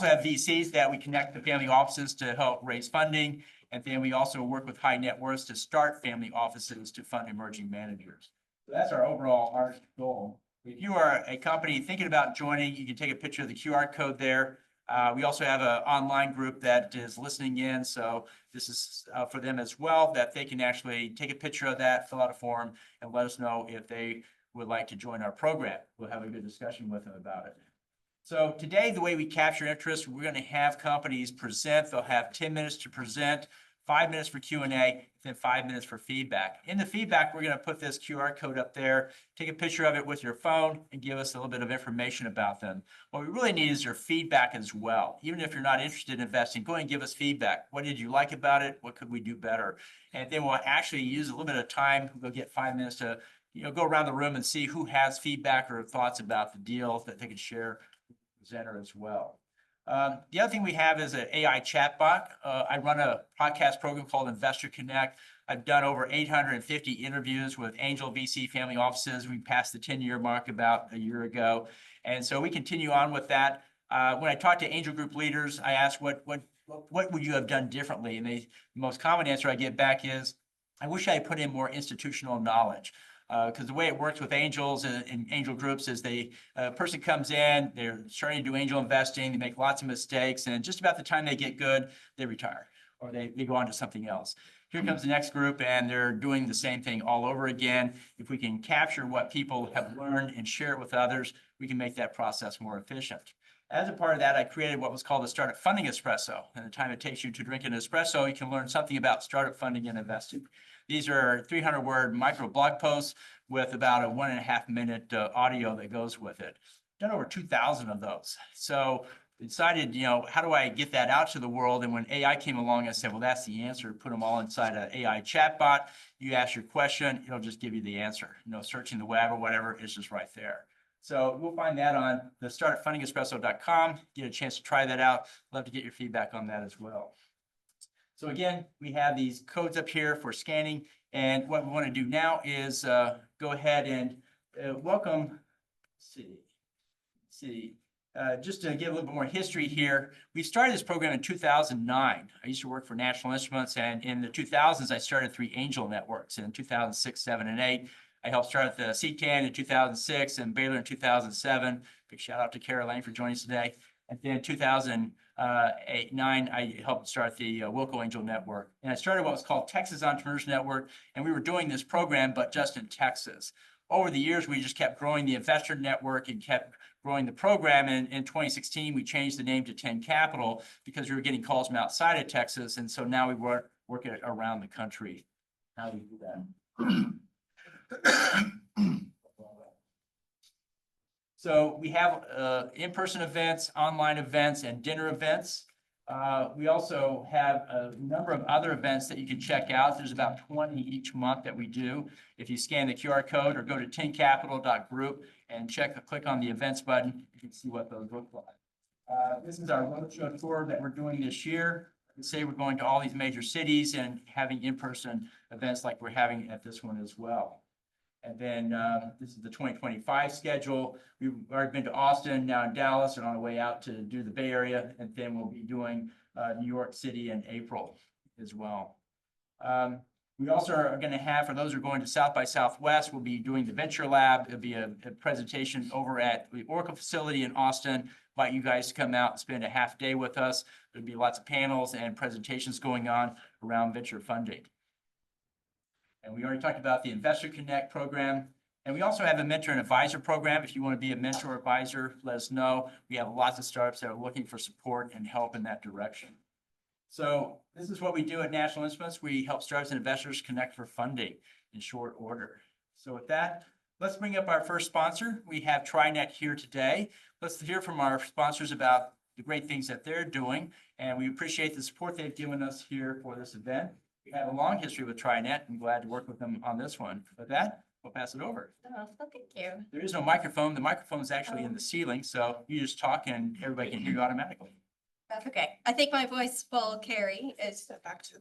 also have VCs that we connect to family offices to help raise funding. And then we also work with high net worths to start family offices to fund emerging managers. So that's our overall goal. If you are a company thinking about joining, you can take a picture of the QR code there. We also have an online group that is listening in. So this is for them as well, that they can actually take a picture of that, fill out a form, and let us know if they would like to join our program. We'll have a good discussion with them about it. So today, the way we capture interest, we're going to have companies present. They'll have 10 minutes to present, 5 minutes for Q&A, then 5 minutes for feedback. In the feedback, we're going to put this QR code up there, take a picture of it with your phone, and give us a little bit of information about them. What we really need is your feedback as well. Even if you're not interested in investing, go ahead and give us feedback. What did you like about it? What could we do better? And then we'll actually use a little bit of time. We'll get 5 minutes to go around the room and see who has feedback or thoughts about the deal that they can share with the presenter as well. The other thing we have is an AI chatbot. I run a podcast program called Investor Connect. I've done over 850 interviews with angel VC family offices. We passed the 10-year mark about a year ago. And so we continue on with that. When I talk to angel group leaders, I ask what would you have done differently? And the most common answer I get back is, I wish I had put in more institutional knowledge. Because the way it works with angels and angel groups is a person comes in, they're starting to do angel investing, they make lots of mistakes, and just about the time they get good, they retire or they go on to something else. Here comes the next group, and they're doing the same thing all over again. If we can capture what people have learned and share it with others, we can make that process more efficient. As a part of that, I created what was called the Startup Funding Espresso. And the time it takes you to drink an espresso, you can learn something about startup funding and investing. These are 300-word micro blog posts with about a 1.5 minute audio that goes with it. Done over 2,000 of those. So decided, how do I get that out to the world? And when AI came along, I said, well, that's the answer. Put them all inside an AI chatbot. You ask your question, it'll just give you the answer. Searching the web or whatever, it's just right there. So we'll find that on the startupfundingespresso.com. Get a chance to try that out. Love to get your feedback on that as well. So again, we have these codes up here for scanning. And what we want to do now is go ahead and welcome, just to give a little bit more history here. We started this program in 2009. I used to work for National Instruments, and in the 2000s, I started 3 angel networks in 2006, 7, and 8. I helped start the CTAN in 2006 and Baylor in 2007. Big shout out to Kara Lane for joining us today. And then in 2008, 9, I helped start the Wilco Angel Network. And I started what was called Texas Entrepreneurs Network, and we were doing this program, but just in Texas. Over the years, we just kept growing the investor network and kept growing the program. And in 2016, we changed the name to 10 Capital because we were getting calls from outside of Texas. And so now we work it around the country. How do we do that? So we have in-person events, online events, and dinner events. We also have a number of other events that you can check out. There's about 20 each month that we do. If you scan the QR code or go to 10capital.group and click on the events button, you can see what those look like. This is our roadshow tour that we're doing this year. Say we're going to all these major cities and having in-person events like we're having at this one as well. And then this is the 2025 schedule. We've already been to Austin, now in Dallas, and on the way out to do the Bay Area. And then we'll be doing New York City in April as well. We also are going to have, for those who are going to South by Southwest, we'll be doing the Venture Lab. It'll be a presentation over at the Oracle facility in Austin. Invite you guys to come out and spend a half day with us. There'll be lots of panels and presentations going on around venture funding. And we already talked about the Investor Connect program. And we also have a mentor and advisor program. If you want to be a mentor or advisor, let us know. We have lots of startups that are looking for support and help in that direction. So this is what we do at National Instruments. We help startups and investors connect for funding in short order. So with that, let's bring up our first sponsor. We have TriNet here today. Let's hear from our sponsors about the great things that they're doing. And we appreciate the support they've given us here for this event. We have a long history with TriNet. I'm glad to work with them on this one. With that, we'll pass it over. Oh, thank you. There is no microphone. The microphone is actually in the ceiling, so you just talk and everybody can hear you automatically. That's okay. I think my voice will carry. Step back to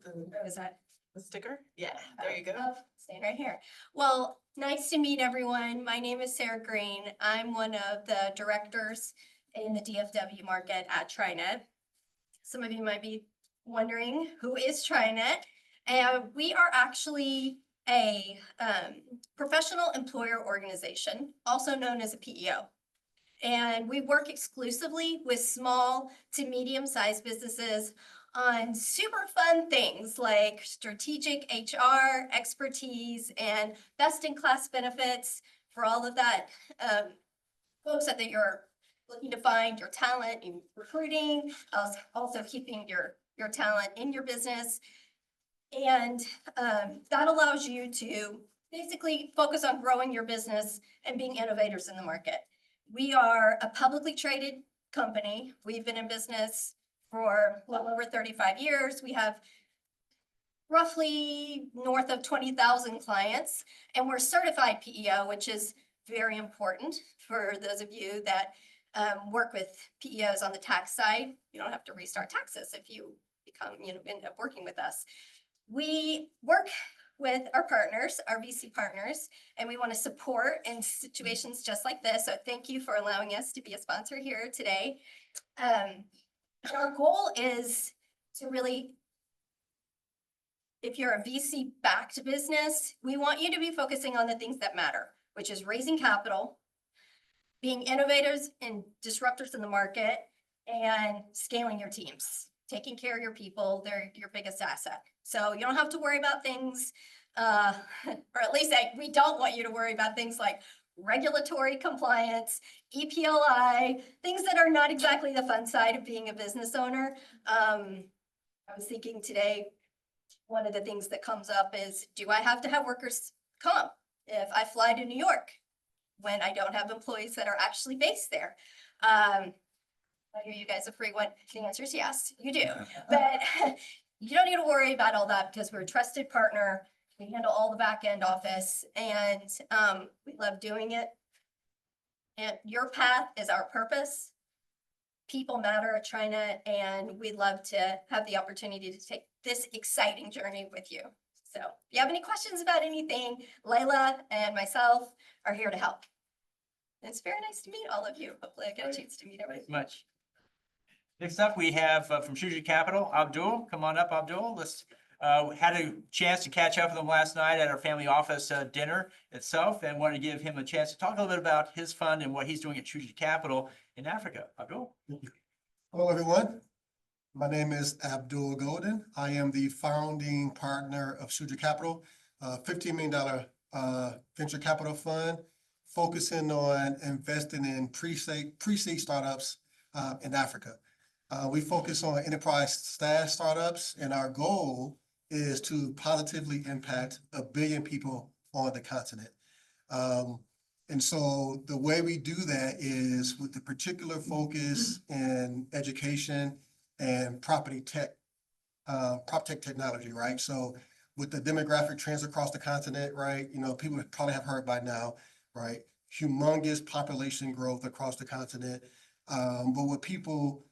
Is that the sticker. Yeah, there you go. Staying right here. Well, nice to meet everyone. My name is Sarah Green. I'm one of the directors in the DFW market at TriNet. Some of you might be wondering who is TriNet, and we are actually a professional employer organization, also known as a PEO. And we work exclusively with small to medium-sized businesses on super fun things like strategic HR expertise and best-in-class benefits for all of that folks that you're looking to find your talent in recruiting, also keeping your talent in your business. And that allows you to basically focus on growing your business and being innovators in the market. We are a publicly traded company. We've been in business for well over 35 years. We have roughly north of 20,000 clients, and we're certified PEO, which is very important for those of you that work with PEOs on the tax side. You don't have to restart taxes if you end up working with us. We work with our partners, our VC partners, and we want to support in situations just like this. So thank you for allowing us to be a sponsor here today. Our goal is to really, if you're a VC-backed business, we want you to be focusing on the things that matter, which is raising capital, being innovators and disruptors in the market, and scaling your teams. Taking care of your people, they're your biggest asset. So you don't have to worry about things, or at least we don't want you to worry about things like regulatory compliance, EPLI, things that are not exactly the fun side of being a business owner. I was thinking today, one of the things that comes up is, do I have to have workers' comp if I fly to New York when I don't have employees that are actually based there? I hear you guys are free one. The answer is yes, you do. But you don't need to worry about all that because we're a trusted partner. We handle all the back end office, and we love doing it. And your path is our purpose. People matter at TriNet, and we'd love to have the opportunity to take this exciting journey with you. So if you have any questions about anything, Layla and myself are here to help. It's very nice to meet all of you. Hopefully I get a chance to meet everybody. Thanks much. Next up, we have from Shujaa Capital, Abdul. Come on up, Abdul. Let's had a chance to catch up with him last night at our family office dinner itself, and wanted to give him a chance to talk a little bit about his fund and what he's doing at Shujaa Capital in Africa. Abdul. Hello, everyone. My name is Abdul Golden. I am the founding partner of Shujaa Capital, a $15 million venture capital fund focusing on investing in pre-seed startups in Africa. We focus on enterprise SaaS startups, and our goal is to positively impact 1 billion people on the continent. And so the way we do that is with the particular focus in education and prop tech technology, right? So with the demographic trends across the continent, right? People probably have heard by now, right? Humongous population growth across the continent. But what people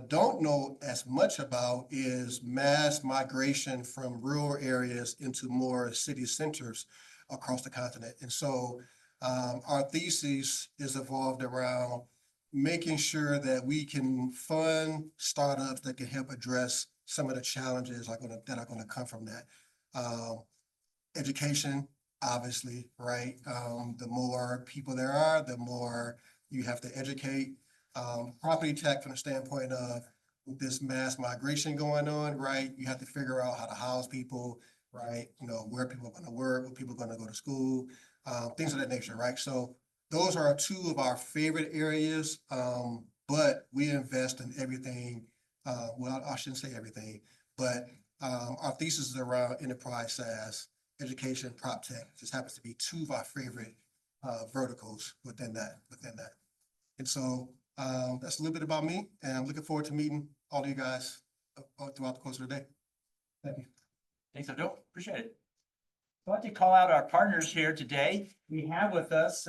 don't know as much about is mass migration from rural areas into more city centers across the continent. And so our thesis is evolved around making sure that we can fund startups that can help address some of the challenges that are going to come from that. Education, obviously, right? The more people there are, the more you have to educate. Property tech from the standpoint of this mass migration going on, right? You have to figure out how to house people, right? Where people are going to work, where people are going to go to school, things of that nature, right? So those are two of our favorite areas, but we invest in everything. Well, I shouldn't say everything, but our thesis is around enterprise SaaS, education, prop tech. This happens to be two of our favorite verticals within that. And so that's a little bit about me, and I'm looking forward to meeting all of you guys throughout the course of the day. Thank you. Thanks, Abdul. Appreciate it. I'd like to call out our partners here today. We have with us,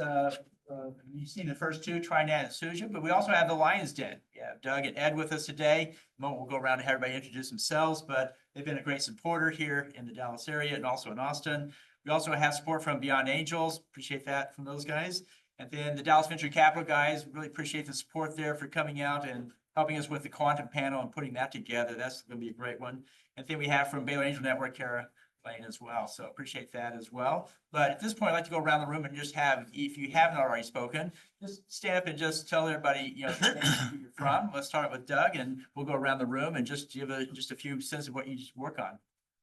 you've seen the first two, TriNet and Shujaa, but we also have the Lion's Den. We have Doug and Ed with us today. In a moment, we'll go around and have everybody introduce themselves, but they've been a great supporter here in the Dallas area and also in Austin. We also have support from Beyond Angels. Appreciate that from those guys. And then the Dallas Venture Capital guys, really appreciate the support there for coming out and helping us with the quantum panel and putting that together. That's gonna be a great one. And then we have from Baylor Angel Network, Kara Lane as well. So appreciate that as well. But at this point, I'd like to go around the room and just have, if you haven't already spoken, just stand up and just tell everybody, you know, who you're from. Let's start with Doug and we'll go around the room and just give just a few sense of what you just work on.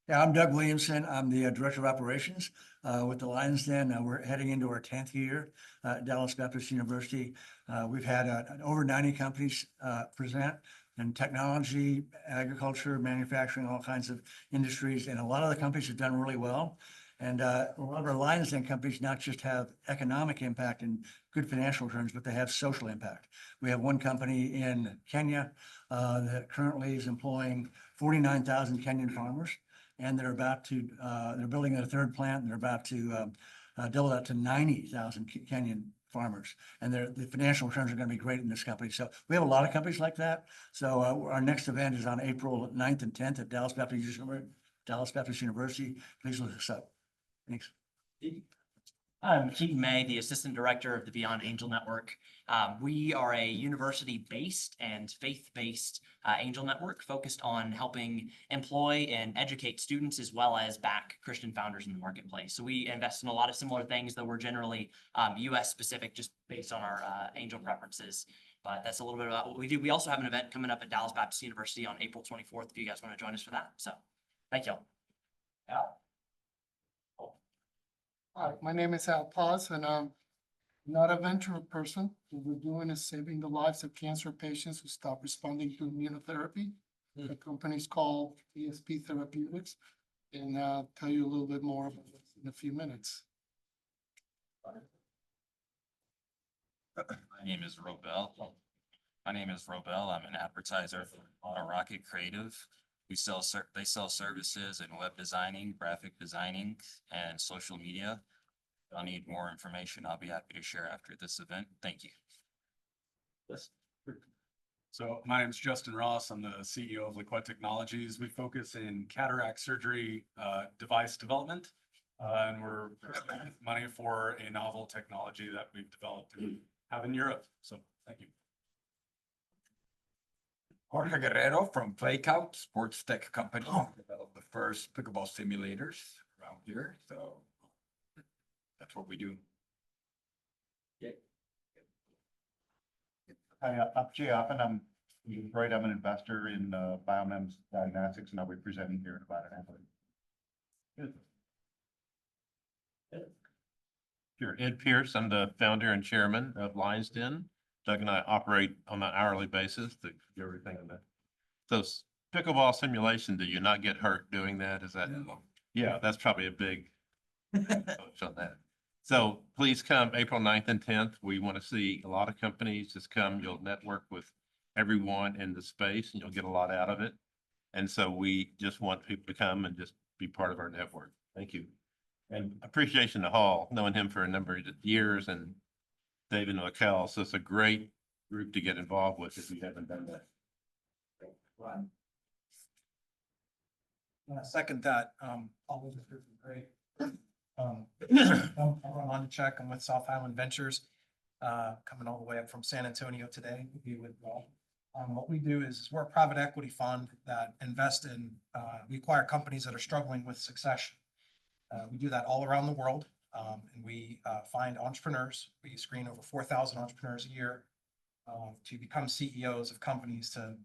Yeah, I'm Doug Williamson. I'm the Director of Operations with the Lions Den. We're heading into our 10th year at Dallas Baptist University. We've had over 90 companies present in technology, agriculture, manufacturing, all kinds of industries. And a lot of the companies have done really well. And a lot of our Lions Den companies not just have economic impact and good financial returns, but they have social impact. We have one company in Kenya that currently is employing 49,000 Kenyan farmers. And they're about to, they're building a third plant and they're about to double that to 90,000 Kenyan farmers. And the financial returns are going to be great in this company. So we have a lot of companies like that. So our next event is on April 9th and 10th at Dallas Baptist University. Please look us up. Thanks. I'm Keaton May, the Assistant Director of the Beyond Angel Network. We are a university-based and faith-based angel network focused on helping employ and educate students as well as back Christian founders in the marketplace. So we invest in a lot of similar things, though we're generally US specific just based on our angel preferences. But that's a little bit about what we do. We also have an event coming up at Dallas Baptist University on April 24th if you guys want to join us for that. So thank you. Al? Hi, my name is Al Paz, and I'm not a venture person. What we're doing is saving the lives of cancer patients who stop responding to immunotherapy. The company's called TSP Therapeutics, and I'll tell you a little bit more about this in a few minutes. My name is Robel. I'm an advertiser for Auto Rocket Creative. They sell services in web designing, graphic designing, and social media. If I need more information, I'll be happy to share after this event. Thank you. So my name is Justin Ross. I'm the CEO of QuantaWatt Technologies. We focus in cataract surgery device development. And we're raising money for a novel technology that we've developed and have in Europe. So thank you. Jorge Guerrero from PlayCount, sports tech company, developed the first pickleball simulators around here. So that's what we do. Hi, I'm Jay Oppen. I'm in Detroit. I'm an investor in BioMEMS Diagnostics, and I'll be presenting here in about an hour. Sure. Ed Pierce, I'm the founder and chairman of Lions Den. Doug and I operate on an hourly basis to do everything in that. So pickleball simulation, do you not get hurt doing that? Is that? Yeah, that's probably a big coach on that. So please come April 9th and 10th. We want to see a lot of companies. Just come, you'll network with everyone in the space and you'll get a lot out of it. And so we just want people to come and just be part of our network. Thank you. And appreciation to Hall, knowing him for a number of years, and David McCall. So it's a great group to get involved with if you haven't done that. Second that, all of this is great. I'm Ron Check. I'm with South Island Ventures, coming all the way up from San Antonio today to be with Rob. What we do is we're a private equity fund that invest in, we acquire companies that are struggling with succession. We do that all around the world, and we find entrepreneurs. We screen over 4,000 entrepreneurs a year to become CEOs of companies to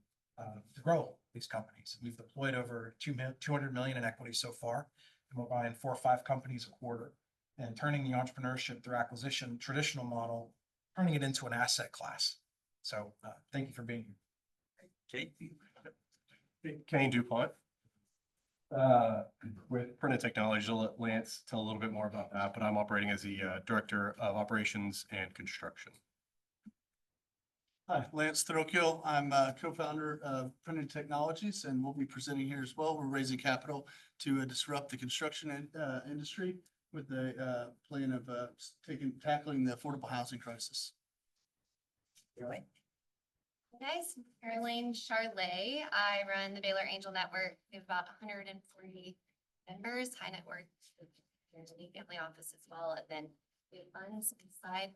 grow these companies. We've deployed over 200 million in equity so far, and we're buying 4 or 5 companies a quarter and turning the entrepreneurship through acquisition, traditional model, turning it into an asset class. So thank you for being here. Kenny DuPont. With Print3D Technologies, I'll let Lance tell a little bit more about that, but I'm operating as the Director of Operations and Construction. Hi, Lance Throkil. I'm a co-founder of Print3D Technologies, and we'll be presenting here as well. We're raising capital to disrupt the construction industry with a plan of tackling the affordable housing crisis. Really? Guys, Caroline Charlet. I run the Baylor Angel Network. We have about 140 members, high net worth, there's a family office as well. And then we have funds inside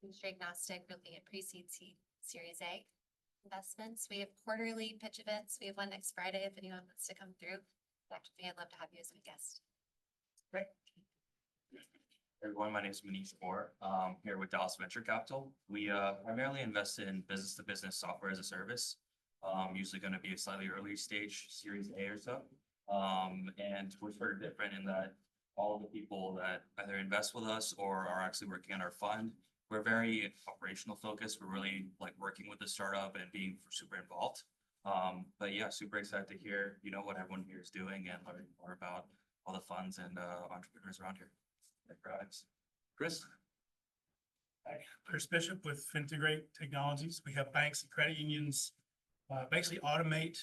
industry agnostic, looking at pre-seed, seed, Series A investments. We have quarterly pitch events. We have one next Friday if anyone wants to come through. Dr. Fee, I'd love to have you as my guest. Everyone, my name is Manish Moore, here with Dallas Venture Capital. We primarily invest in business-to-business software as a service. Usually going to be a slightly early stage, Series A or so. And we're sort of different in that all of the people that either invest with us or are actually working on our fund, we're very operational focused. We're really like working with the startup and being super involved. But yeah, super excited to hear, what everyone here is doing and learn more about all the funds and entrepreneurs around here. Thanks. Chris? Hi, Chris Bishop with FIntegrate Technologies. We have banks and credit unions basically automate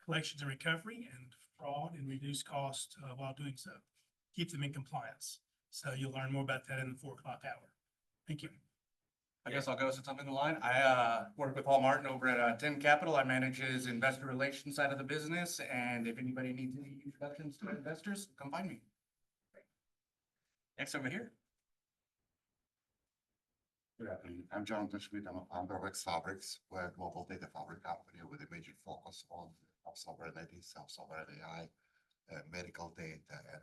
collections and recovery and fraud and reduce cost while doing so. Keep them in compliance. So you'll learn more about that in the 4 o'clock hour. Thank you. I guess I'll go since I'm in the line. I work with Paul Martin over at 10 Capital. I manage his investor relations side of the business. And if anybody needs any introductions to investors, come find me. Next over here. Good afternoon. I'm Jonathan Schmidt. I'm a founder of Fabrics. We're a global data fabric company with a major focus on self-sovereignty, self-sovereign AI, medical data, and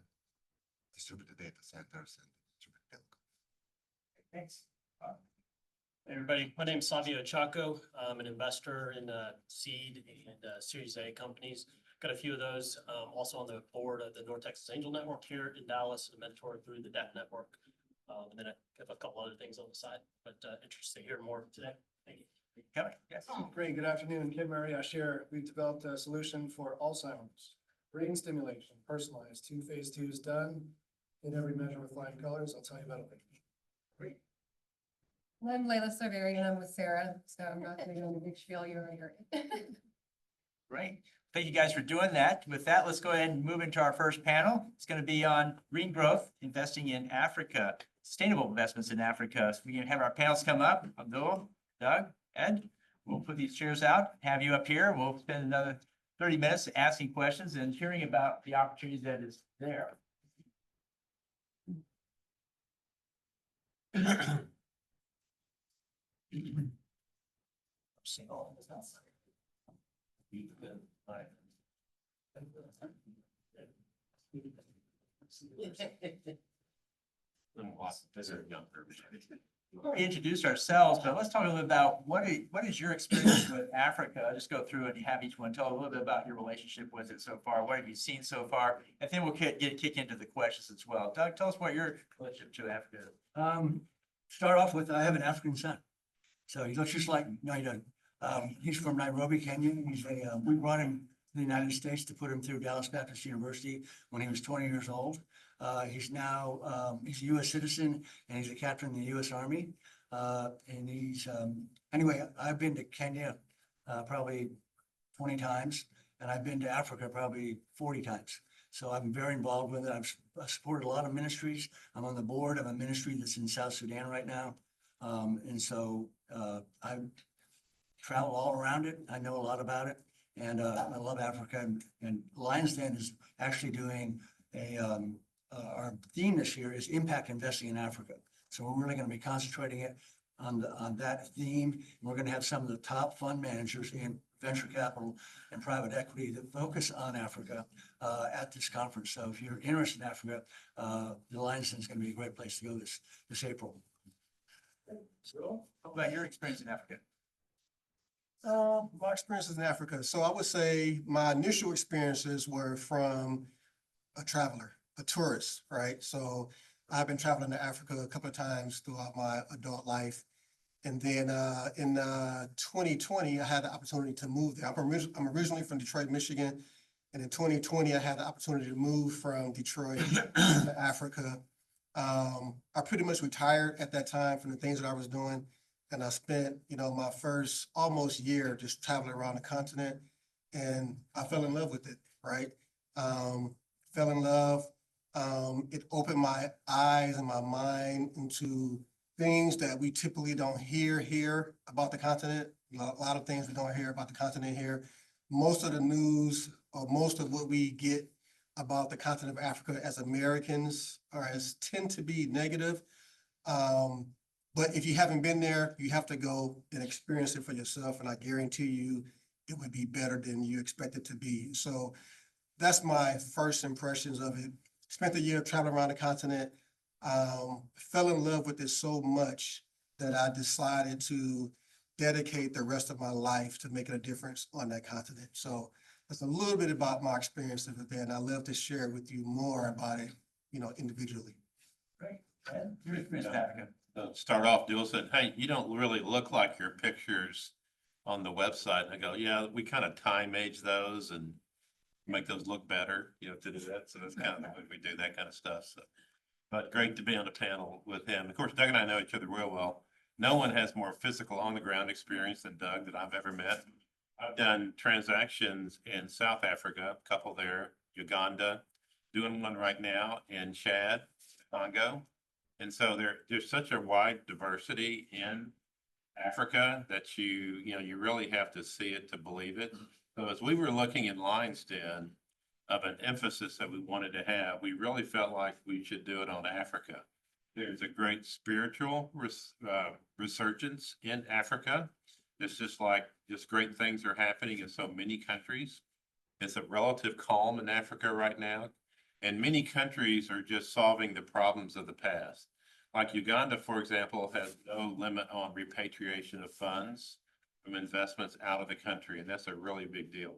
distributed data centers and distributed telecom. Thanks. Hey everybody, my name is Savio Chaco. I'm an investor in seed and Series A companies. Got a few of those. Also on the board of the North Texas Angel Network here in Dallas, a mentor through the DAP network. And then I have a couple other things on the side, but interested to hear more today. Thank you. Kevin, yes. Great, good afternoon. Kim Murray, we've developed a solution for Alzheimer's. Brain stimulation, personalized, 2 phase 2s done in every measure with flying colors. I'll tell you about it later. Great. I'm Layla Severi and I'm with Sarah, so I'm not going to go into big spiel you already heard. Great. Thank you guys for doing that. With that, let's go ahead and move into our first panel. It's going to be on green growth, investing in Africa, sustainable investments in Africa. So we can have our panels come up. Abdul, Doug, Ed, we'll put these chairs out, have you up here. We'll spend another 30 minutes asking questions and hearing about the opportunities that is there. We introduced ourselves, but let's talk a little bit about what is your experience with Africa? I'll just go through it and have each one tell a little bit about your relationship with it so far. What have you seen so far? And then we'll kick into the questions as well. Doug, tell us what your relationship to Africa is. Start off with, I have an African son. So he looks just like, no, he doesn't. He's from Nairobi, Kenya. We brought him to the United States to put him through Dallas Baptist University when he was 20 years old. He's now, he's a U.S. citizen and he's a captain in the U.S. Army. And anyway, I've been to Kenya probably 20 times and I've been to Africa probably 40 times. So I'm very involved with it. I've supported a lot of ministries. I'm on the board of a ministry that's in South Sudan right now. And so I travel all around it. I know a lot about it. And I love Africa. And Lions Den is actually doing our theme this year is impact investing in Africa. So we're really going to be concentrating it on that theme. And we're going to have some of the top fund managers in venture capital and private equity that focus on Africa at this conference. So if you're interested in Africa, the Lions Den is going to be a great place to go this April. So, how about your experience in Africa? My experiences in Africa. So I would say my initial experiences were from a traveler, a tourist, right? So I've been traveling to Africa a couple of times throughout my adult life. And then in 2020, I had the opportunity to move there. I'm originally from Detroit, Michigan. And in 2020, I had the opportunity to move from Detroit to Africa. I pretty much retired at that time from the things that I was doing. And I spent, my first almost year just traveling around the continent and I fell in love with it, right? Fell in love. It opened my eyes and my mind into things that we typically don't hear here about the continent. A lot of things we don't hear about the continent here. Most of the news or most of what we get about the continent of Africa as Americans tend to be negative. But if you haven't been there, you have to go and experience it for yourself, and I guarantee you, it would be better than you expect it to be. So that's my first impressions of it. Spent a year traveling around the continent, fell in love with it so much that I decided to dedicate the rest of my life to making a difference on that continent. So that's a little bit about my experience of it there, and I'd love to share with you more about it, individually. Great. Ed, your experience in Africa. Start off, Dewey said, hey, you don't really look like your pictures on the website. And I go, yeah, we kind of time age those and make those look better, to do that. So that's kind of the way we do that kind of stuff. So, but great to be on a panel with him. Of course, Doug and I know each other real well. No one has more physical on the ground experience than Doug that I've ever met. I've done transactions in South Africa, a couple there, Uganda, doing one right now in Chad, Congo. And so there's such a wide diversity in Africa that you really have to see it to believe it. So as we were looking in Lion's Den of an emphasis that we wanted to have, we really felt like we should do it on Africa. There's a great spiritual resurgence in Africa. It's just great things are happening in so many countries. It's a relative calm in Africa right now. And many countries are just solving the problems of the past. Like Uganda, for example, has no limit on repatriation of funds from investments out of the country, and that's a really big deal.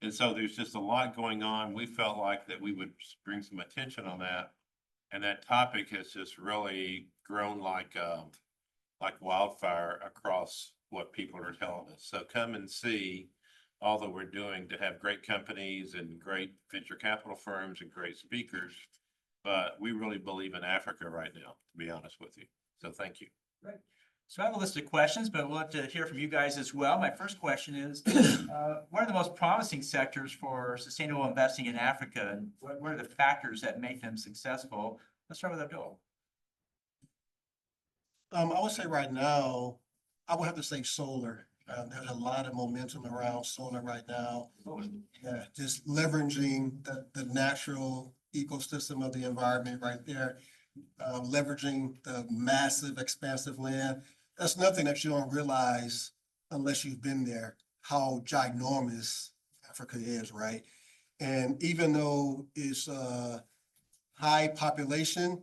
And so there's just a lot going on. We felt like that we would bring some attention on that. And that topic has just really grown like wildfire across what people are telling us. So come and see all that we're doing to have great companies and great venture capital firms and great speakers. But we really believe in Africa right now, to be honest with you. So thank you. Great. So I have a list of questions, but we'll have to hear from you guys as well. My first question is, what are the most promising sectors for sustainable investing in Africa? And what are the factors that make them successful? Let's start with Abdul. I would say right now, I would have to say solar. There's a lot of momentum around solar right now. Yeah, just leveraging the natural ecosystem of the environment right there, leveraging the massive expansive land. That's nothing that you don't realize unless you've been there, how ginormous Africa is, right? And even though it's a high population,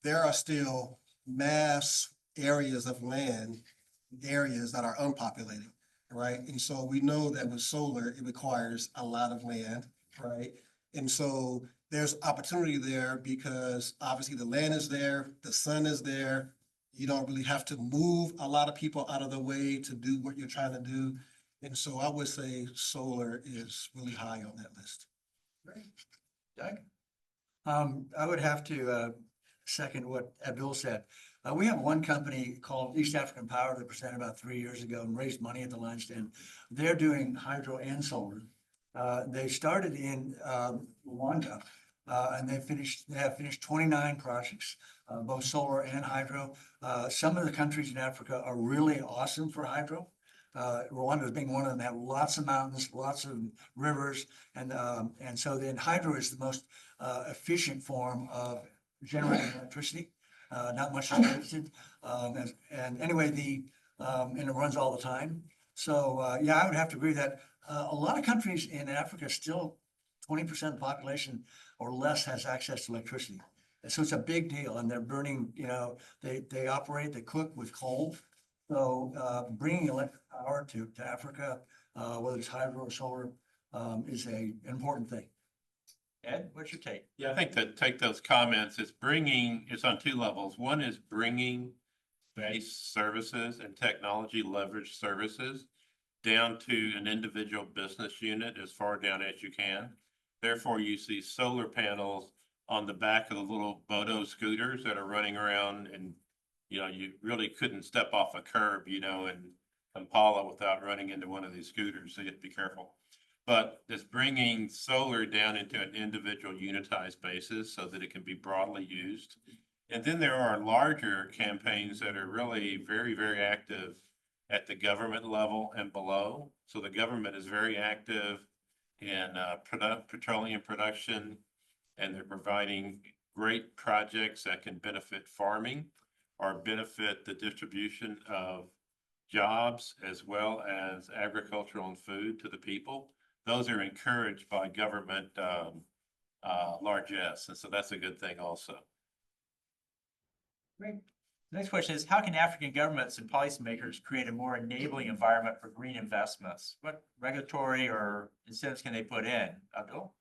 there are still mass areas of land, areas that are unpopulated, right? And so we know that with solar, it requires a lot of land, right? And so there's opportunity there because obviously the land is there, the sun is there. You don't really have to move a lot of people out of the way to do what you're trying to do. And so I would say solar is really high on that list. Great. Doug? I would have to second what Abdul said. We have one company called East African Power that presented about 3 years ago and raised money at the Lion's Den. They're doing hydro and solar. They started in Rwanda, and they have finished 29 projects, both solar and hydro. Some of the countries in Africa are really awesome for hydro. Rwanda is being one of them. They have lots of mountains, lots of rivers, and so then hydro is the most efficient form of generating electricity. Not much is wasted. And anyway, and it runs all the time. So yeah, I would have to agree that a lot of countries in Africa still 20% of the population or less has access to electricity. And so it's a big deal, and they're burning, they operate, they cook with coal. So bringing electric power to Africa, whether it's hydro or solar, is an important thing. Ed, what's your take? Yeah, I think to take those comments, it's on two levels. One is bringing base services and technology leverage services down to an individual business unit as far down as you can. Therefore, you see solar panels on the back of the little Bodo scooters that are running around, and you really couldn't step off a curb, in Kampala without running into one of these scooters, so you have to be careful. But it's bringing solar down into an individual unitized basis so that it can be broadly used. And then there are larger campaigns that are really very, very active at the government level and below. So the government is very active in petroleum production, and they're providing great projects that can benefit farming or benefit the distribution of jobs as well as agricultural and food to the people, those are encouraged by government largesse. And so that's a good thing also. Great. Next question is, how can African governments and policymakers create a more enabling environment for green investments? What regulatory or incentives can they put in? Abdul?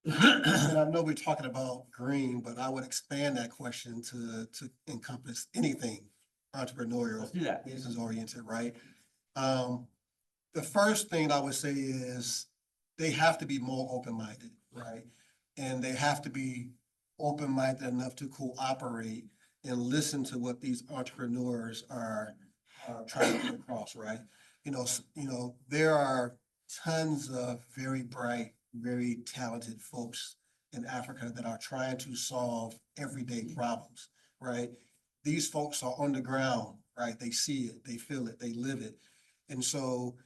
And I know we're talking about green, but I would expand that question to encompass anything entrepreneurial. Let's do that. Business oriented, right? The first thing I would say is they have to be more open-minded, right? And they have to be open-minded enough to cooperate and listen to what these entrepreneurs are trying to get across, right? There are tons of very bright, very talented folks in Africa that are trying to solve everyday problems, right? These folks are on the ground, right? They see it, they feel it, they live it. And so,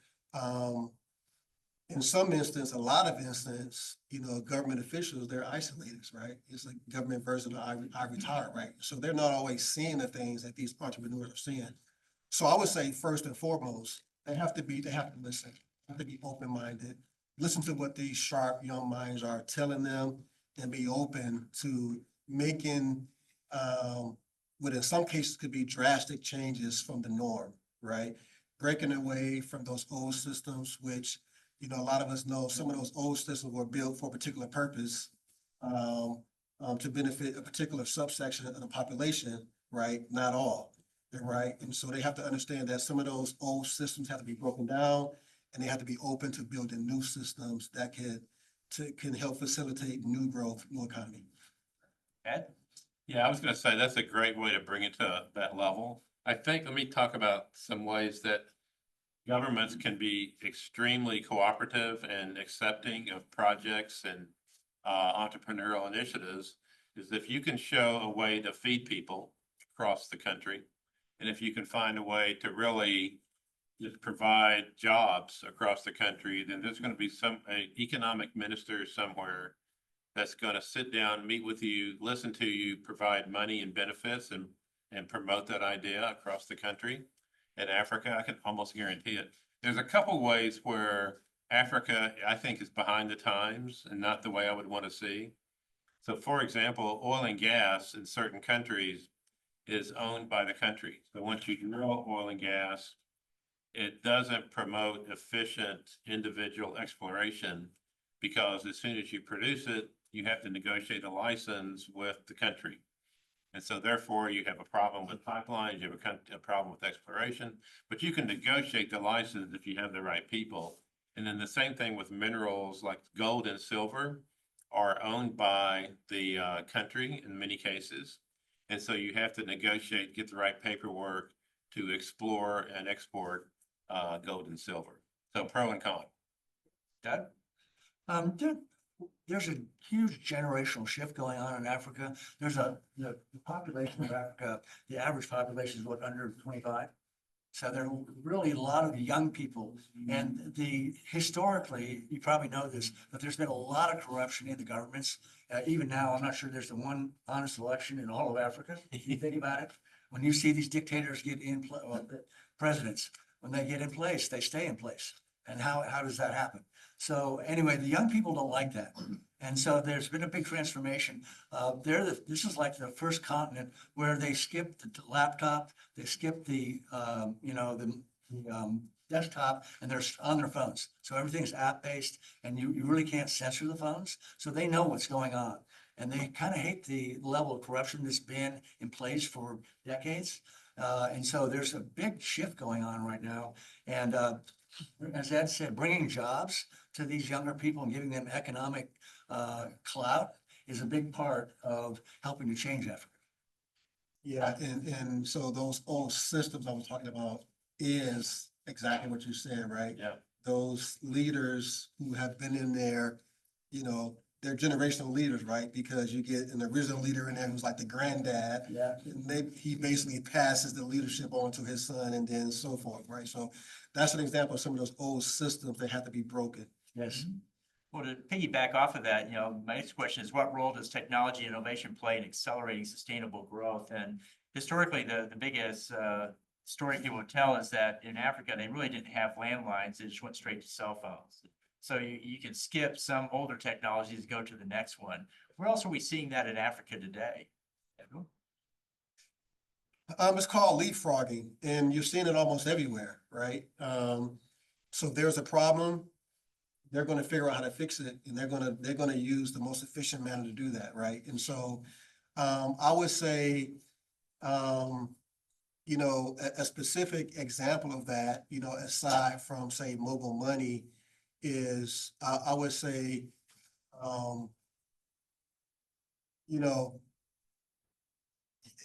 in some instance, a lot of instance, government officials, they're isolators, right? It's like government version of I retired, right? So they're not always seeing the things that these entrepreneurs are seeing. So I would say first and foremost, they have to listen, have to be open-minded, listen to what these sharp young minds are telling them, and be open to making what in some cases could be drastic changes from the norm, right? Breaking away from those old systems, which a lot of us know some of those old systems were built for a particular purpose to benefit a particular subsection of the population, right? Not all, right? And so they have to understand that some of those old systems have to be broken down, and they have to be open to building new systems that can help facilitate new growth, new economy. Ed? Yeah, I was going to say that's a great way to bring it to that level. I think, let me talk about some ways that governments can be extremely cooperative and accepting of projects and entrepreneurial initiatives. Is if you can show a way to feed people across the country, and if you can find a way to really just provide jobs across the country, then there's going to be an economic minister somewhere that's going to sit down, meet with you, listen to you, provide money and benefits and promote that idea across the country. In Africa, I can almost guarantee it. There's a couple ways where Africa, I think, is behind the times and not the way I would want to see. So for example, oil and gas in certain countries is owned by the country. So once you drill oil and gas, it doesn't promote efficient individual exploration, because as soon as you produce it, you have to negotiate a license with the country. And so therefore you have a problem with pipelines, you have a problem with exploration, but you can negotiate the license if you have the right people. And then the same thing with minerals like gold and silver are owned by the country in many cases. And so you have to negotiate, get the right paperwork to explore and export gold and silver. So pro and con. Doug? There's a huge generational shift going on in Africa. The population of Africa, the average population is under 25. So there are really a lot of young people, and historically, you probably know this, but there's been a lot of corruption in the governments. Even now, I'm not sure there's the one honest election in all of Africa. If you think about it, when you see these dictators get in, presidents, when they get in place, they stay in place. And how does that happen? So anyway, the young people don't like that. And so there's been a big transformation. This is like the first continent where they skipped the laptop, they skipped the desktop, and they're on their phones. So everything's app-based, and you really can't censor the phones. So they know what's going on. And they kind of hate the level of corruption that's been in place for decades. And so there's a big shift going on right now. And as Ed said, bringing jobs to these younger people and giving them economic clout is a big part of helping to change Africa. Yeah, and so those old systems I was talking about is exactly what you said, right? Yeah. Those leaders who have been in there, they're generational leaders, right? Because you get an original leader in there who's like the granddad. Yeah. And he basically passes the leadership on to his son and then so forth, right? So that's an example of some of those old systems that have to be broken. Yes. Well, to piggyback off of that, my next question is, what role does technology innovation play in accelerating sustainable growth? And historically, the biggest, story people would tell is that in Africa, they really didn't have landlines. They just went straight to cell phones. So you can skip some older technologies, go to the next one. Where else are we seeing that in Africa today? It's called leapfrogging, and you're seeing it almost everywhere, right? So there's a problem, they're gonna figure out how to fix it, and they're gonna use the most efficient manner to do that, right? And so, I would say, you know, a specific example of that, you know, aside from, say, mobile money, is, I would say, you know,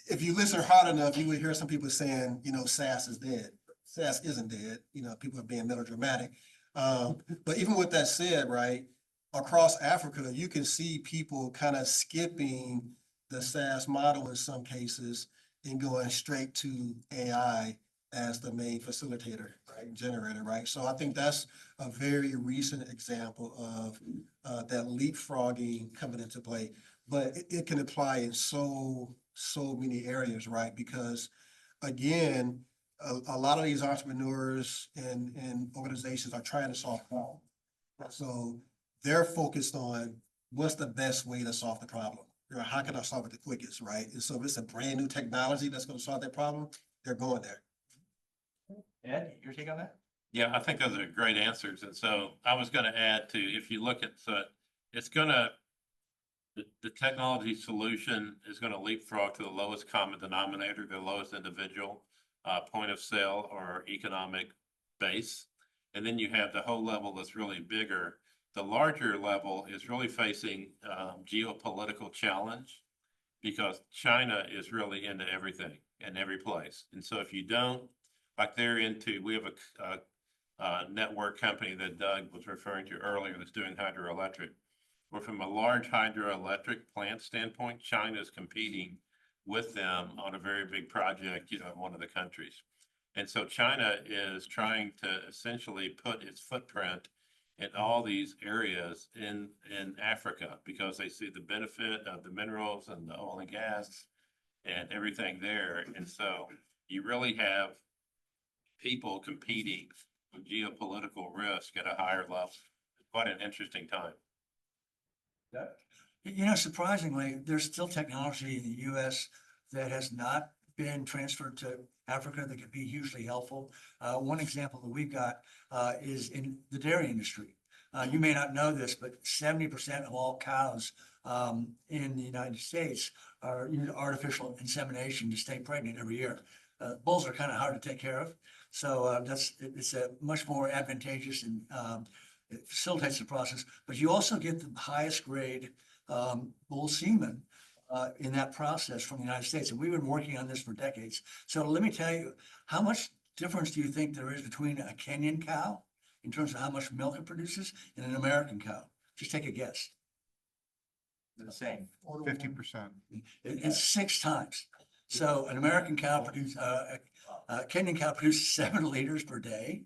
if you listen hard enough, you would hear some people saying, you know, SaaS is dead. SaaS isn't dead, you know, people are being melodramatic. But even with that said, right, across Africa, you can see people kind of skipping the SaaS model in some cases and going straight to AI as the main facilitator, right, generator, right? So I think that's a very recent example of that leapfrogging coming into play. But it can apply in so many areas, right? Because again, a lot of these entrepreneurs and organizations are trying to solve problems. So they're focused on what's the best way to solve the problem. You know, how can I solve it the quickest, right? And so if it's a brand new technology that's going to solve that problem, they're going there. Ed, your take on that? Yeah, I think those are great answers. And so I was going to add to, if you look at, it's going to, the technology solution is going to leapfrog to the lowest common denominator, the lowest individual point of sale or economic base. And then you have the whole level that's really bigger. The larger level is really facing geopolitical challenge because China is really into everything and every place. And so if you don't, like they're into, we have a network company that Doug was referring to earlier that's doing hydroelectric. Where from a large hydroelectric plant standpoint, China is competing with them on a very big project, you know, in one of the countries. And so China is trying to essentially put its footprint in all these areas in Africa because they see the benefit of the minerals and the oil and gas and everything there. And so you really have people competing with geopolitical risk at a higher level. Quite an interesting time. You know, surprisingly, there's still technology in the US that has not been transferred to Africa that could be hugely helpful. One example that we've got is in the dairy industry. You may not know this, but 70% of all cows in the United States are using artificial insemination to stay pregnant every year. Bulls are kind of hard to take care of. So it's a much more advantageous and it facilitates the process, but you also get the highest grade bull semen in that process from the United States. And we've been working on this for decades. So let me tell you, how much difference do you think there is between a Kenyan cow in terms of how much milk it produces and an American cow? Just take a guess. The same. 50%. It's 6 times. So an American cow produces, a Kenyan cow produces 7 liters per day.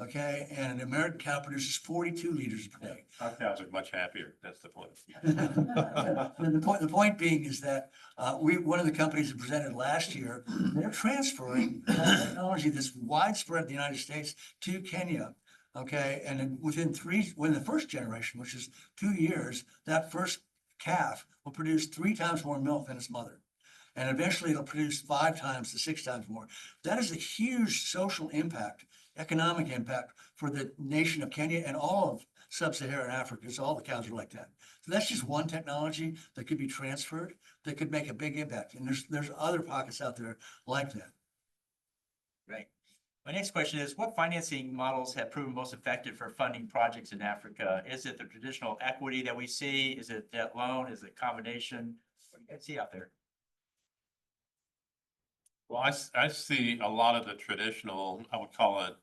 Okay, and an American cow produces 42 liters per day. Our cows are much happier. That's the point. The point being is that one of the companies that presented last year, they're transferring technology that's widespread in the United States to Kenya. Okay, and then within the first generation, which is 2 years, that first calf will produce 3 times more milk than its mother. And eventually it'll produce 5 times to 6 times more. That is a huge social impact, economic impact for the nation of Kenya and all of sub-Saharan Africa. So all the cows are like that. So that's just one technology that could be transferred that could make a big impact. And there's other pockets out there like that. Right. My next question is, what financing models have proven most effective for funding projects in Africa? Is it the traditional equity that we see? Is it debt loan? Is it a combination? What do you guys see out there? Well, I see a lot of the traditional, I would call it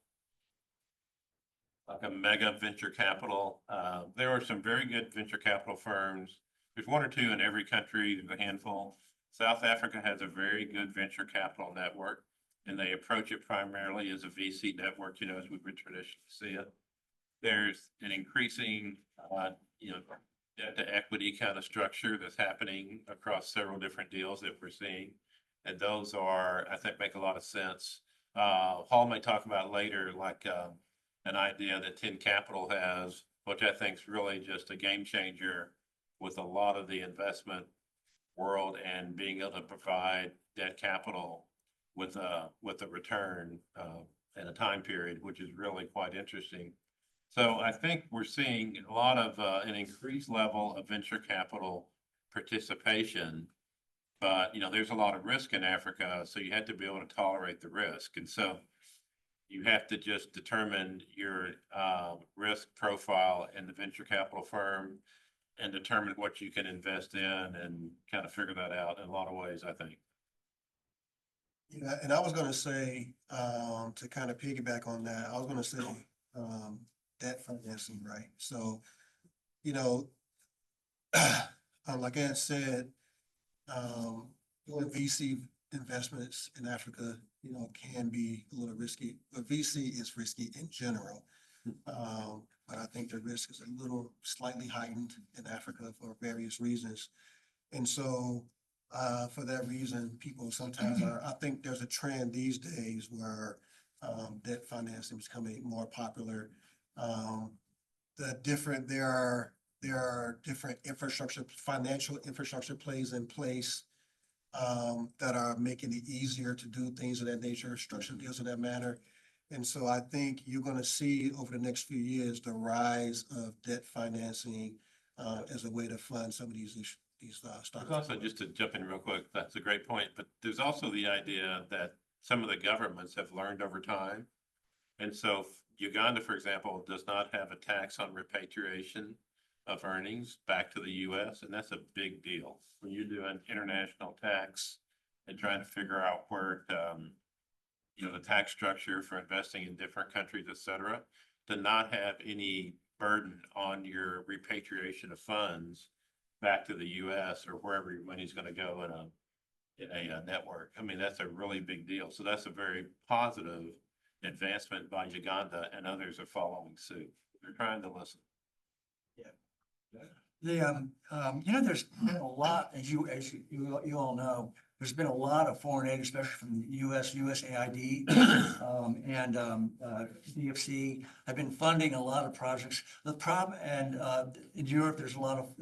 like a mega venture capital. There are some very good venture capital firms. There's 1 or 2 in every country, there's a handful. South Africa has a very good venture capital network, and they approach it primarily as a VC network, you know, as we would traditionally see it. There's an increasing, you know, debt to equity kind of structure that's happening across several different deals that we're seeing. And those are, I think, make a lot of sense. Hall may talk about later, like, an idea that Tin Capital has, which I think is really just a game changer with a lot of the investment world and being able to provide debt capital with a return, in a time period, which is really quite interesting. So I think we're seeing a lot of, an increased level of venture capital participation. But, there's a lot of risk in Africa, so you have to be able to tolerate the risk. And so you have to just determine your, risk profile in the venture capital firm and determine what you can invest in and kind of figure that out in a lot of ways, I think. Yeah, and I was gonna say, to kind of piggyback on that, I was gonna say, debt financing, right? So, you know, like Ed said, doing VC investments in Africa, can be a little risky, but VC is risky in general. But I think the risk is a little slightly heightened in Africa for various reasons. And so, for that reason, people sometimes I think there's a trend these days where, debt financing is becoming more popular. There are different financial infrastructure plays in place, that are making it easier to do things of that nature, structured deals of that matter. And so I think you're gonna see over the next few years, the rise of debt financing, as a way to fund some of these issues, There's startups. also, just to jump in real quick, that's a great point, but there's also the idea that some of the governments have learned over time. And so Uganda, for example, does not have a tax on repatriation of earnings back to the US, and that's a big deal. When you do an international tax and trying to figure out where, the tax structure for investing in different countries, et cetera, to not have any burden on your repatriation of funds back to the US or wherever your money's gonna go in a network. I mean, that's a really big deal. So that's a very positive advancement by Uganda, and others are following suit. They're trying to listen. There's been a lot, as you all know, there's been a lot of foreign aid, especially from the USAID, and DFC have been funding a lot of projects. The problem, and in Europe, there's a lot of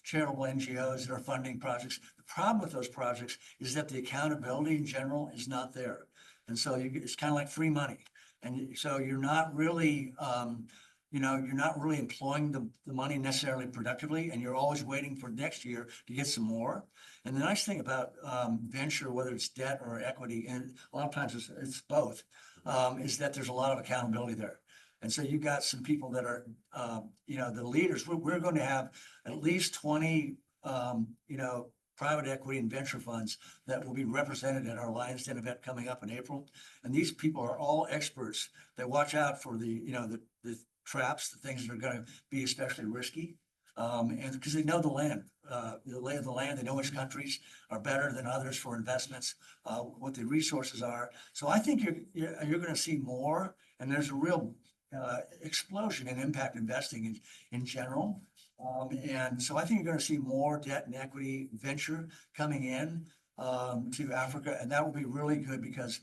charitable NGOs that are funding projects. The problem with those projects is that the accountability in general is not there. And so it's kind of like free money. And so you're not really, you're not really employing the money necessarily productively, and you're always waiting for next year to get some more. And the nice thing about venture, whether it's debt or equity, and a lot of times it's both, is that there's a lot of accountability there. And so you got some people that are, the leaders. We're going to have at least 20, private equity and venture funds that will be represented at our Lions Den event coming up in April. And these people are all experts that watch out for the traps, the things that are going to be especially risky. And because they know the land, the lay of the land, they know which countries are better than others for investments, what the resources are. So I think you're going to see more, and there's a real explosion in impact investing in general. And so I think you're going to see more debt and equity venture coming in to Africa, and that will be really good because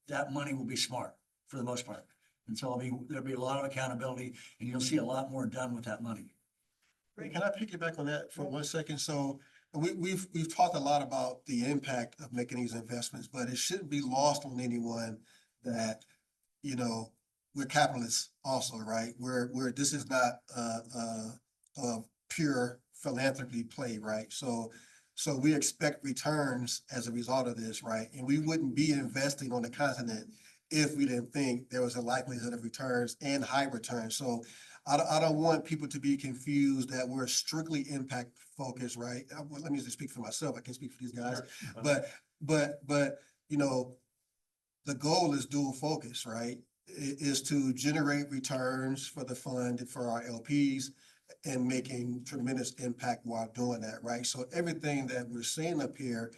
that money will be smart for the most part. And so there'll be a lot of accountability, and you'll see a lot more done with that money. Great. Can I piggyback on that for 1 second? So we've talked a lot about the impact of making these investments, but it shouldn't be lost on anyone that, we're capitalists also, right? This is not a pure philanthropy play, right? So we expect returns as a result of this, right? And we wouldn't be investing on the continent if we didn't think there was a likelihood of returns and high returns. So I don't want people to be confused that we're strictly impact focused, right? Well, let me just speak for myself. I can't speak for these guys, but the goal is dual focus, right? Is to generate returns for the fund and for our LPs and making tremendous impact while doing that, right? So everything that we're saying up here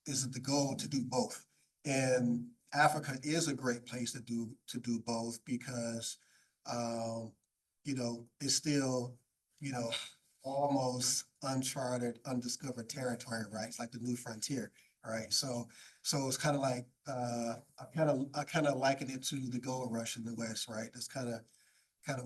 is the goal to do both. And Africa is a great place to do both because, it's still, almost uncharted, undiscovered territory, right? It's like the new frontier. right? So it's kind of like, I kind of liken it to the gold rush in the West, right? That's kind of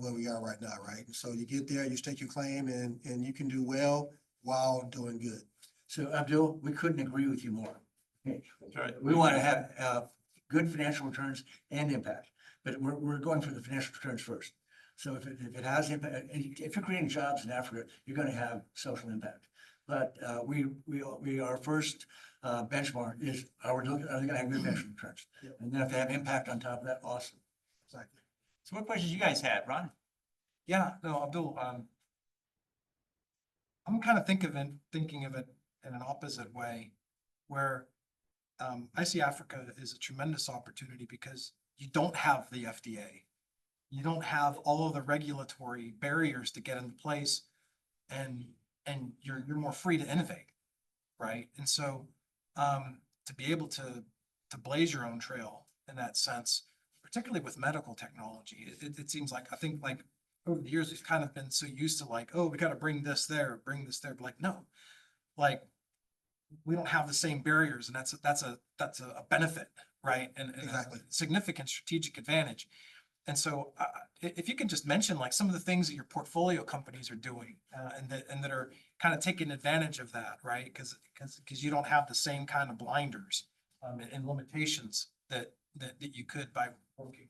where we are right now, right? And so you get there, you stake your claim, and you can do well while doing good. So Abdul, we couldn't agree with you more. Okay. right. We want to have good financial returns and impact, but we're going for the financial returns first. So if it has impact, if you're creating jobs in Africa, you're going to have social impact. But our first benchmark is, are they going to have good financial returns? And then if they have impact on top of that, awesome. Exactly. So what questions you guys had, Ron? Yeah, no, Abdul, I'm kind of thinking of it in an opposite way, where I see Africa as a tremendous opportunity because you don't have the FDA. You don't have all of the regulatory barriers to get into place, and you're more free to innovate, right? And so to be able to blaze your own trail in that sense, particularly with medical technology, it seems like, I think like over the years, we've kind of been so used to like, oh, we got to bring this there, but like, no, like we don't have the same barriers, and that's a benefit, right? And Exactly. a significant strategic advantage. And so if you can just mention like some of the things that your portfolio companies are doing and that are kind of taking advantage of that, right? Because you don't have the same kind of blinders and limitations that you could by working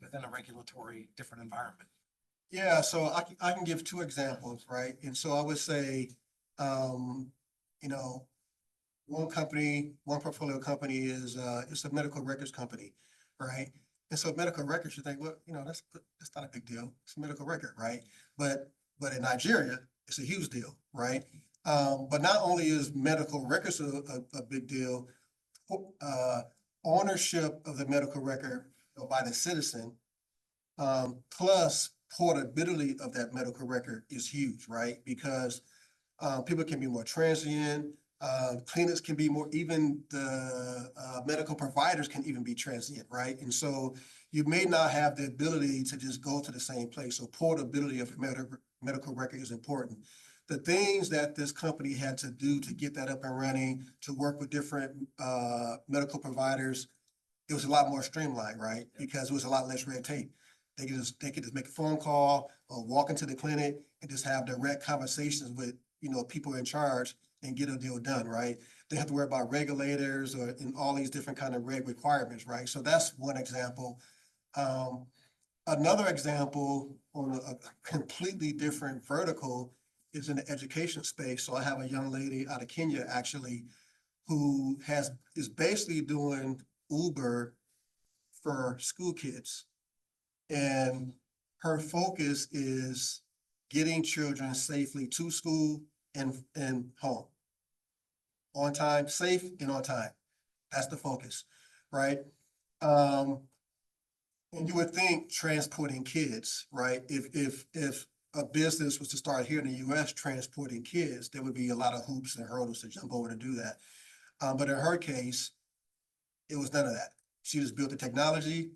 within a regulatory different environment. Yeah, so I can give two examples, right? And so I would say, you know, one portfolio company is it's a medical records company, right? And so medical records, you think, well, you know, that's not a big deal. It's a medical record, right? But in Nigeria, it's a huge deal, right? But not only is medical records a big deal, ownership of the medical record by the citizen, plus portability of that medical record is huge, right? Because people can be more transient, clinics can be more, even the medical providers can even be transient, right? And so you may not have the ability to just go to the same place. So portability of a medical record is important. The things that this company had to do to get that up and running, to work with different medical providers, it was a lot more streamlined, right? Because it was a lot less red tape. They could just make a phone call or walk into the clinic and just have direct conversations with, you know, people in charge and get a deal done, right? They have to worry about regulators or in all these different kind of reg requirements, right? So that's one example. Another example on a completely different vertical is in the education space. So I have a young lady out of Kenya actually who is basically doing Uber for school kids. And her focus is getting children safely to school and home. On time, safe and on time. That's the focus, right? And you would think transporting kids, right? If a business was to start here in the US transporting kids, there would be a lot of hoops and hurdles to jump over to do that. But in her case, it was none of that. She just built the technology,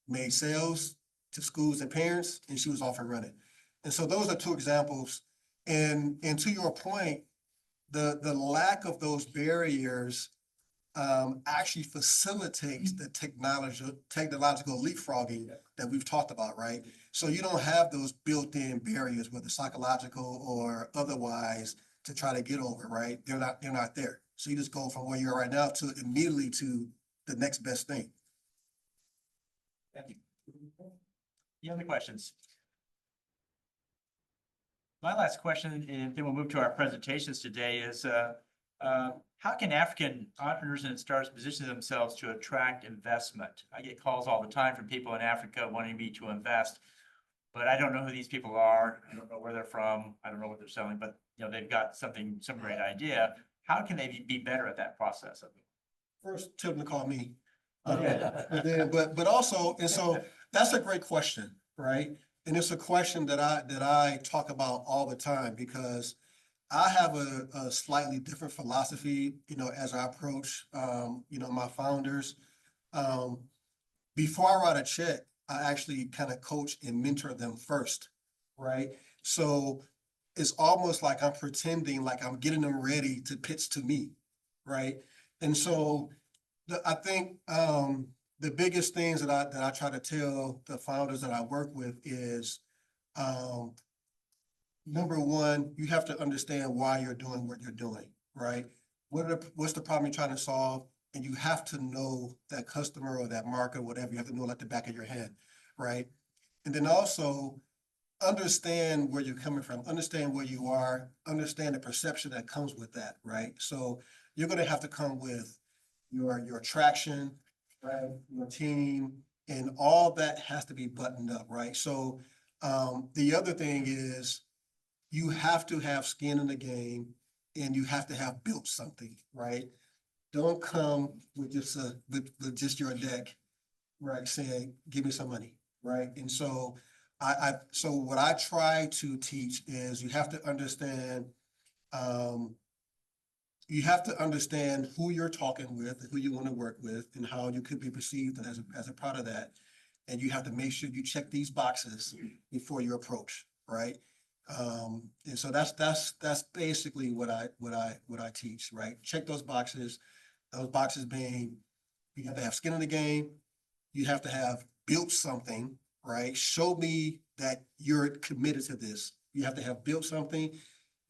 made sales to schools and parents, and she was off and running. And so those are two examples. And to your point, the lack of those barriers actually facilitates the technological leapfrogging that we've talked about, right? So you don't have those built-in barriers, whether psychological or otherwise, to try to get over, right? They're not there. So you just go from where you are right now to immediately to the next best thing. Thank you. Any other questions? My last question, and then we'll move to our presentations today, is how can African entrepreneurs and startups position themselves to attract investment? I get calls all the time from people in Africa wanting me to invest, but I don't know who these people are. I don't know where they're from. I don't know what they're selling, but you know, they've got some great idea. How can they be better at that process? First, tell them to call me. Okay. But also, and so that's a great question, right? And it's a question that I talk about all the time because I have a slightly different philosophy, you know, as I approach, you know, my founders. Before I write a check, I actually kind of coach and mentor them first, right? So it's almost like I'm pretending like I'm getting them ready to pitch to me, right? And so I think, the biggest things that I try to tell the founders that I work with is, number one, you have to understand why you're doing what you're doing, right? What's the problem you're trying to solve? And you have to know that customer or that market, whatever, you have to know like the back of your head, right? And then also understand where you're coming from, understand where you are, understand the perception that comes with that, right? So you're gonna have to come with your traction, right? Your team, and all that has to be buttoned up, right? So the other thing is you have to have skin in the game and you have to have built something, right? Don't come with just your deck, right? Saying, give me some money, right? And so so what I try to teach is you have to understand, who you're talking with, who you want to work with, and how you could be perceived as a part of that. And you have to make sure you check these boxes before you approach, right? And so that's basically what I teach, right? Check those boxes. Those boxes being, you have to have skin in the game. You have to have built something, right? Show me that you're committed to this. You have to have built something.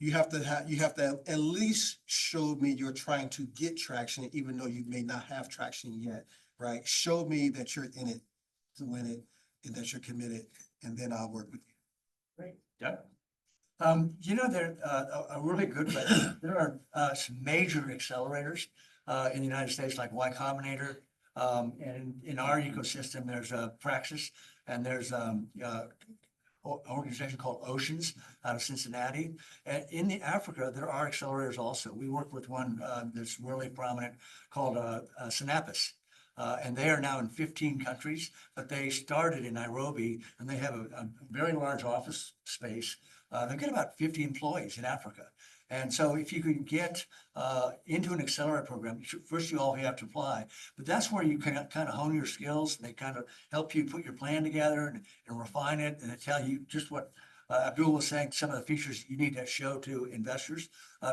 You have to at least show me you're trying to get traction, even though you may not have traction yet, right? Show me that you're in it to win it and that you're committed, and then I'll work with you. Great. Doug? They're a really good, but there are some major accelerators in the United States, like Y Combinator. And in our ecosystem, there's Praxis, and there's organization called Oceans out of Cincinnati. And in Africa, there are accelerators also. We work with one that's really prominent called Synapis. And they are now in 15 countries, but they started in Nairobi, and they have a very large office space. They've got about 50 employees in Africa. And so if you can get into an accelerator program, first you all have to apply, but that's where you can kind of hone your skills. And they kind of help you put your plan together and refine it, and they tell you just what Abdul was saying, some of the features you need to show to investors.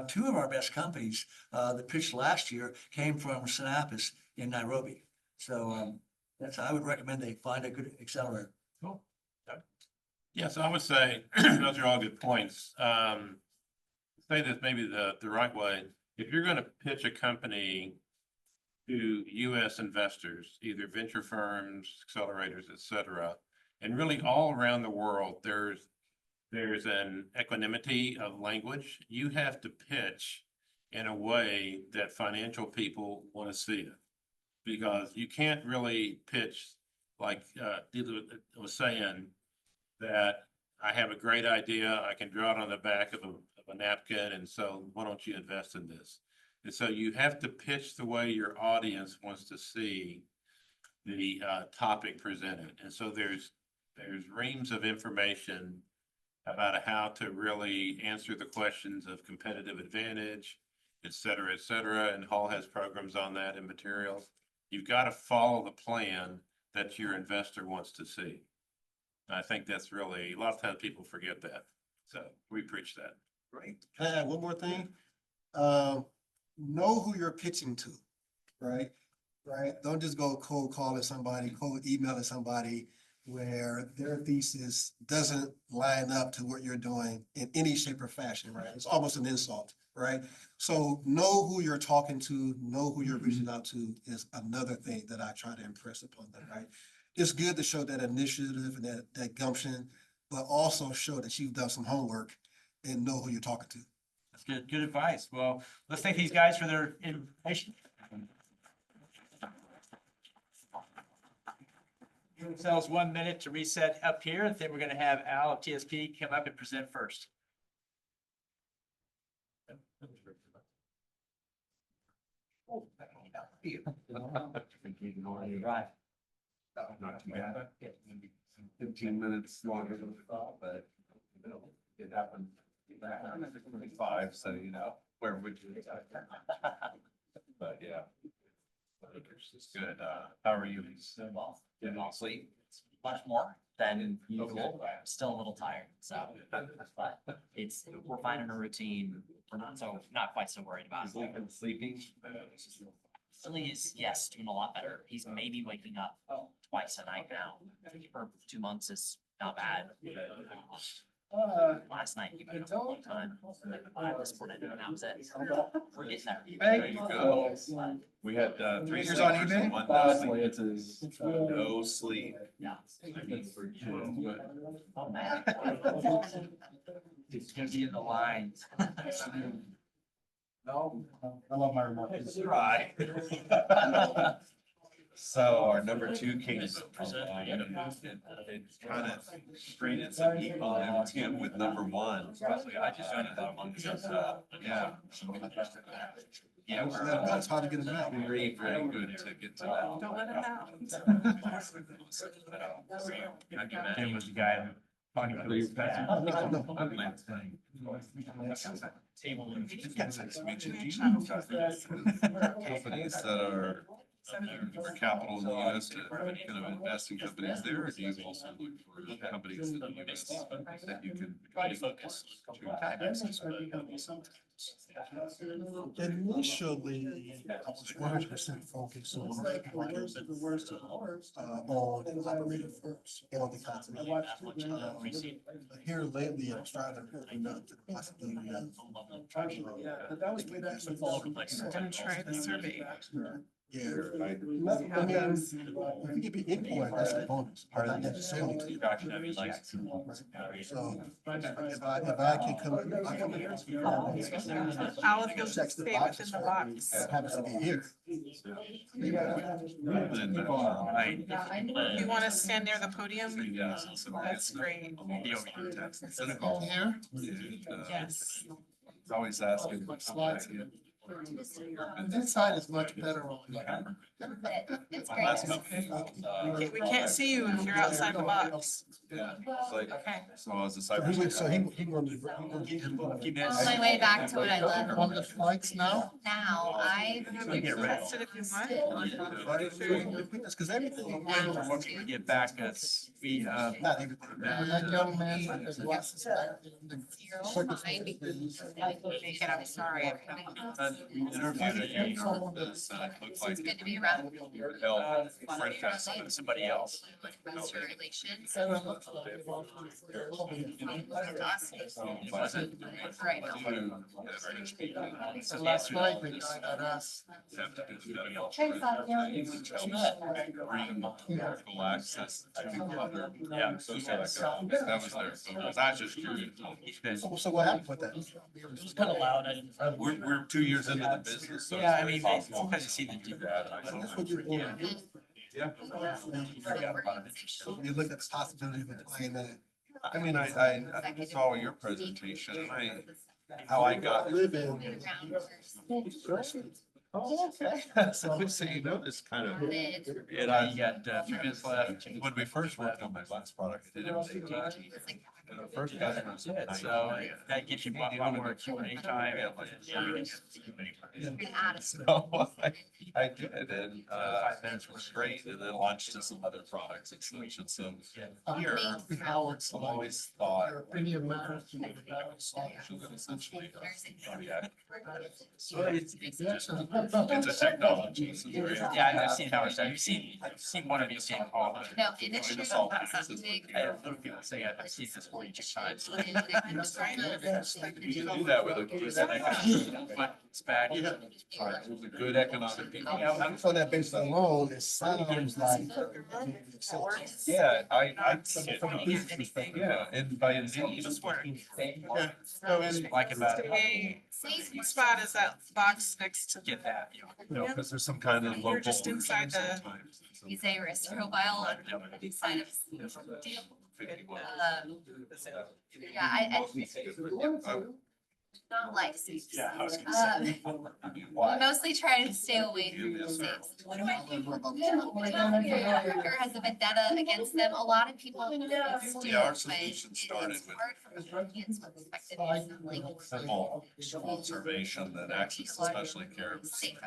Two of our best companies that pitched last year came from Synapis in Nairobi. So I would recommend they find a good accelerator. Cool. Yeah, so I would say those are all good points. Say this maybe the right way. If you're going to pitch a company to US investors, either venture firms, accelerators, et cetera, and really all around the world, there's an equanimity of language. You have to pitch in a way that financial people want to see it, because you can't really pitch like Dila was saying, that I have a great idea, I can draw it on the back of a napkin, and so why don't you invest in this? And so you have to pitch the way your audience wants to see the topic presented. And so there's reams of information about how to really answer the questions of competitive advantage, et cetera, and Hall has programs on that and materials. You've got to follow the plan that your investor wants to see. I think that's really, a lot of times people forget that. So we preach that. Great. Can I add one more thing? Know who you're pitching to, right? Right? Don't just go cold calling somebody, cold emailing somebody where their thesis doesn't line up to what you're doing in any shape or fashion, right? It's almost an insult, right? So know who you're talking to, know who you're reaching out to is another thing that I try to impress upon them, right? It's good to show that initiative and that gumption, but also show that you've done some homework and know who you're talking to. That's good advice. Well, let's thank these guys for their information. Give themselves 1 minute to reset up here, and then we're going to have Al of TSP come up and present first. Not too bad. 15 minutes longer than we thought, but it happened. 5, so where would you? But yeah. It's good. How are you? Well, Getting all sleep? much more than usual. I'm still a little tired, so, but we're finding a routine. We're not quite so worried about it. Sleeping. Lily is, yes, doing a lot better. He's maybe waking up twice a night now. For 2 months is not bad. Last night, he went up a long time, like 5 this morning, and that was it. We're getting there. There you go. We had, 3 Years on sleepers eBay? and 1 no sleep. No sleep. Yeah. Oh, man. It's gonna be in the lines. No, I love my remote. Right. So our number 2 came from, it kind of created some equilibrium with number 1. I just found that one, yeah. Yeah, It's hard to get them out. very, very good to get to that. Don't let him out. Tim was the guy that. Funny, but he's bad. Table. Companies that are capital in the US to kind of invest in companies there, or do you also look for companies that you can focus? Initially, I was 100% focused on operating firms on the continent. Here lately, I'm trying to open up to the possibility of. But that was way back. Gonna try the survey. Yeah, I mean, if you could be import, that's a bonus, but not necessarily. So if I can come. All of those Checks the stay boxes, within the box. that happens to be here. You want to stand near the podium? That's great. Here? Yes. It's always asking. Slides. This side is much better on. It's Last great. company, We can't see you if you're outside the box. yeah, it's like, Okay. so I was a So cyber. he wanted to get him. On my way back to what I love On the flights now? now, I. Test it if you want. Because everything. Once we get back, we, Not even. When that young man with his glasses back. I'm sorry. Interviewed a union that's, looks like. It's good to be around. Help friend fest. somebody else. Investor relations. Right. So last night, the guy got asked. Medical access to other, yeah, that was their focus. I was just curious. So what happened with that? It was kind of loud. We're 2 years into the business, so. Yeah, it's I mean, possible. sometimes you see the do that. That's what you're doing. Yeah. You look at the possibility of applying that. I mean, I saw your presentation, how I got. Live in. Oh, okay. So you know, this kind of. And you got a few minutes left. When we first worked on my last product, I did it with AT&T. And the first customer was. So that gives you one more Q&A time. So I did, and 5 minutes was great, and then launched to some other products and solutions, so. Here, Howard's I've always thought. Your opinion matters. Essentially, So it's it's a technology. So very- yeah, I've seen how it's done. I've seen one of you stand call. No, initially, It's all- that's a big. I have little people say I've seen this 42 times. You do that with a. But it's bad. Right, it was a good economic. Yeah, I'm On that basis alone, it sounds like. Yeah, I think it, yeah, and by indeed. Just work. like about it. Stay, safe spot is that box next to. Get that. You know, because there's some kind of local. You're just inside the. sometimes. You say risk profile on the side of. Yeah, I not life safe. We mostly try to stay away from the safes. What do I do? Your has a vendetta against them. A lot of people do, Yeah, our but solution started with hard from a client's perspective. It's like simple observation that access to specialty care. safe,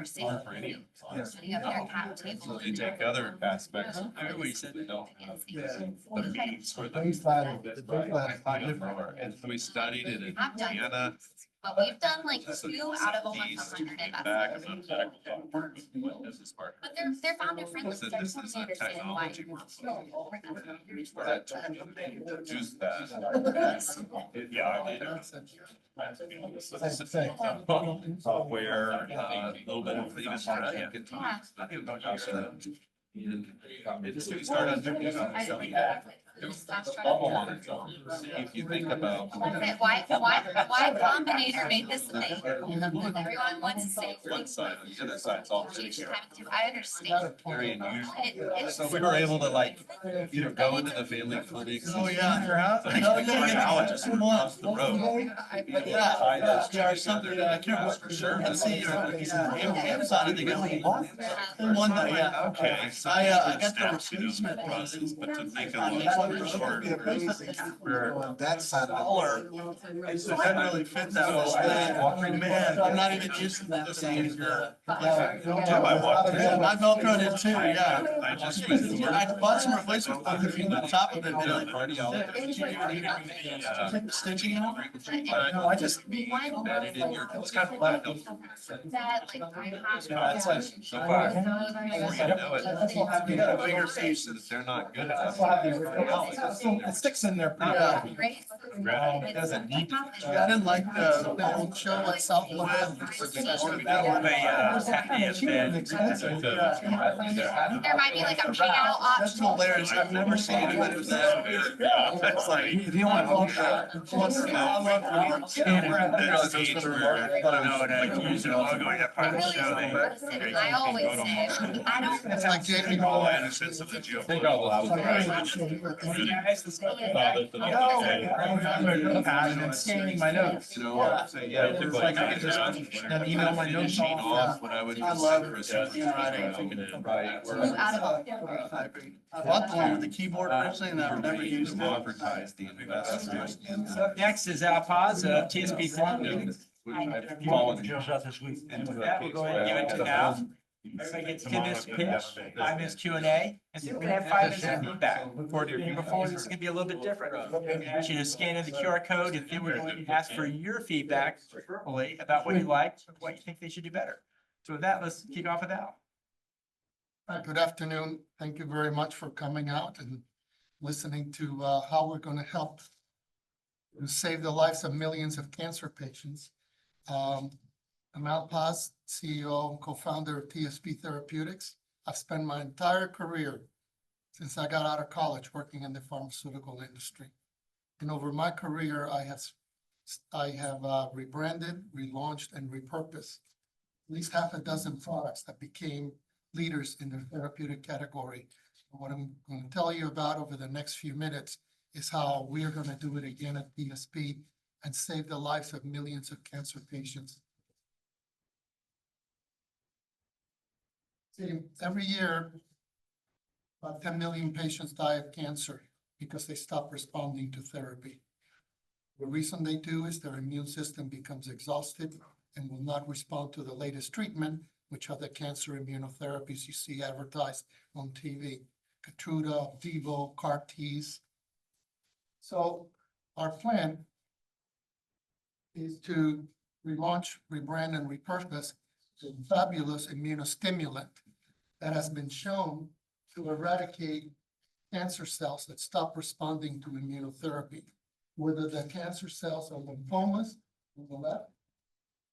safe. For any of them. Setting up their cap table. So they take other aspects. of things that they don't have. The means for the. Baseline, the baseline is not different. And we studied it in I've done Indiana, But we've done like 2 out of almost 100 investments. But they're founder friendly. So I This totally is a understand why. technology. Juice that. Software, a little bit of industry. It's started. Bubble on its own. If you think about. Why Combinator made this a thing? Everyone wants to say. One side, the other side's all. Change the time to, I understand. Very unusual. It's- So we were able to like, go into the family clinics. Oh, yeah. Cardiologist across the road. Yeah. Tie those two Yeah, or together something, to I can't remember. for sure. Let's see, Amazon, I think I only bought one that, yeah. Okay. So I got the replacement process, but to make a Yeah. long story short, That side of Color. It doesn't really fit that well. Man, I'm not even used to that thing. My Velcro did too, yeah. I just I bought some replacement on the top of it. Stitching out. No, I just embedded in your, it's kind of flat. That like I have. So far. Before you know it, you got a bigger face that they're not good at. It sticks in there pretty Yeah. well. Great. It doesn't need to. I didn't like the old show like Southwood. There might be like a payout That's option. hilarious. I've never seen anybody do that. It's like, if you want to look at it, I always say, I don't. it's like Jamie. And scanning my notes. You know, say, yeah. It's like I can just then email my notes off. What I would. I love consider a handwriting. Right. I bought the one with the keyboard originally and I've never used it. Advertise the investors. Up next is Al Paz of TSP Therapeutics. I've fallen. And with that, we'll go ahead and give it to Al. Everybody gets 10 minutes to pitch, 5 minutes Q&A, and then we're gonna have 5 minutes of feedback. Before this is gonna be a little bit different. I ask you to scan in the QR code, and then we're going to ask for your feedback verbally about what you liked, what you think they should do better. So with that, let's kick off with Al. Good afternoon. Thank you very much for coming out and listening to how we're going to help to save the lives of millions of cancer patients. I'm Al Paz, CEO and co-founder of TSP Therapeutics. I've spent my entire career since I got out of college working in the pharmaceutical industry. And over my career, I have rebranded, relaunched, and repurposed at least half a dozen products that became leaders in their therapeutic category. And what I'm going to tell you about over the next few minutes is how we are going to do it again at TSP and save the lives of millions of cancer patients. See, every year, about 10 million patients die of cancer because they stop responding to therapy. The reason they do is their immune system becomes exhausted and will not respond to the latest treatment, which are the cancer immunotherapies you see advertised on TV, Keytruda, Opdivo, CAR-Ts. So our plan is to relaunch, rebrand, and repurpose a fabulous immunostimulant that has been shown to eradicate cancer cells that stop responding to immunotherapy, whether the cancer cells are lymphomas on the left.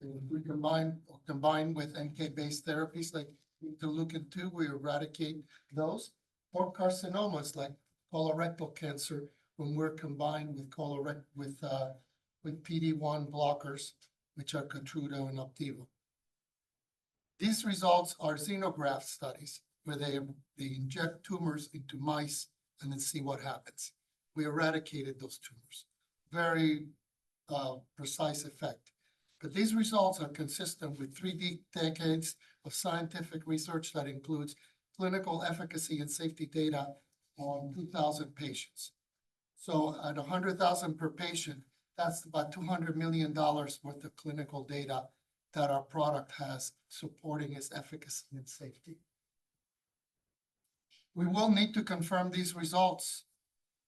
If we combine with NK-based therapies like interleukin-2, we eradicate those, or carcinomas like colorectal cancer when we're combined with PD-1 blockers, which are Keytruda and Opdivo. These results are xenograft studies where they inject tumors into mice and then see what happens. We eradicated those tumors. Very precise effect. But these results are consistent with 3 decades of scientific research that includes clinical efficacy and safety data on 2,000 patients. So at 100,000 per patient, that's about $200 million worth of clinical data that our product has supporting its efficacy and safety. We will need to confirm these results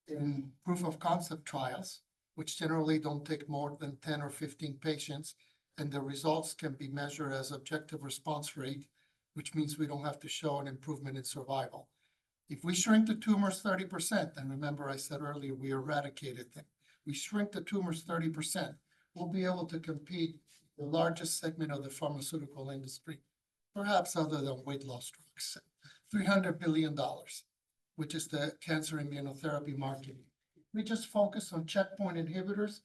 in proof of concept trials, which generally don't take more than 10 or 15 patients. And the results can be measured as objective response rate, which means we don't have to show an improvement in survival. If we shrink the tumors 30%, and remember I said earlier, we eradicated them. We shrink the tumors 30%, we'll be able to compete the largest segment of the pharmaceutical industry, perhaps other than weight loss drugs, $300 billion, which is the cancer immunotherapy market. We just focus on checkpoint inhibitors,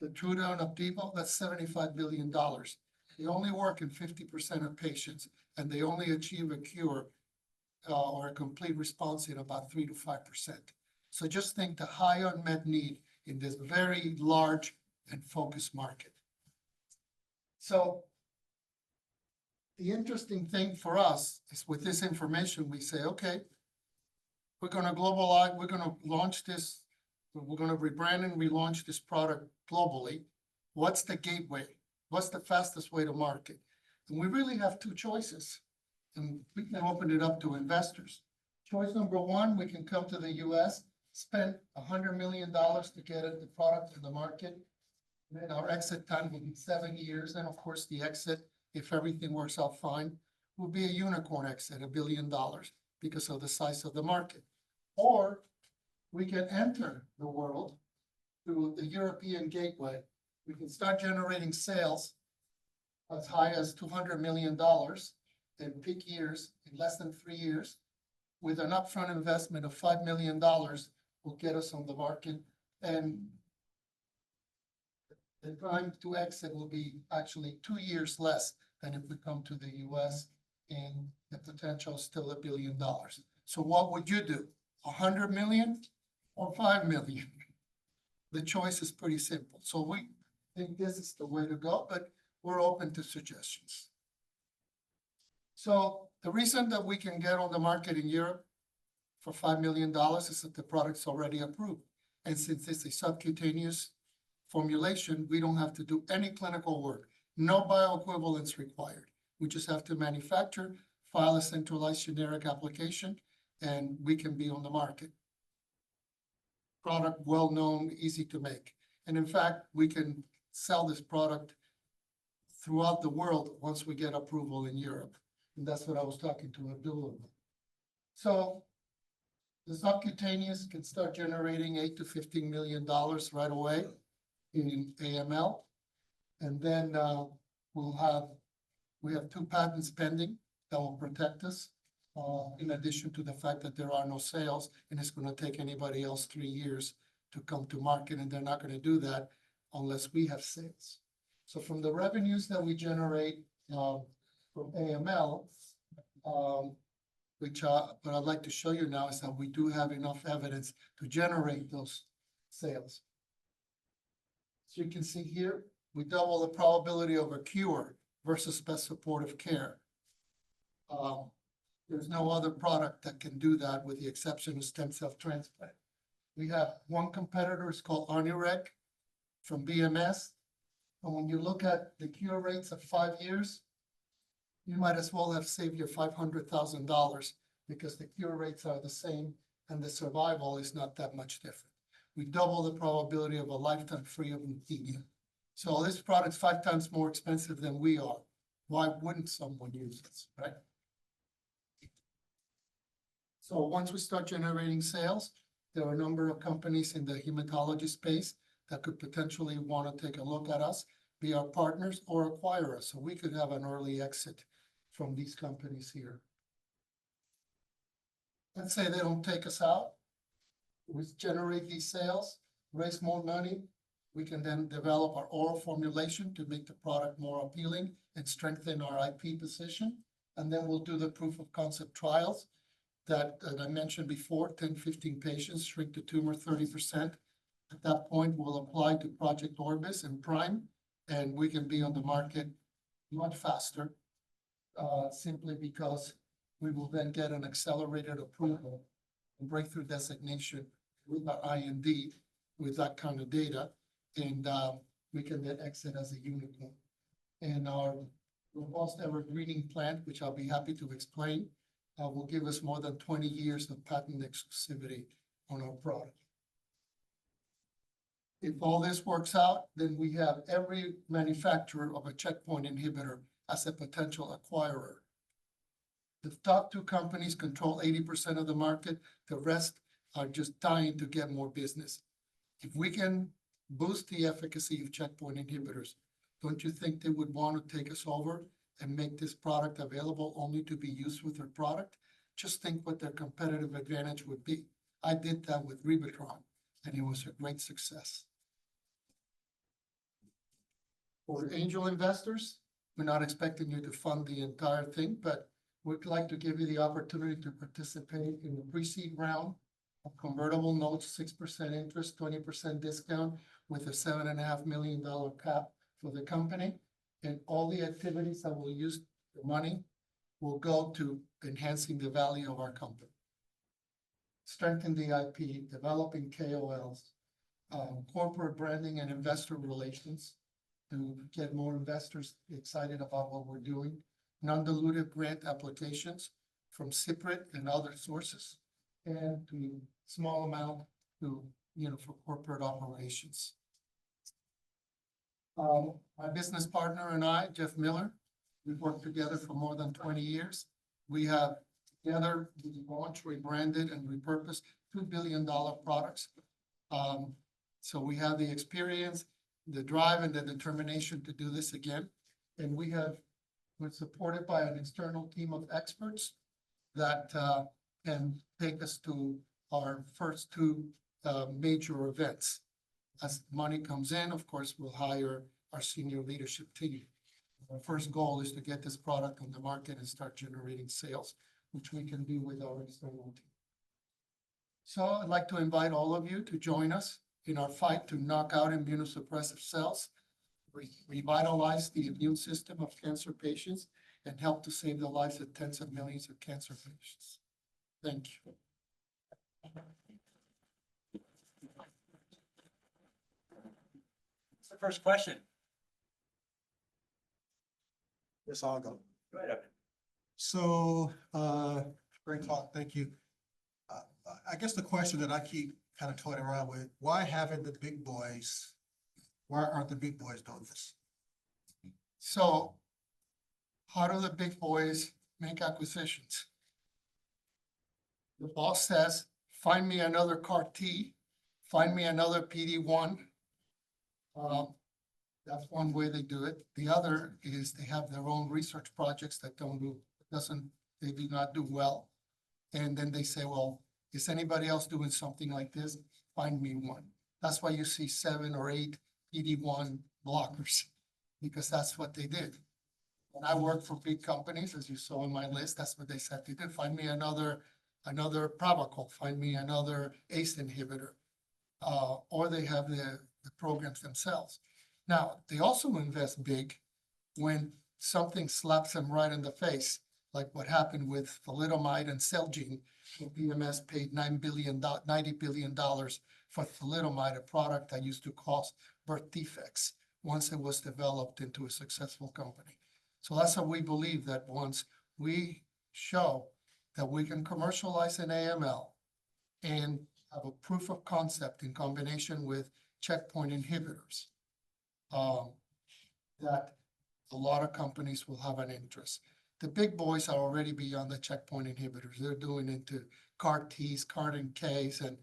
the Truda and Opdivo, that's $75 billion. They only work in 50% of patients, and they only achieve a cure or a complete response in about 3 to 5%. So just think the high unmet need in this very large and focused market. So the interesting thing for us is with this information, we say, okay, we're going to globalize, we're going to launch this, we're going to rebrand and relaunch this product globally. What's the gateway? What's the fastest way to market? And we really have two choices, and we can open it up to investors. Choice number one, we can come to the US, spend $100 million to get the product to the market. Then our exit time will be 7 years. And of course, the exit, if everything works out fine, will be a unicorn exit, $1 billion, because of the size of the market. Or we can enter the world through the European gateway. We can start generating sales as high as $200 million in peak years, in less than 3 years, with an upfront investment of $5 million will get us on the market. And the time to exit will be actually 2 years less than if we come to the US, and the potential is still $1 billion. So what would you do? 100 million or 5 million? The choice is pretty simple. So we think this is the way to go, but we're open to suggestions. So the reason that we can get on the market in Europe for $5 million is that the product's already approved. And since it's a subcutaneous formulation, we don't have to do any clinical work. No bioequivalence required. We just have to manufacture, file a centralized generic application, and we can be on the market. Product well-known, easy to make. And in fact, we can sell this product throughout the world once we get approval in Europe. And that's what I was talking to Abdullah about. So the subcutaneous can start generating $8 to $15 million right away in AML. And then we have 2 patents pending that will protect us, in addition to the fact that there are no sales, and it's going to take anybody else 3 years to come to market, and they're not going to do that unless we have sales. So from the revenues that we generate from AML, what I'd like to show you now is that we do have enough evidence to generate those sales. So you can see here, we double the probability of a cure versus best supportive care. There's no other product that can do that with the exception of stem cell transplant. We have one competitor, it's called Onureg from BMS. And when you look at the cure rates of 5 years, you might as well have saved your $500,000 because the cure rates are the same and the survival is not that much different. We double the probability of a lifetime free of leukemia. So this product's 5 times more expensive than we are. Why wouldn't someone use this, right? So once we start generating sales, there are a number of companies in the hematology space that could potentially want to take a look at us, be our partners, or acquire us. So we could have an early exit from these companies here. Let's say they don't take us out. We generate these sales, raise more money. We can then develop our oral formulation to make the product more appealing and strengthen our IP position. And then we'll do the proof of concept trials that I mentioned before, 10, 15 patients, shrink the tumor 30%. At that point, we'll apply to Project Orbis and Prime, and we can be on the market much faster, simply because we will then get an accelerated approval and breakthrough designation with our IND with that kind of data, and we can then exit as a unicorn. And our robust evergreening plant, which I'll be happy to explain, will give us more than 20 years of patent exclusivity on our product. If all this works out, then we have every manufacturer of a checkpoint inhibitor as a potential acquirer. The top two companies control 80% of the market. The rest are just dying to get more business. If we can boost the efficacy of checkpoint inhibitors, don't you think they would want to take us over and make this product available only to be used with their product? Just think what their competitive advantage would be. I did that with Ribitron, and it was a great success. For angel investors, we're not expecting you to fund the entire thing, but we'd like to give you the opportunity to participate in the pre-seed round of convertible notes, 6% interest, 20% discount with a $7.5 million cap for the company. And all the activities that will use the money will go to enhancing the value of our company. Strengthen the IP, developing KOLs, corporate branding and investor relations to get more investors excited about what we're doing, non-dilutive grant applications from CIPRIT and other sources, and to small amount to, for corporate operations. My business partner and I, Jeff Miller, we've worked together for more than 20 years. We have together launched, rebranded, and repurposed $2 billion products. So we have the experience, the drive, and the determination to do this again. And we're supported by an external team of experts that can take us to our first two major events. As money comes in, of course, we'll hire our senior leadership team. Our first goal is to get this product on the market and start generating sales, which we can do with our external team. So I'd like to invite all of you to join us in our fight to knock out immunosuppressive cells, revitalize the immune system of cancer patients, and help to save the lives of tens of millions of cancer patients. Thank you. What's the first question? Yes, I'll go. Go ahead. So, great talk, thank you. I guess the question that I keep kind of toying around with, why aren't the big boys doing this? So how do the big boys make acquisitions? The boss says, find me another CAR T, find me another PD-1. That's one way they do it. The other is they have their own research projects that they do not do well. And then they say, well, is anybody else doing something like this? Find me one. That's why you see 7 or 8 PD-1 blockers, because that's what they did. When I worked for big companies, as you saw on my list, that's what they said they did. Find me another Pravachol, find me another ACE inhibitor, or they have the programs themselves. Now, they also invest big when something slaps them right in the face, like what happened with thalidomide and Celgene. BioMEMS paid $90 billion for thalidomide, a product that used to cause birth defects once it was developed into a successful company. So that's how we believe that once we show that we can commercialize an AML and have a proof of concept in combination with checkpoint inhibitors, that a lot of companies will have an interest. The big boys are already beyond the checkpoint inhibitors. They're doing into CAR Ts, CAR NKs, and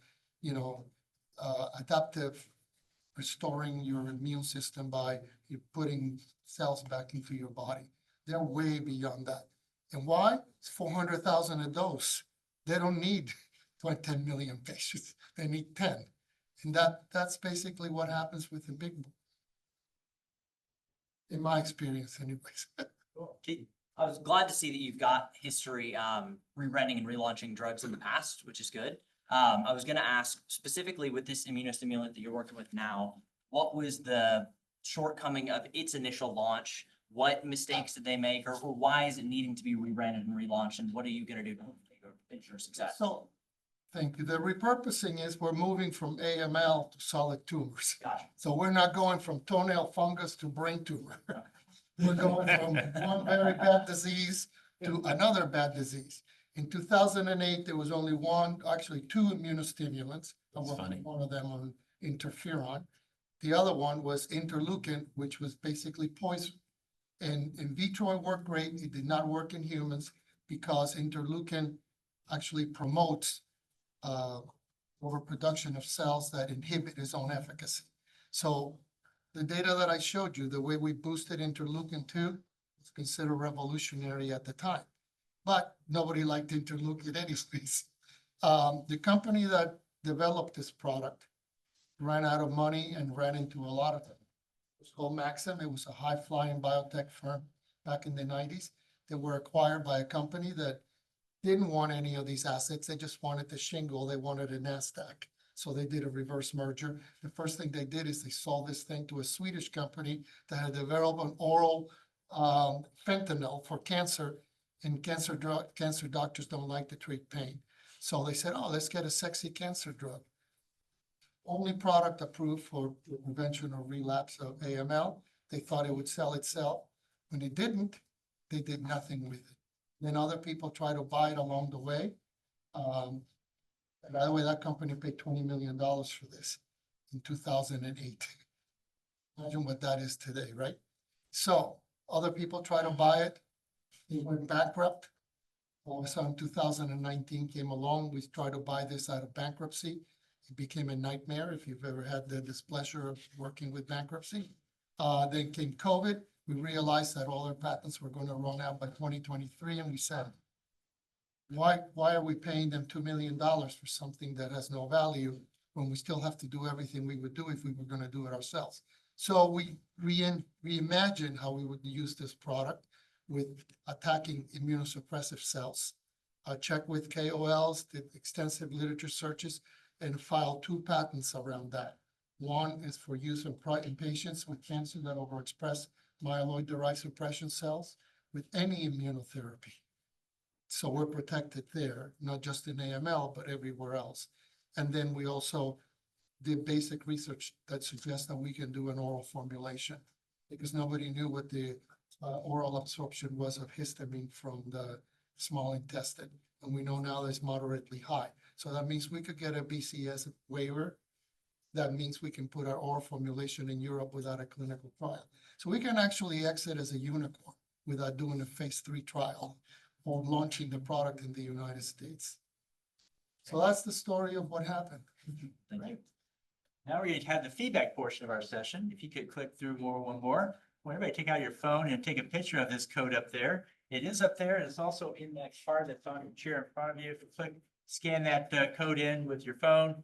adaptive restoring your immune system by you putting cells back into your body. They're way beyond that. And why? It's 400,000 a dose. They don't need 10 million patients. They need 10. And that's basically what happens with the big boy. In my experience, anyways. I was glad to see that you've got history rebranding and relaunching drugs in the past, which is good. I was going to ask specifically with this immunostimulant that you're working with now, what was the shortcoming of its initial launch? What mistakes did they make, or why is it needing to be rebranded and relaunched? And what are you going to do to ensure success? So, thank you. The repurposing is we're moving from AML to solid tumors. Gotcha. So we're not going from toenail fungus to brain tumor. We're going from one very bad disease to another bad disease. In 2008, there was only two immunostimulants. One of them on interferon. The other one was interleukin, which was basically poison. And in vitro it worked great. It did not work in humans because interleukin actually promotes overproduction of cells that inhibit its own efficacy. So the data that I showed you, the way we boosted interleukin-2 was considered revolutionary at the time, but nobody liked interleukin anyways. The company that developed this product ran out of money and ran into a lot of them. It was called Maxim. It was a high-flying biotech firm back in the 90s. They were acquired by a company that didn't want any of these assets. They just wanted the shingle. They wanted a NASDAQ. So they did a reverse merger. The first thing they did is they sold this thing to a Swedish company that had developed an oral fentanyl for cancer, and cancer doctors don't like to treat pain. So they said, oh, let's get a sexy cancer drug. Only product approved for the prevention or relapse of AML. They thought it would sell itself. When it didn't, they did nothing with it. Then other people tried to buy it along the way. And by the way, that company paid $20 million for this in 2008. Imagine what that is today, right? So other people tried to buy it. They went bankrupt. All of a sudden, 2019 came along. We tried to buy this out of bankruptcy. It became a nightmare if you've ever had the displeasure of working with bankruptcy. Then came COVID. We realized that all our patents were going to run out by 2023, and we said, why are we paying them $2 million for something that has no value when we still have to do everything we would do if we were going to do it ourselves? So we reimagined how we would use this product with attacking immunosuppressive cells. Checked with KOLs, did extensive literature searches, and filed 2 patents around that. One is for use in patients with cancer that overexpress myeloid-derived suppression cells with any immunotherapy. So we're protected there, not just in AML, but everywhere else. And then we also did basic research that suggests that we can do an oral formulation because nobody knew what the oral absorption was of histamine from the small intestine. And we know now that it's moderately high. So that means we could get a BCS waiver. That means we can put our oral formulation in Europe without a clinical trial. So we can actually exit as a unicorn without doing a phase 3 trial or launching the product in the United States. So that's the story of what happened. Thank you. Now we're going to have the feedback portion of our session. If you could click through one more. Well, everybody take out your phone and take a picture of this code up there. It is up there. It's also in that card that's on your chair in front of you. If you scan that code in with your phone,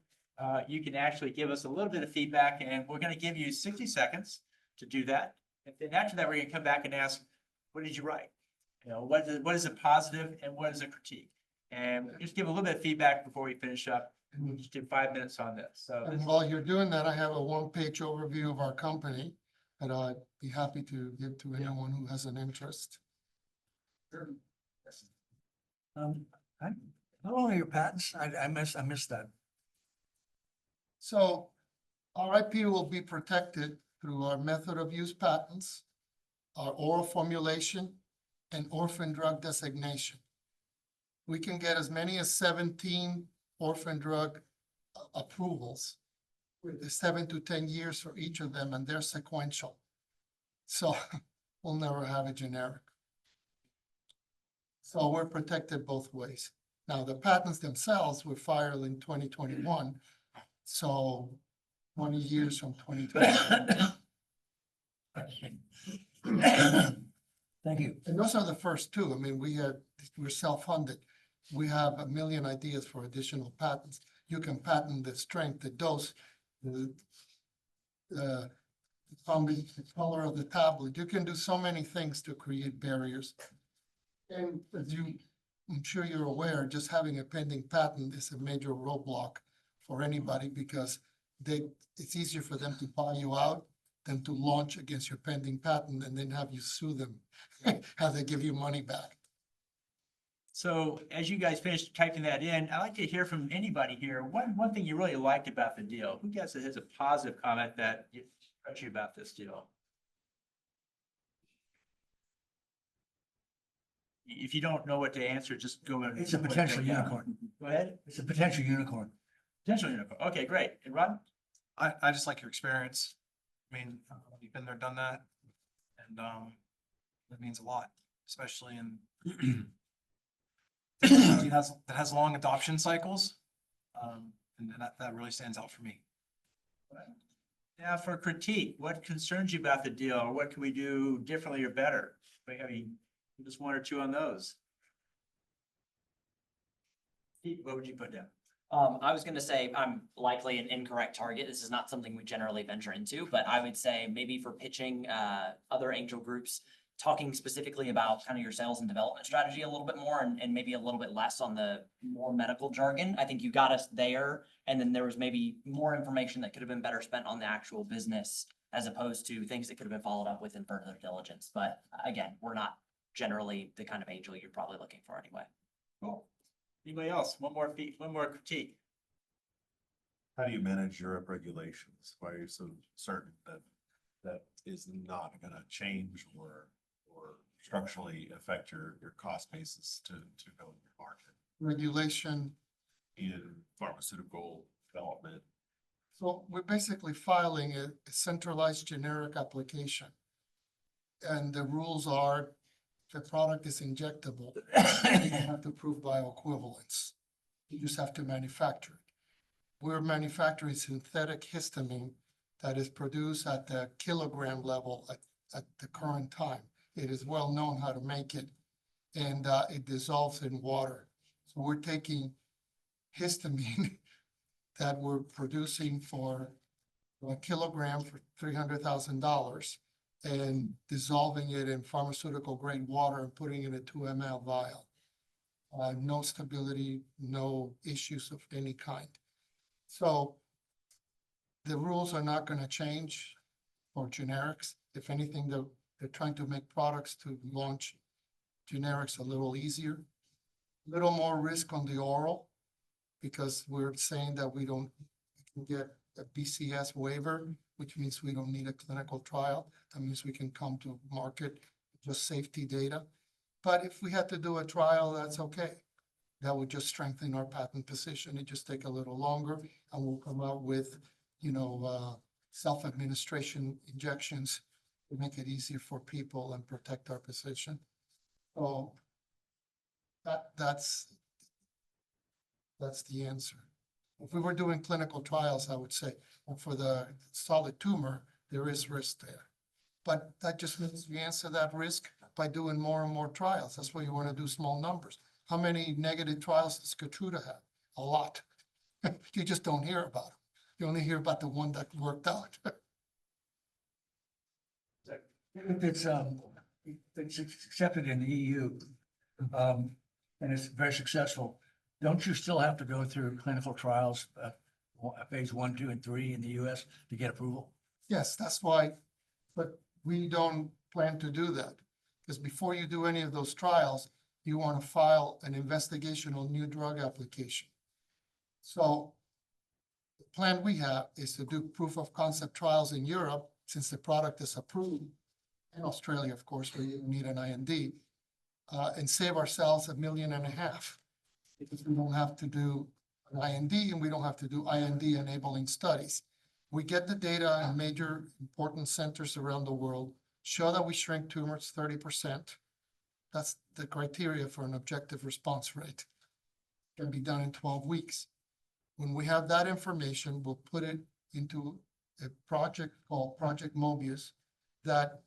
you can actually give us a little bit of feedback, and we're going to give you 60 seconds to do that. And then after that, we're going to come back and ask, what did you write? You know, what is a positive and what is a critique? And just give a little bit of feedback before we finish up. And we'll just do 5 minutes on this. So And while you're doing that, I have a 1-page overview of our company that I'd be happy to give to anyone who has an interest. How long are your patents? I missed that. So our IP will be protected through our method of use patents, our oral formulation, and orphan drug designation. We can get as many as 17 orphan drug approvals with 7 to 10 years for each of them, and they're sequential. So we'll never have a generic. So we're protected both ways. Now, the patents themselves were filed in 2021, so 20 years from 2021. Thank you. And those are the first 2. I mean, we're self-funded. We have 1 million ideas for additional patents. You can patent the strength, the dose, the color of the tablet. You can do so many things to create barriers. And as I'm sure you're aware, just having a pending patent is a major roadblock for anybody because it's easier for them to buy you out than to launch against your pending patent and then have you sue them, have they give you money back. So as you guys finish typing that in, I'd like to hear from anybody here. One thing you really liked about the deal. Who guys has a positive comment that struck you about this deal? If you don't know what to answer, just go and. It's a potential unicorn. Go ahead. It's a potential unicorn. Potential unicorn. Okay, great. And Ron? I just like your experience. I mean, we've been there, done that. And, that means a lot, especially in that has long adoption cycles. And that really stands out for me. Now for critique, what concerns you about the deal, or what can we do differently or better? I mean, just one or two on those. Pete, what would you put down? I was gonna say I'm likely an incorrect target. This is not something we generally venture into, but I would say maybe for pitching other angel groups, talking specifically about kind of your sales and development strategy a little bit more and maybe a little bit less on the more medical jargon. I think you got us there, and then there was maybe more information that could have been better spent on the actual business as opposed to things that could have been followed up with in further diligence. But again, we're not generally the kind of angel you're probably looking for anyway. Cool. Anybody else? One more critique. How do you manage Europe regulations? Why are you so certain that that is not gonna change or structurally affect your cost basis to go in your market Regulation. in pharmaceutical development? So we're basically filing a centralized generic application. And the rules are, if the product is injectable, you don't have to prove bioequivalence. You just have to manufacture it. We're manufacturing synthetic histamine that is produced at the kilogram level at the current time. It is well known how to make it, and it dissolves in water. So we're taking histamine that we're producing for a kilogram for $300,000 and dissolving it in pharmaceutical grade water and putting it in a 2 ml vial. No stability, no issues of any kind. So the rules are not going to change for generics. If anything, they're trying to make products to launch generics a little easier. A little more risk on the oral, because we're saying that we can get a BCS waiver, which means we don't need a clinical trial. That means we can come to market just safety data. But if we had to do a trial, that's okay. That would just strengthen our patent position. It just take a little longer, and we'll come out with, self-administration injections to make it easier for people and protect our position. So that's the answer. If we were doing clinical trials, I would say, well, for the solid tumor, there is risk there. But that just means we answer that risk by doing more and more trials. That's why you want to do small numbers. How many negative trials does Keytruda have? A lot. You just don't hear about them. You only hear about the one that worked out. If it's accepted in the EU, and it's very successful, don't you still have to go through clinical trials, phase 1, 2, and 3 in the US to get approval? Yes, that's why, but we don't plan to do that. Because before you do any of those trials, you want to file an investigational new drug application. So the plan we have is to do proof of concept trials in Europe, since the product is approved, in Australia, of course, where you need an IND, and save ourselves $1.5 million. Because we don't have to do an IND and we don't have to do IND enabling studies. We get the data in major important centers around the world, show that we shrink tumors 30%. That's the criteria for an objective response rate. It can be done in 12 weeks. When we have that information, we'll put it into a project called Project Mobius that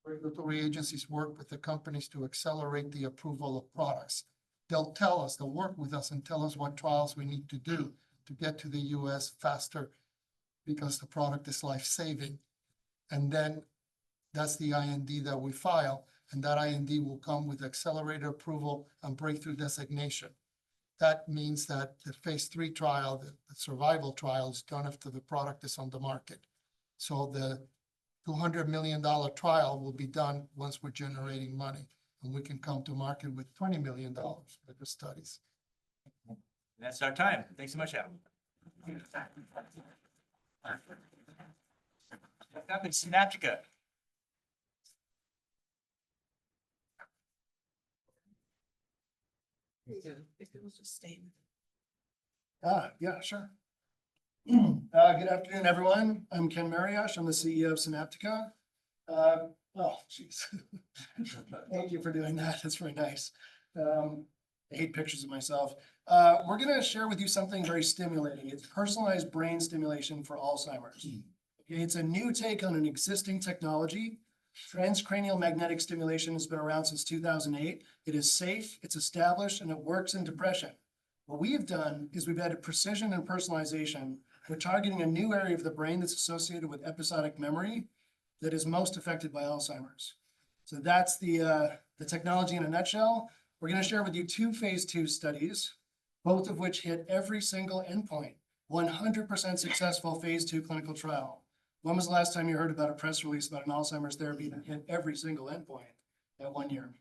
regulatory agencies work with the companies to accelerate the approval of products. They'll work with us and tell us what trials we need to do to get to the US faster because the product is life-saving. And then that's the IND that we file, and that IND will come with accelerated approval and breakthrough designation. That means that the phase 3 trial, the survival trial, is done after the product is on the market. So the $200 million trial will be done once we're generating money, and we can come to market with $20 million for the studies. That's our time. Thanks so much, Adam. Up in Sinaptica. Yeah, sure. Good afternoon, everyone. I'm Ken Mariosh. I'm the CEO of Sinaptica. Oh, geez. Thank you for doing that. That's very nice. I hate pictures of myself. We're gonna share with you something very stimulating. It's personalized brain stimulation for Alzheimer's. Okay, it's a new take on an existing technology. Transcranial magnetic stimulation has been around since 2008. It is safe, it's established, and it works in depression. What we have done is we've added precision and personalization. We're targeting a new area of the brain that's associated with episodic memory that is most affected by Alzheimer's. So that's the technology in a nutshell. We're going to share with you two phase 2 studies, both of which hit every single endpoint. 100% successful phase 2 clinical trial. When was the last time you heard about a press release about an Alzheimer's therapy that hit every single endpoint at 1 year?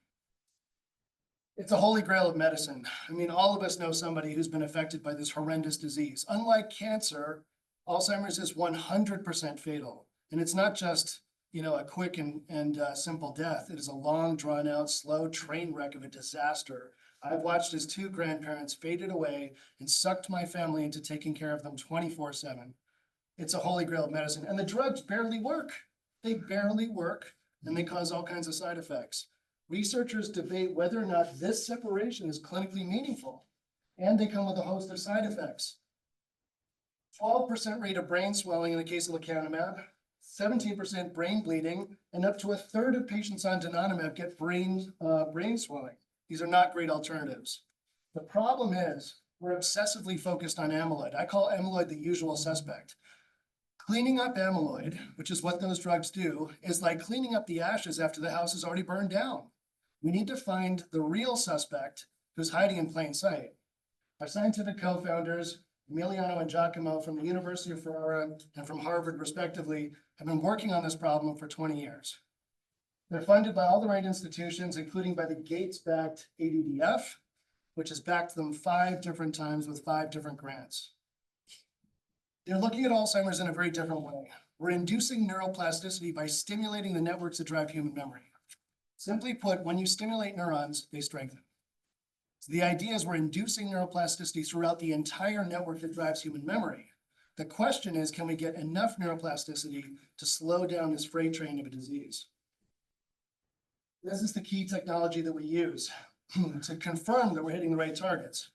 It's a holy grail of medicine. I mean, all of us know somebody who's been affected by this horrendous disease. Unlike cancer, Alzheimer's is 100% fatal. And it's not just, a quick and simple death. It is a long, drawn out, slow train wreck of a disaster. I've watched as 2 grandparents faded away and sucked my family into taking care of them 24/7. It's a holy grail of medicine. And the drugs barely work. They barely work, and they cause all kinds of side effects. Researchers debate whether or not this separation is clinically meaningful, and they come with a host of side effects. 12% rate of brain swelling in the case of lecanemab, 17% brain bleeding, and up to a third of patients on donanemab get brain swelling. These are not great alternatives. The problem is we're obsessively focused on amyloid. I call amyloid the usual suspect. Cleaning up amyloid, which is what those drugs do, is like cleaning up the ashes after the house is already burned down. We need to find the real suspect who's hiding in plain sight. Our scientific co-founders, Emiliano and Giacomo from the University of Ferrara and from Harvard respectively, have been working on this problem for 20 years. They're funded by all the right institutions, including by the Gates-backed ADDF, which has backed them 5 different times with 5 different grants. They're looking at Alzheimer's in a very different way. We're inducing neuroplasticity by stimulating the networks that drive human memory. Simply put, when you stimulate neurons, they strengthen. So the idea is we're inducing neuroplasticity throughout the entire network that drives human memory. The question is, can we get enough neuroplasticity to slow down this freight train of a disease? This is the key technology that we use to confirm that we're hitting the right targets.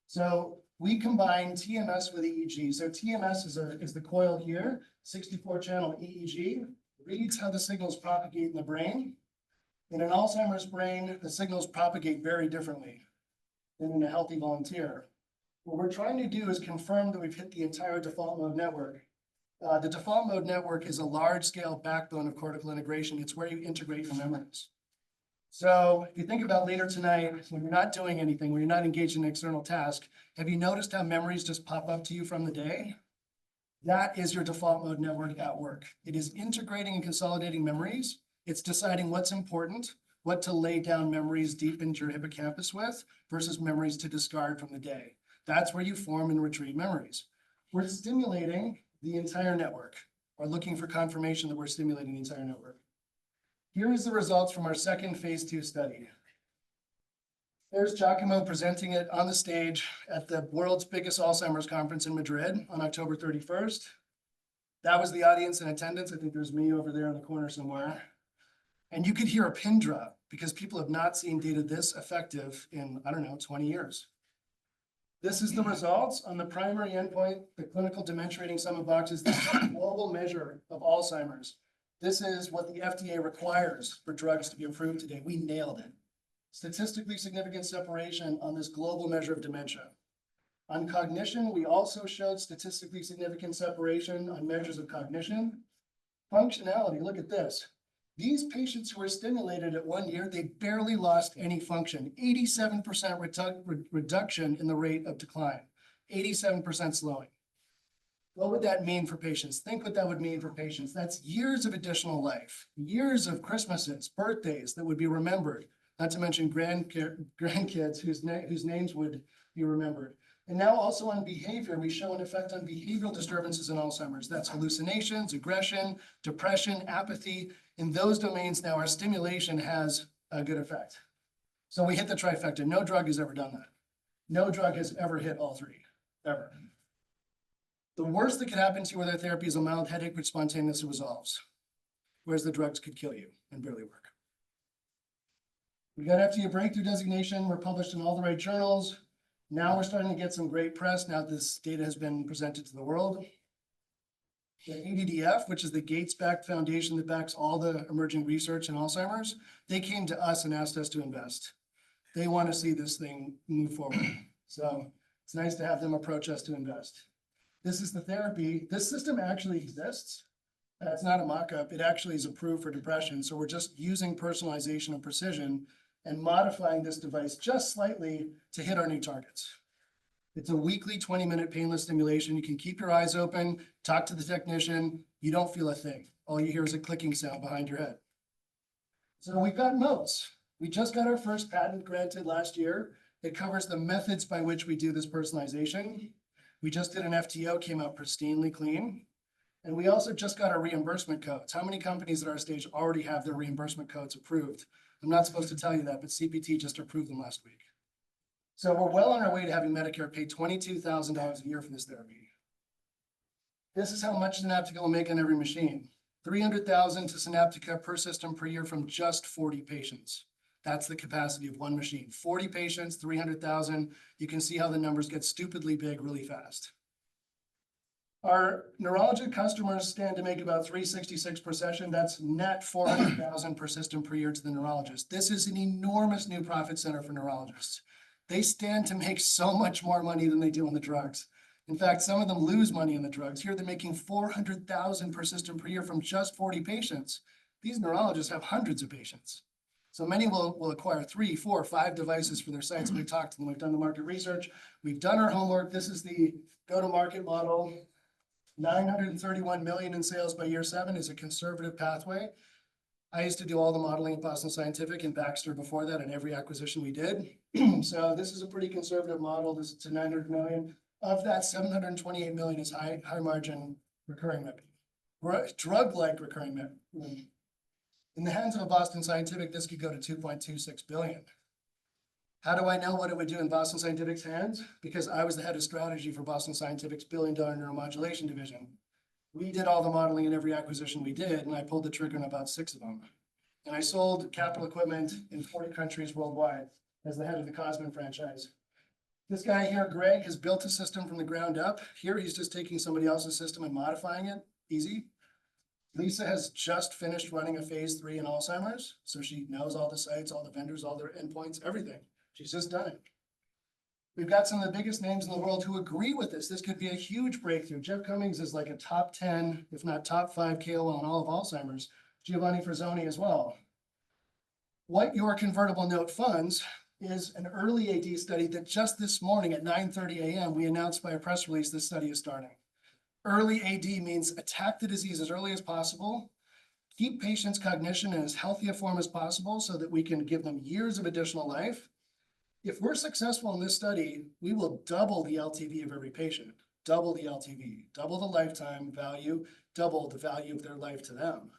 So we combine TMS with EEG. So TMS is the coil here, 64-channel EEG, reads how the signals propagate in the brain. In an Alzheimer's brain, the signals propagate very differently than in a healthy volunteer. What we're trying to do is confirm that we've hit the entire default mode network. The default mode network is a large-scale backbone of cortical integration. It's where you integrate your memories. So if you think about later tonight, when you're not doing anything, when you're not engaged in an external task, have you noticed how memories just pop up to you from the day? That is your default mode network at work. It is integrating and consolidating memories. It's deciding what's important, what to lay down memories deep into your hippocampus with versus memories to discard from the day. That's where you form and retrieve memories. We're stimulating the entire network, or looking for confirmation that we're stimulating the entire network. Here is the results from our second phase 2 study. There's Giacomo presenting it on the stage at the world's biggest Alzheimer's conference in Madrid on October 31st. That was the audience in attendance. I think there's me over there in the corner somewhere. And you could hear a pin drop because people have not seen data this effective in, 20 years. This is the results on the primary endpoint, the clinical dementia rating sum of boxes. This is a global measure of Alzheimer's. This is what the FDA requires for drugs to be approved today. We nailed it. Statistically significant separation on this global measure of dementia. On cognition, we also showed statistically significant separation on measures of cognition. Functionality, look at this. These patients who were stimulated at 1 year, they barely lost any function. 87% reduction in the rate of decline. 87% slowing. What would that mean for patients? Think what that would mean for patients. That's years of additional life, years of Christmases, birthdays that would be remembered, not to mention grandkids whose names would be remembered. And now also on behavior, we show an effect on behavioral disturbances in Alzheimer's. That's hallucinations, aggression, depression, apathy. In those domains now, our stimulation has a good effect. So we hit the trifecta. No drug has ever done that. No drug has ever hit all 3, ever. The worst that could happen to you with our therapy is a mild headache which spontaneously resolves, whereas the drugs could kill you and barely work. We got FDA breakthrough designation. We're published in all the right journals. Now we're starting to get some great press now this data has been presented to the world. The ADDF, which is the Gates-backed foundation that backs all the emerging research in Alzheimer's, they came to us and asked us to invest. They want to see this thing move forward. So it's nice to have them approach us to invest. This is the therapy. This system actually exists. It's not a mock-up. It actually is approved for depression. So we're just using personalization and precision and modifying this device just slightly to hit our new targets. It's a weekly 20-minute painless stimulation. You can keep your eyes open, talk to the technician. You don't feel a thing. All you hear is a clicking sound behind your head. So we've got moats. We just got our first patent granted last year. It covers the methods by which we do this personalization. We just did an FTO, came out pristinely clean. And we also just got our reimbursement codes. How many companies at our stage already have their reimbursement codes approved? I'm not supposed to tell you that, but CPT just approved them last week. So we're well on our way to having Medicare pay $22,000 a year for this therapy. This is how much Sinaptica will make on every machine. $300,000 to Sinaptica per system per year from just 40 patients. That's the capacity of one machine. 40 patients, 300,000. You can see how the numbers get stupidly big really fast. Our neurology customers stand to make about $366 per session. That's net $400,000 per system per year to the neurologist. This is an enormous new profit center for neurologists. They stand to make so much more money than they do on the drugs. In fact, some of them lose money on the drugs. Here they're making $400,000 per system per year from just 40 patients. These neurologists have hundreds of patients. So many will acquire 3, 4, 5 devices for their sites. We've talked to them. We've done the market research. We've done our homework. This is the go-to-market model. 931 million in sales by year 7 is a conservative pathway. I used to do all the modeling at Boston Scientific and Baxter before that, and every acquisition we did. So this is a pretty conservative model. This is to 900 million. Of that, 728 million is high margin recurring revenue, drug-like recurring revenue. In the hands of Boston Scientific, this could go to 2.26 billion. How do I know what it would do in Boston Scientific's hands? Because I was the head of strategy for Boston Scientific's billion-dollar neuromodulation division. We did all the modeling in every acquisition we did, and I pulled the trigger on about 6 of them. And I sold capital equipment in 40 countries worldwide as the head of the Cosman franchise. This guy here, Greg, has built a system from the ground up. Here, he's just taking somebody else's system and modifying it. Easy. Lisa has just finished running a phase 3 in Alzheimer's. So she knows all the sites, all the vendors, all their endpoints, everything. She's just done it. We've got some of the biggest names in the world who agree with this. This could be a huge breakthrough. Jeff Cummings is like a top 10, if not top 5 KOL on all of Alzheimer's. Giovanni Frazzoni as well. What your convertible note funds is an early AD study that just this morning at 9:30 a.m. we announced by a press release this study is starting. Early AD means attack the disease as early as possible, keep patients' cognition in as healthy a form as possible so that we can give them years of additional life. If we're successful in this study, we will double the LTV of every patient, double the LTV, double the lifetime value, double the value of their life to them.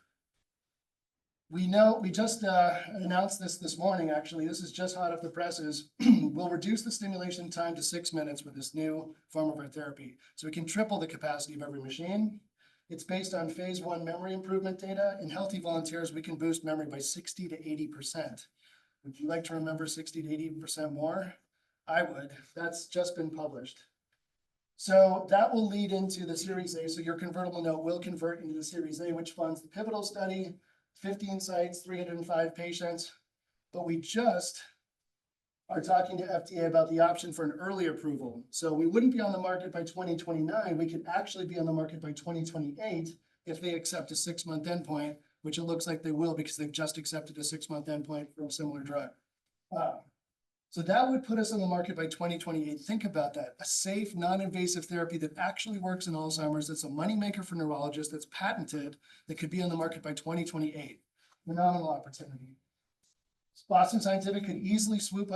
We know, we just announced this morning, actually, this is just hot off the presses. We'll reduce the stimulation time to 6 minutes with this new form of our therapy. So we can triple the capacity of every machine. It's based on phase 1 memory improvement data. In healthy volunteers, we can boost memory by 60 to 80%. Would you like to remember 60 to 80% more? I would. That's just been published. So that will lead into the Series A. So your convertible note will convert into the Series A, which funds the pivotal study, 15 sites, 305 patients. But we just are talking to FDA about the option for an early approval. So we wouldn't be on the market by 2029. We could actually be on the market by 2028 if they accept a 6-month endpoint, which it looks like they will because they've just accepted a 6-month endpoint for a similar drug. So that would put us on the market by 2028. Think about that. A safe, non-invasive therapy that actually works in Alzheimer's, that's a moneymaker for neurologists, that's patented, that could be on the market by 2028. Phenomenal opportunity. Boston Scientific could easily swoop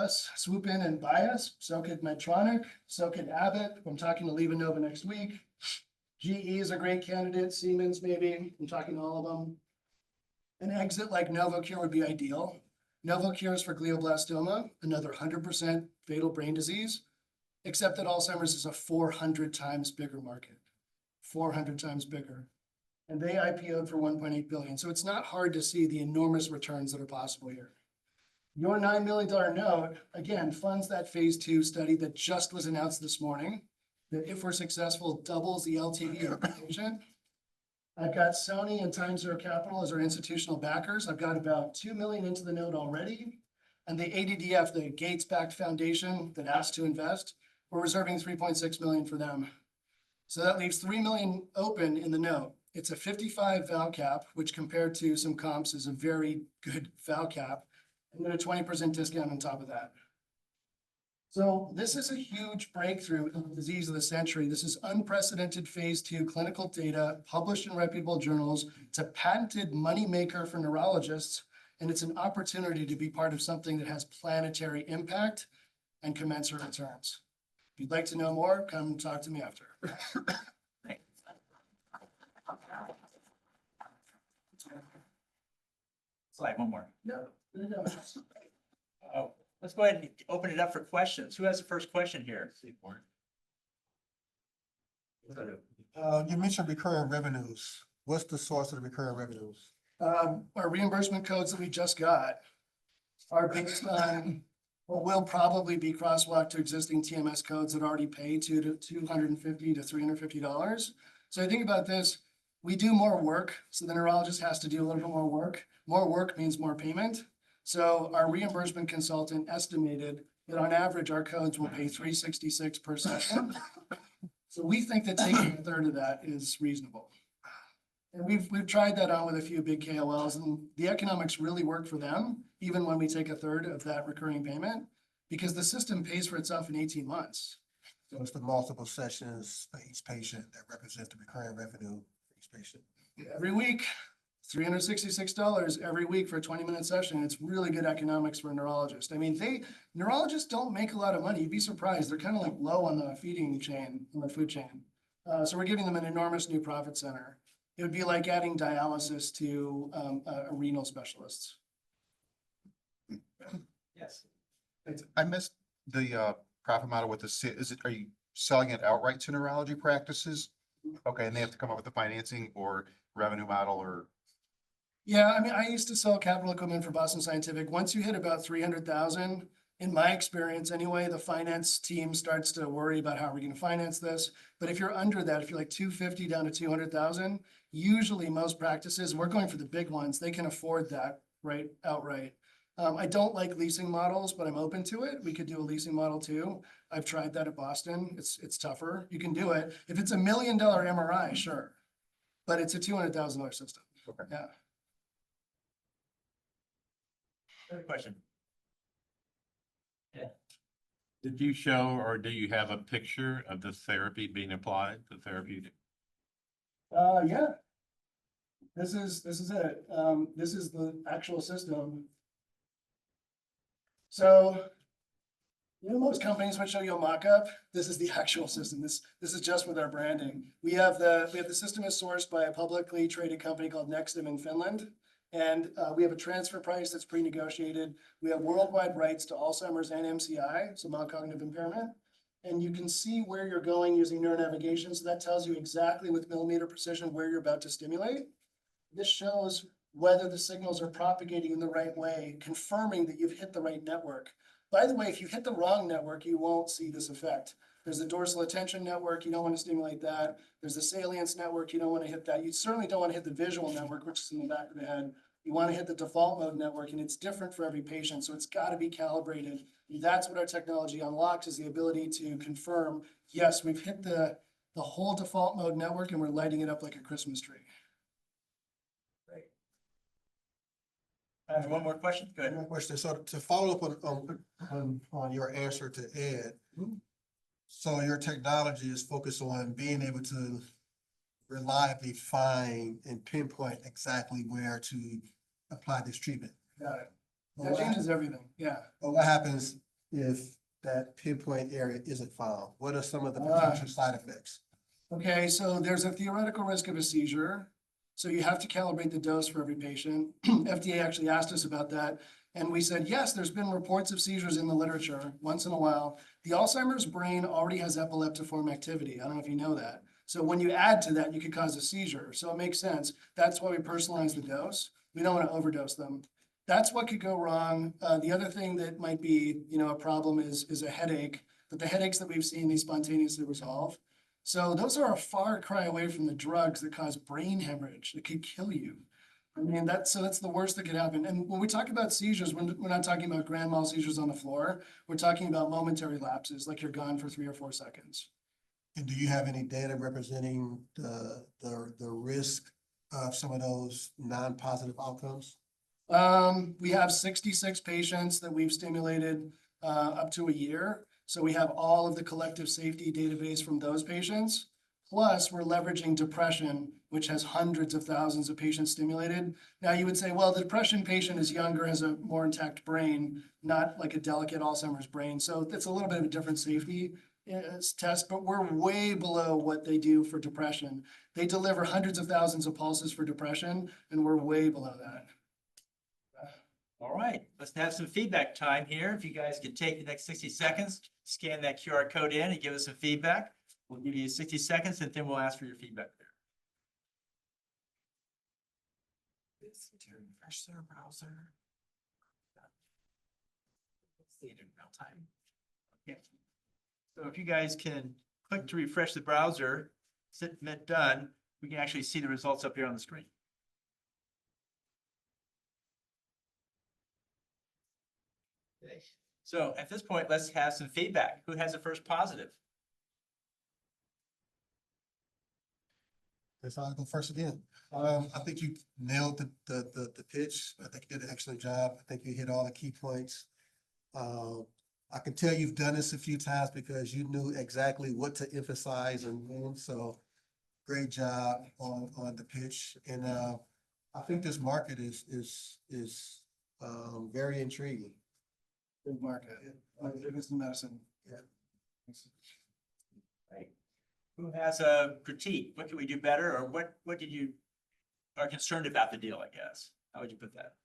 in and buy us. So could Medtronic, so could Abbott. I'm talking to LivaNova next week. GE is a great candidate, Siemens maybe. I'm talking to all of them. An exit like NovoCure would be ideal. NovoCure is for glioblastoma, another 100% fatal brain disease, except that Alzheimer's is a 400 times bigger market. 400 times bigger. And they IPO'd for 1.8 billion. So it's not hard to see the enormous returns that are possible here. Your $9 million note, again, funds that phase 2 study that just was announced this morning, that if we're successful, doubles the LTV of the patient. I've got Sony and Time Zero Capital as our institutional backers. I've got about 2 million into the note already. And the ADDF, the Gates-backed foundation that asked to invest, we're reserving 3.6 million for them. So that leaves 3 million open in the note. It's a 55 val cap, which compared to some comps is a very good val cap, and then a 20% discount on top of that. So this is a huge breakthrough in the disease of the century. This is unprecedented phase 2 clinical data published in reputable journals. It's a patented moneymaker for neurologists, and it's an opportunity to be part of something that has planetary impact and commensurate returns. If you'd like to know more, come talk to me after. Slide one more. No. Oh, let's go ahead and open it up for questions. Who has the first question here? You mentioned recurring revenues. What's the source of the recurring revenues? Our reimbursement codes that we just got are based on what will probably be crosswalk to existing TMS codes that already pay $250 to $350. So I think about this, we do more work, so the neurologist has to do a little bit more work. More work means more payment. So our reimbursement consultant estimated that on average, our codes will pay $366 per session. So we think that taking a third of that is reasonable. And we've tried that on with a few big KOLs, and the economics really work for them, even when we take a third of that recurring payment, because the system pays for itself in 18 months. So it's the multiple sessions for each patient that represents the recurring revenue for each patient. Every week, $366 every week for a 20-minute session. It's really good economics for a neurologist. I mean, neurologists don't make a lot of money. You'd be surprised. They're kind of like low on the feeding chain, on the food chain. So we're giving them an enormous new profit center. It would be like adding dialysis to a renal specialists. Yes. I missed the profit model with the, are you selling it outright to neurology practices? Okay, and they have to come up with the financing or revenue model or? Yeah, I mean, I used to sell capital equipment for Boston Scientific. Once you hit about 300,000, in my experience anyway, the finance team starts to worry about how are we going to finance this. But if you're under that, if you're like 250 down to 200,000, usually most practices, we're going for the big ones, they can afford that right outright. I don't like leasing models, but I'm open to it. We could do a leasing model too. I've tried that at Boston. It's tougher. You can do it. If it's $1 million MRI, sure. But it's a $200,000 system. Okay. Yeah. Good question. Yeah. Did you show or do you have a picture of the therapy being applied, the therapeutic? Yeah. This is it. This is the actual system. So, you know, most companies would show you a mock-up. This is the actual system. This is just with our branding. We have the system is sourced by a publicly traded company called Nexstim in Finland. And we have a transfer price that's pre-negotiated. We have worldwide rights to Alzheimer's and MCI, so mild cognitive impairment. And you can see where you're going using neuronavigation. So that tells you exactly with millimeter precision where you're about to stimulate. This shows whether the signals are propagating in the right way, confirming that you've hit the right network. By the way, if you hit the wrong network, you won't see this effect. There's the dorsal attention network, you don't want to stimulate that. There's the salience network, you don't want to hit that. You certainly don't want to hit the visual network, which is in the back of the head. You want to hit the default mode network, and it's different for every patient, so it's got to be calibrated. And that's what our technology unlocks, is the ability to confirm, yes, we've hit the whole default mode network, and we're lighting it up like a Christmas tree. I have one more question. Go ahead. One question. So to follow up on your answer to Ed, so your technology is focused on being able to reliably find and pinpoint exactly where to apply this treatment. Got it. That changes everything. Yeah. But what happens if that pinpoint area isn't found? What are some of the potential side effects? Okay, so there's a theoretical risk of a seizure. So you have to calibrate the dose for every patient. FDA actually asked us about that. And we said, yes, there's been reports of seizures in the literature once in a while. The Alzheimer's brain already has epileptiform activity. I don't know if you know that. So when you add to that, you could cause a seizure. So it makes sense. That's why we personalize the dose. We don't want to overdose them. That's what could go wrong. The other thing that might be, a problem is a headache, but the headaches that we've seen, they spontaneously resolve. So those are a far cry away from the drugs that cause brain hemorrhage that could kill you. I mean, that's the worst that could happen. And when we talk about seizures, we're not talking about grand mal seizures on the floor. We're talking about momentary lapses, like you're gone for 3 or 4 seconds. And do you have any data representing the risk of some of those non-positive outcomes? We have 66 patients that we've stimulated up to a year. So we have all of the collective safety database from those patients. Plus, we're leveraging depression, which has hundreds of thousands of patients stimulated. Now, you would say, well, the depression patient is younger, has a more intact brain, not like a delicate Alzheimer's brain. So it's a little bit of a different safety test, but we're way below what they do for depression. They deliver hundreds of thousands of pulses for depression, and we're way below that. All right, let's have some feedback time here. If you guys could take the next 60 seconds, scan that QR code in and give us some feedback. We'll give you 60 seconds and then we'll ask for your feedback there. To refresh their browser. See it in real time. Okay. So if you guys can click to refresh the browser, submit done, we can actually see the results up here on the screen. Okay. So at this point, let's have some feedback. Who has the first positive? Guess I'll go first again. I think you nailed the pitch. I think you did an excellent job. I think you hit all the key points. I can tell you've done this a few times because you knew exactly what to emphasize and when. So great job on the pitch. And I think this market is very intriguing. Big market. Biggest in medicine. Yeah. Right. Who has a critique? What can we do better? Or what did you are concerned about the deal, I guess? How would you put that?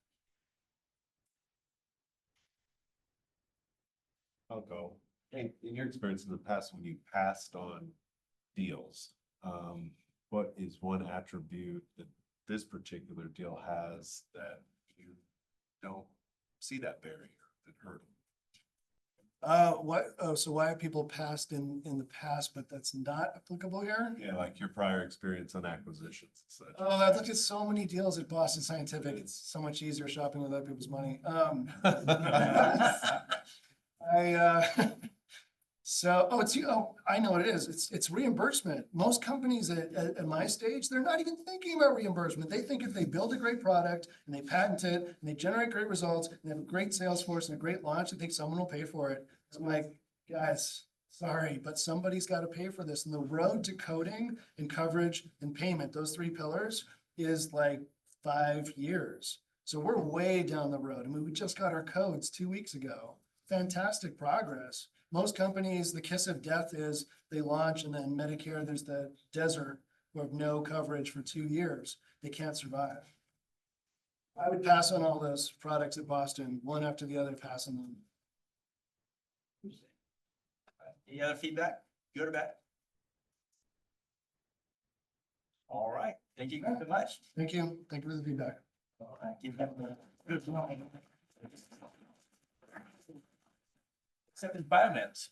I'll go. In your experience in the past, when you passed on deals, what is one attribute that this particular deal has that you don't see that barrier, that hurdle? So why have people passed in the past, but that's not applicable here? Yeah, like your prior experience on acquisitions and such. Oh, I've looked at so many deals at Boston Scientific. It's so much easier shopping with other people's money. I know what it is. It's reimbursement. Most companies at my stage, they're not even thinking about reimbursement. They think if they build a great product and they patent it and they generate great results and they have a great sales force and a great launch, they think someone will pay for it. So I'm like, guys, sorry, but somebody's got to pay for this. And the road to coding and coverage and payment, those 3 pillars, is like 5 years. So we're way down the road. I mean, we just got our codes 2 weeks ago. Fantastic progress. Most companies, the kiss of death is they launch and then Medicare, there's the desert of no coverage for 2 years. They can't survive. I would pass on all those products at Boston, one after the other, passing them. Any other feedback? Good or bad? All right. Thank you very much. Thank you. Thank you for the feedback. All right. Give them a good one. Except in BioMEMS.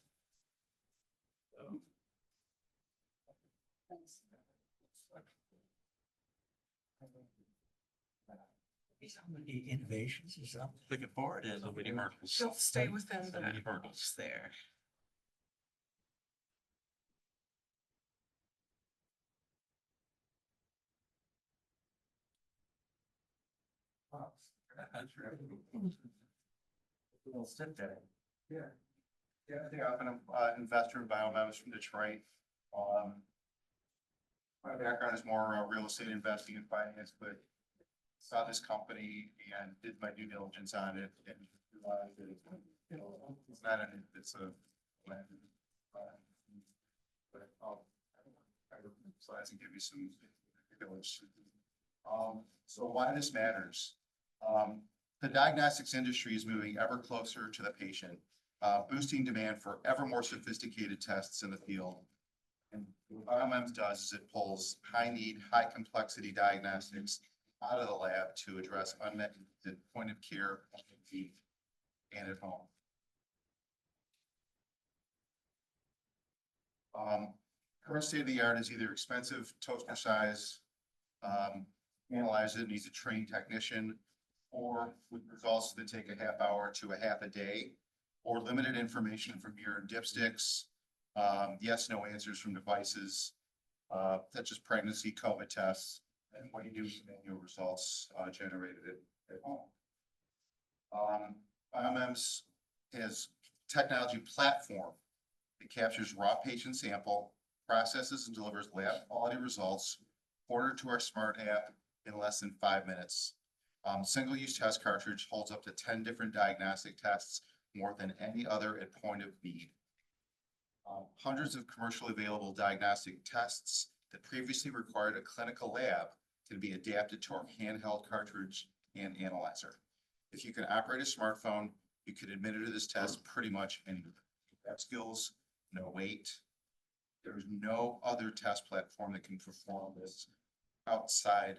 How many innovations is up? Looking forward and So many hurdles. She'll stay within So many the hurdles. there. We'll sit there. Yeah, I think I'm an investor in BioMEMS from Detroit. My background is more real estate investing and finance, but saw this company and did my due diligence on it and realized that it's not an, it's a land. But I'll slides and give you some particulars. So why this matters. The diagnostics industry is moving ever closer to the patient, boosting demand for ever more sophisticated tests in the field. And what BioMEMS does is it pulls high-need, high-complexity diagnostics out of the lab to address unmet needs at point of care and at home. Current state of the art is either expensive toaster size, analyze it, needs a trained technician, or with results that take a half hour to a half a day, or limited information from urine dipsticks, yes, no answers from devices, such as pregnancy, COVID tests, and what you do with manual results, generated at home. BioMEMS has technology platform that captures raw patient sample, processes and delivers lab quality results, ordered to our smart app in less than 5 minutes. Single-use test cartridge holds up to 10 different diagnostic tests, more than any other at point of need. Hundreds of commercially available diagnostic tests that previously required a clinical lab can be adapted to our handheld cartridge and analyzer. If you can operate a smartphone, you can administer this test pretty much anywhere. Have skills, no wait. There's no other test platform that can perform this outside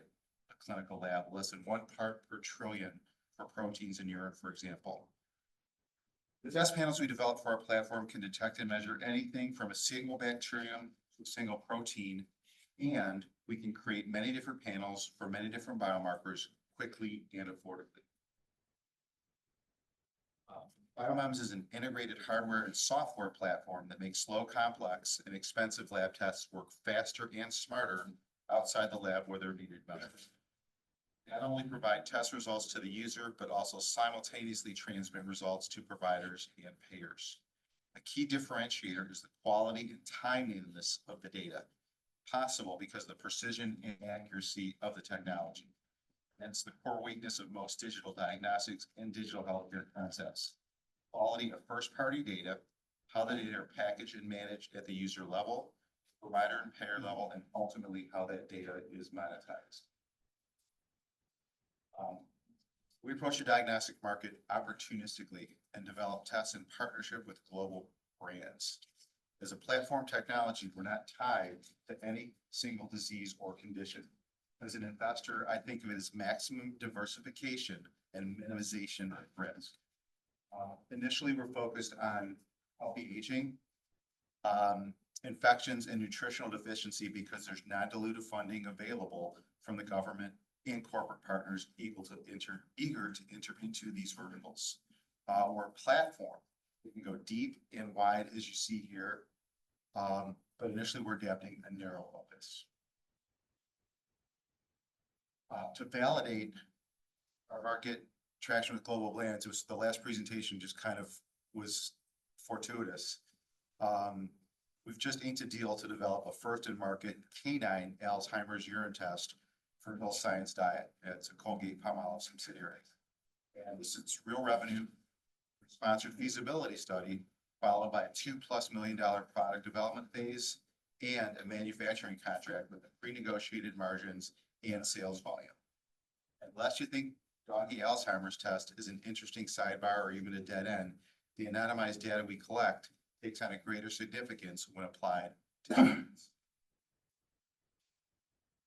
a clinical lab, less than 1 part per trillion for proteins in urine, for example. The test panels we developed for our platform can detect and measure anything from a single bacterium to a single protein, and we can create many different panels for many different biomarkers quickly and affordably. BioMEMS is an integrated hardware and software platform that makes slow, complex, and expensive lab tests work faster and smarter outside the lab where they're needed better. Not only provide test results to the user, but also simultaneously transmit results to providers and payers. A key differentiator is the quality and timeliness of the data, possible because of the precision and accuracy of the technology. Hence the core weakness of most digital diagnostics and digital healthcare concepts. Quality of first-party data, how the data are packaged and managed at the user level, provider and payer level, and ultimately how that data is monetized. We approach the diagnostic market opportunistically and develop tests in partnership with global brands. As a platform technology, we're not tied to any single disease or condition. As an investor, I think of it as maximum diversification and minimization of risk. Initially, we're focused on healthy aging, infections, and nutritional deficiency because there's non-dilutive funding available from the government and corporate partners eager to enter into these verticals. We're a platform. We can go deep and wide, as you see here, but initially we're adapting a narrow focus. To validate our market traction with global brands, it was the last presentation just kind of was fortuitous. We've just inked a deal to develop a first-in-market canine Alzheimer's urine test for Health Science Diet. It's a Colgate-Palmolive subsidiary. And this is real revenue, sponsored feasibility study, followed by a $2+ million product development phase and a manufacturing contract with pre-negotiated margins and sales volume. Unless you think doggy Alzheimer's test is an interesting sidebar or even a dead end, the anonymized data we collect takes on a greater significance when applied to humans.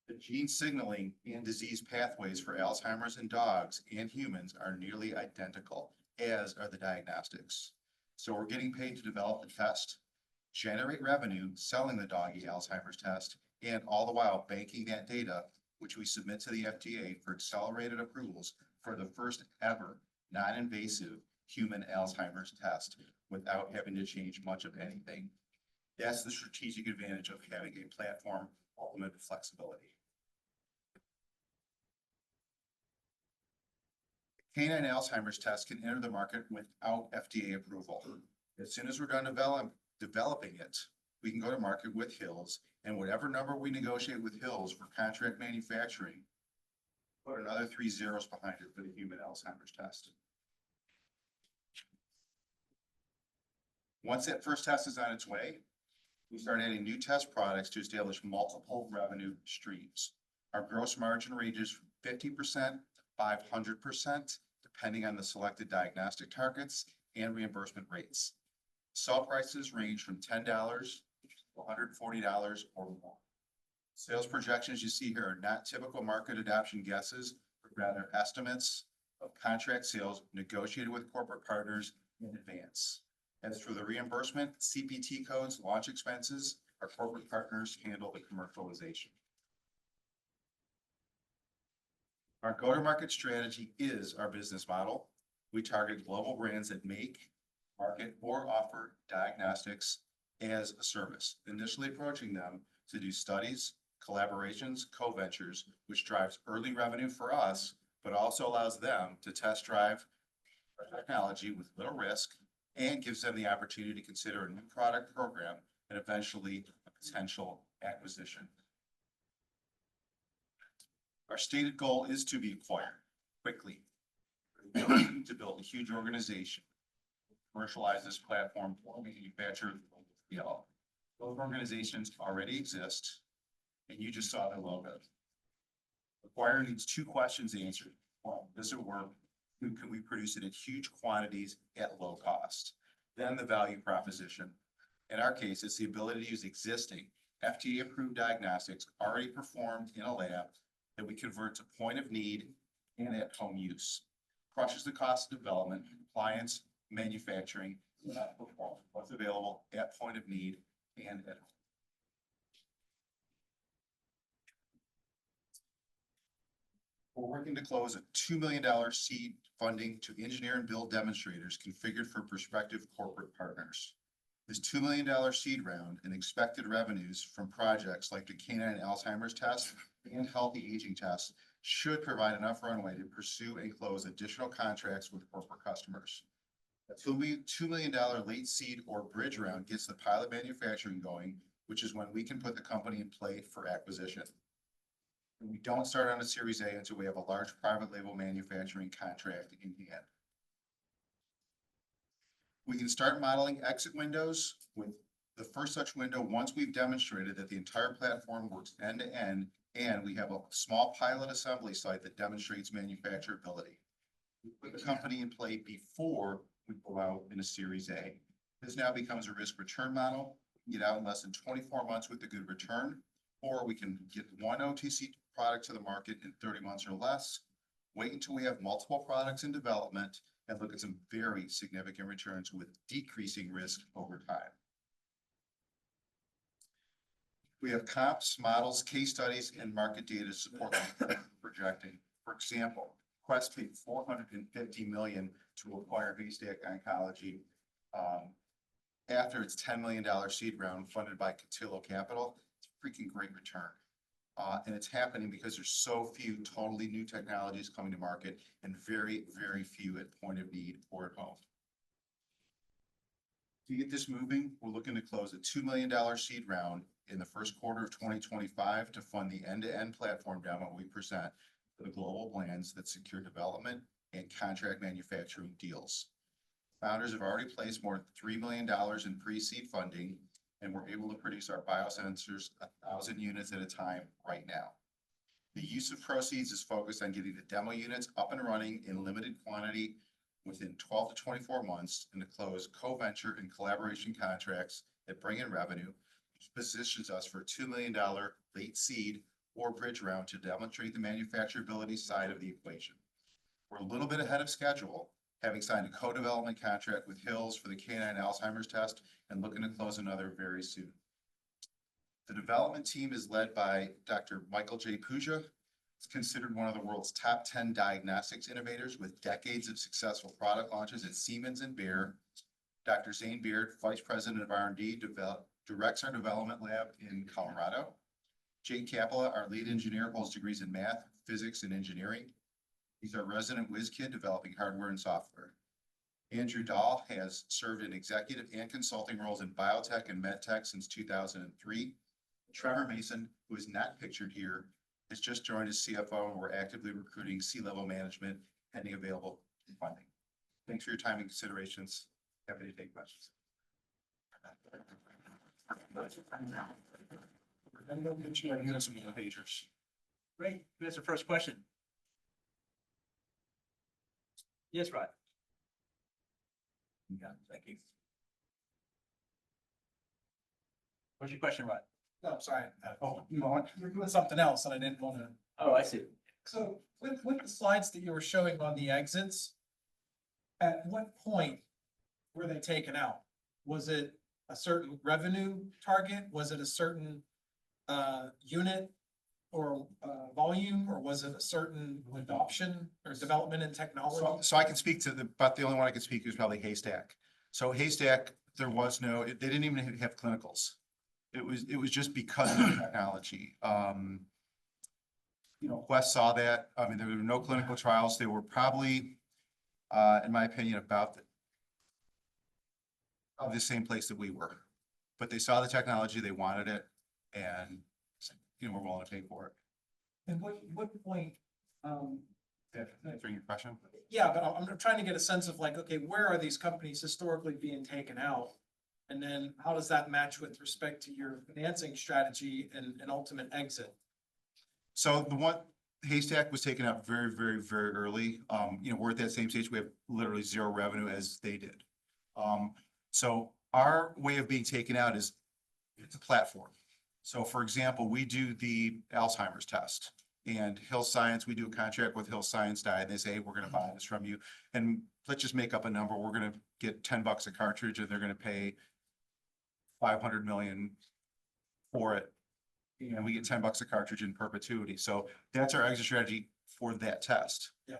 The gene signaling and disease pathways for Alzheimer's in dogs and humans are nearly identical, as are the diagnostics. So we're getting paid to develop the test, generate revenue selling the doggy Alzheimer's test, and all the while banking that data, which we submit to the FDA for accelerated approvals for the first ever non-invasive human Alzheimer's test without having to change much of anything. That's the strategic advantage of having a platform, ultimate flexibility. Canine Alzheimer's test can enter the market without FDA approval. As soon as we're done developing it, we can go to market with Hills, and whatever number we negotiate with Hills for contract manufacturing, put another 3 zeros behind it for the human Alzheimer's test. Once that first test is on its way, we start adding new test products to establish multiple revenue streams. Our gross margin ranges from 50% to 500%, depending on the selected diagnostic targets and reimbursement rates. Sell prices range from $10 $140 or more. Sales projections you see here are not typical market adoption guesses, but rather estimates of contract sales negotiated with corporate partners in advance. As for the reimbursement, CPT codes, launch expenses, our corporate partners handle the commercialization. Our go-to-market strategy is our business model. We target global brands that make, market, or offer diagnostics as a service, initially approaching them to do studies, collaborations, co-ventures, which drives early revenue for us, but also allows them to test drive our technology with little risk and gives them the opportunity to consider a new product program and eventually a potential acquisition. Our stated goal is to be acquired quickly, to build a huge organization, commercialize this platform, or manufacture scale. Those organizations already exist, and you just saw their logos. Acquire needs two questions answered. One, does it work? Two, can we produce it in huge quantities at low cost? Then the value proposition. In our case, it's the ability to use existing FDA-approved diagnostics already performed in a lab that we convert to point of need and at-home use. Crushes the cost of development, compliance, manufacturing, what's available at point of need and at home. We're working to close a $2 million seed funding to engineer and build demonstrators configured for prospective corporate partners. This $2 million seed round and expected revenues from projects like the canine Alzheimer's test and healthy aging test should provide enough runway to pursue and close additional contracts with corporate customers. A $2 million late seed or bridge round gets the pilot manufacturing going, which is when we can put the company in play for acquisition. And we don't start on a Series A until we have a large private label manufacturing contract in hand. We can start modeling exit windows with the first such window once we've demonstrated that the entire platform works end to end and we have a small pilot assembly site that demonstrates manufacturability. We put the company in play before we go out in a Series A. This now becomes a risk return model. We can get out in less than 24 months with a good return, or we can get one OTC product to the market in 30 months or less, wait until we have multiple products in development, and look at some very significant returns with decreasing risk over time. We have comps, models, case studies, and market data to support projecting. For example, Quest paid $450 million to acquire Haystack Oncology after its $10 million seed round funded by QuantaWatt Capital. It's a freaking great return. And it's happening because there's so few totally new technologies coming to market and very, very few at point of need or at home. To get this moving, we're looking to close a $2 million seed round in the first quarter of 2025 to fund the end-to-end platform demo we present for the global brands that secure development and contract manufacturing deals. Founders have already placed more than $3 million in pre-seed funding, and we're able to produce our biosensors 1,000 units at a time right now. The use of proceeds is focused on getting the demo units up and running in limited quantity within 12 to 24 months and to close co-venture and collaboration contracts that bring in revenue, which positions us for a $2 million late seed or bridge round to demonstrate the manufacturability side of the equation. We're a little bit ahead of schedule, having signed a co-development contract with Hills for the canine Alzheimer's test and looking to close another very soon. The development team is led by Dr. Michael J. Puja. It's considered one of the world's top 10 diagnostics innovators with decades of successful product launches at Siemens and Bayer. Dr. Zane Beard, Vice President of R&D, directs our development lab in Colorado. Jake Capella, our lead engineer, holds degrees in math, physics, and engineering. He's our resident whiz kid developing hardware and software. Andrew Dahl has served in executive and consulting roles in biotech and medtech since 2003. Trevor Mason, who is not pictured here, has just joined as CFO, and we're actively recruiting C-level management pending available funding. Thanks for your time and considerations. Happy to take questions. Great. That's the first question. Yes, Rod. Yeah, thank you. What's your question, Rod? No, I'm sorry. You're doing something else and I didn't want to. Oh, I see. So with the slides that you were showing on the exits, at what point were they taken out? Was it a certain revenue target? Was it a certain unit or volume, or was it a certain adoption or development in technology? So I can speak to but the only one I can speak to is probably Haystack. So Haystack, there was no, they didn't even have clinicals. It was just because of the technology. Quest saw that. I mean, there were no clinical trials. They were probably, in my opinion, about the same place that we were. But they saw the technology, they wanted it, and we're willing to pay for it. And what point, Answering your question? yeah, but I'm trying to get a sense of like, okay, where are these companies historically being taken out? And then how does that match with respect to your financing strategy and ultimate exit? So the one, Haystack was taken out very, very, very early. We're at that same stage. We have literally zero revenue as they did. So our way of being taken out is it's a platform. So for example, we do the Alzheimer's test and Hill Science, we do a contract with Hill Science Dye and they say, we're going to buy this from you. And let's just make up a number. We're going to get $10 a cartridge and they're going to pay 500 million for it. And we get $10 a cartridge in perpetuity. So that's our exit strategy for that test. Yeah.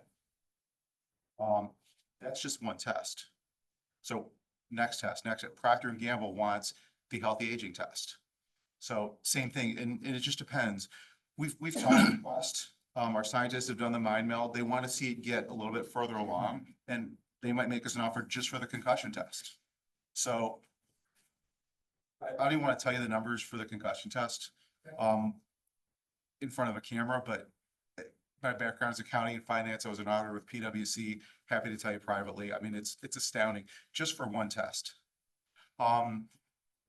That's just one test. So next Procter & Gamble wants the healthy aging test. So same thing, and it just depends. We've talked to Quest. Our scientists have done the mind meld. They want to see it get a little bit further along, and they might make us an offer just for the concussion test. So I don't even want to tell you the numbers for the concussion test in front of a camera, but my background is accounting and finance. I was an auditor with PwC. Happy to tell you privately. I mean, it's astounding just for one test.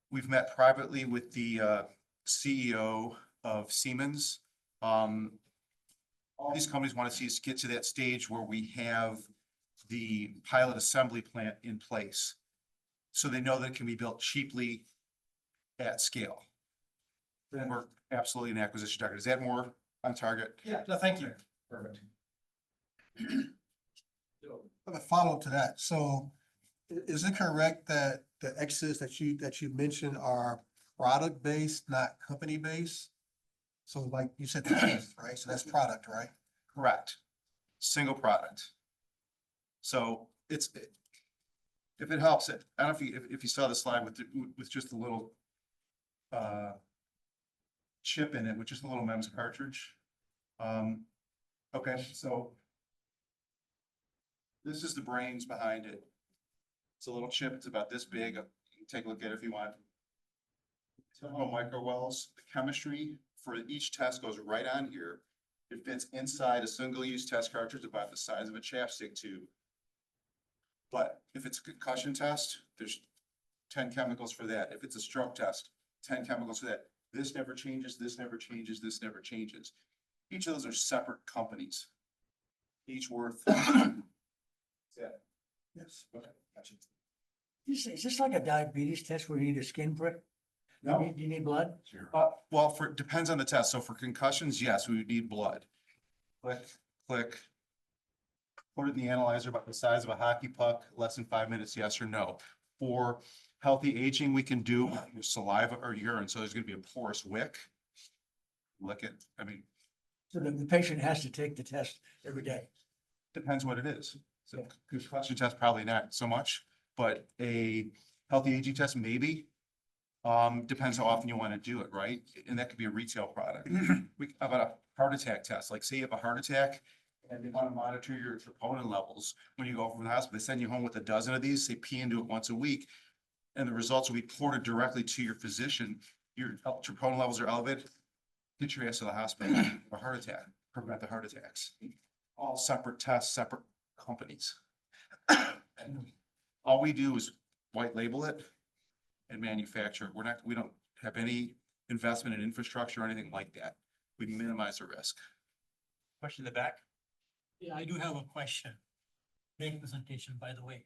We've met privately with the CEO of Siemens. All these companies want to see us get to that stage where we have the pilot assembly plant in place. So they know that it can be built cheaply at scale. Then we're absolutely an acquisition target. Is that more on target? Yeah, no, thank you. Perfect. A follow-up to that. So is it correct that the exits that you mentioned are product-based, not company-based? So like you said, right? So that's product, right? Correct. Single product. So if it helps, I don't know if you saw the slide with just a little chip in it, with just a little MEMS cartridge. Okay, so this is the brains behind it. It's a little chip. It's about this big. You can take a look at it if you want. Typical micro wells. The chemistry for each test goes right on here. It fits inside a single-use test cartridge about the size of a chapstick tube. But if it's a concussion test, there's 10 chemicals for that. If it's a stroke test, 10 chemicals for that. This never changes, this never changes, this never changes. Each of those are separate companies. Each worth. Yes, okay, gotcha. Is this like a diabetes test where you need a skin prick? No. Do you need blood? Well, depends on the test. So for concussions, yes, we would need blood. Click, click. Put it in the analyzer about the size of a hockey puck, less than 5 minutes, yes or no. For healthy aging, we can do your saliva or urine. So there's gonna be a porous wick. Lick it, I mean, So the patient has to take the test every day. depends what it is. So concussion test, probably not so much, but a healthy aging test, maybe. Depends how often you want to do it, right? And that could be a retail product. How about a heart attack test? Like say you have a heart attack and they want to monitor your troponin levels when you go from the hospital. They send you home with a dozen of these. They pee into it once a week. And the results will be ported directly to your physician. Your troponin levels are elevated. Get your ass to the hospital, a heart attack, prevent the heart attacks. All separate tests, separate companies. And all we do is white label it and manufacture. We don't have any investment in infrastructure or anything like that. We minimize the risk. Question in the back? Yeah, I do have a question. Great presentation, by the way.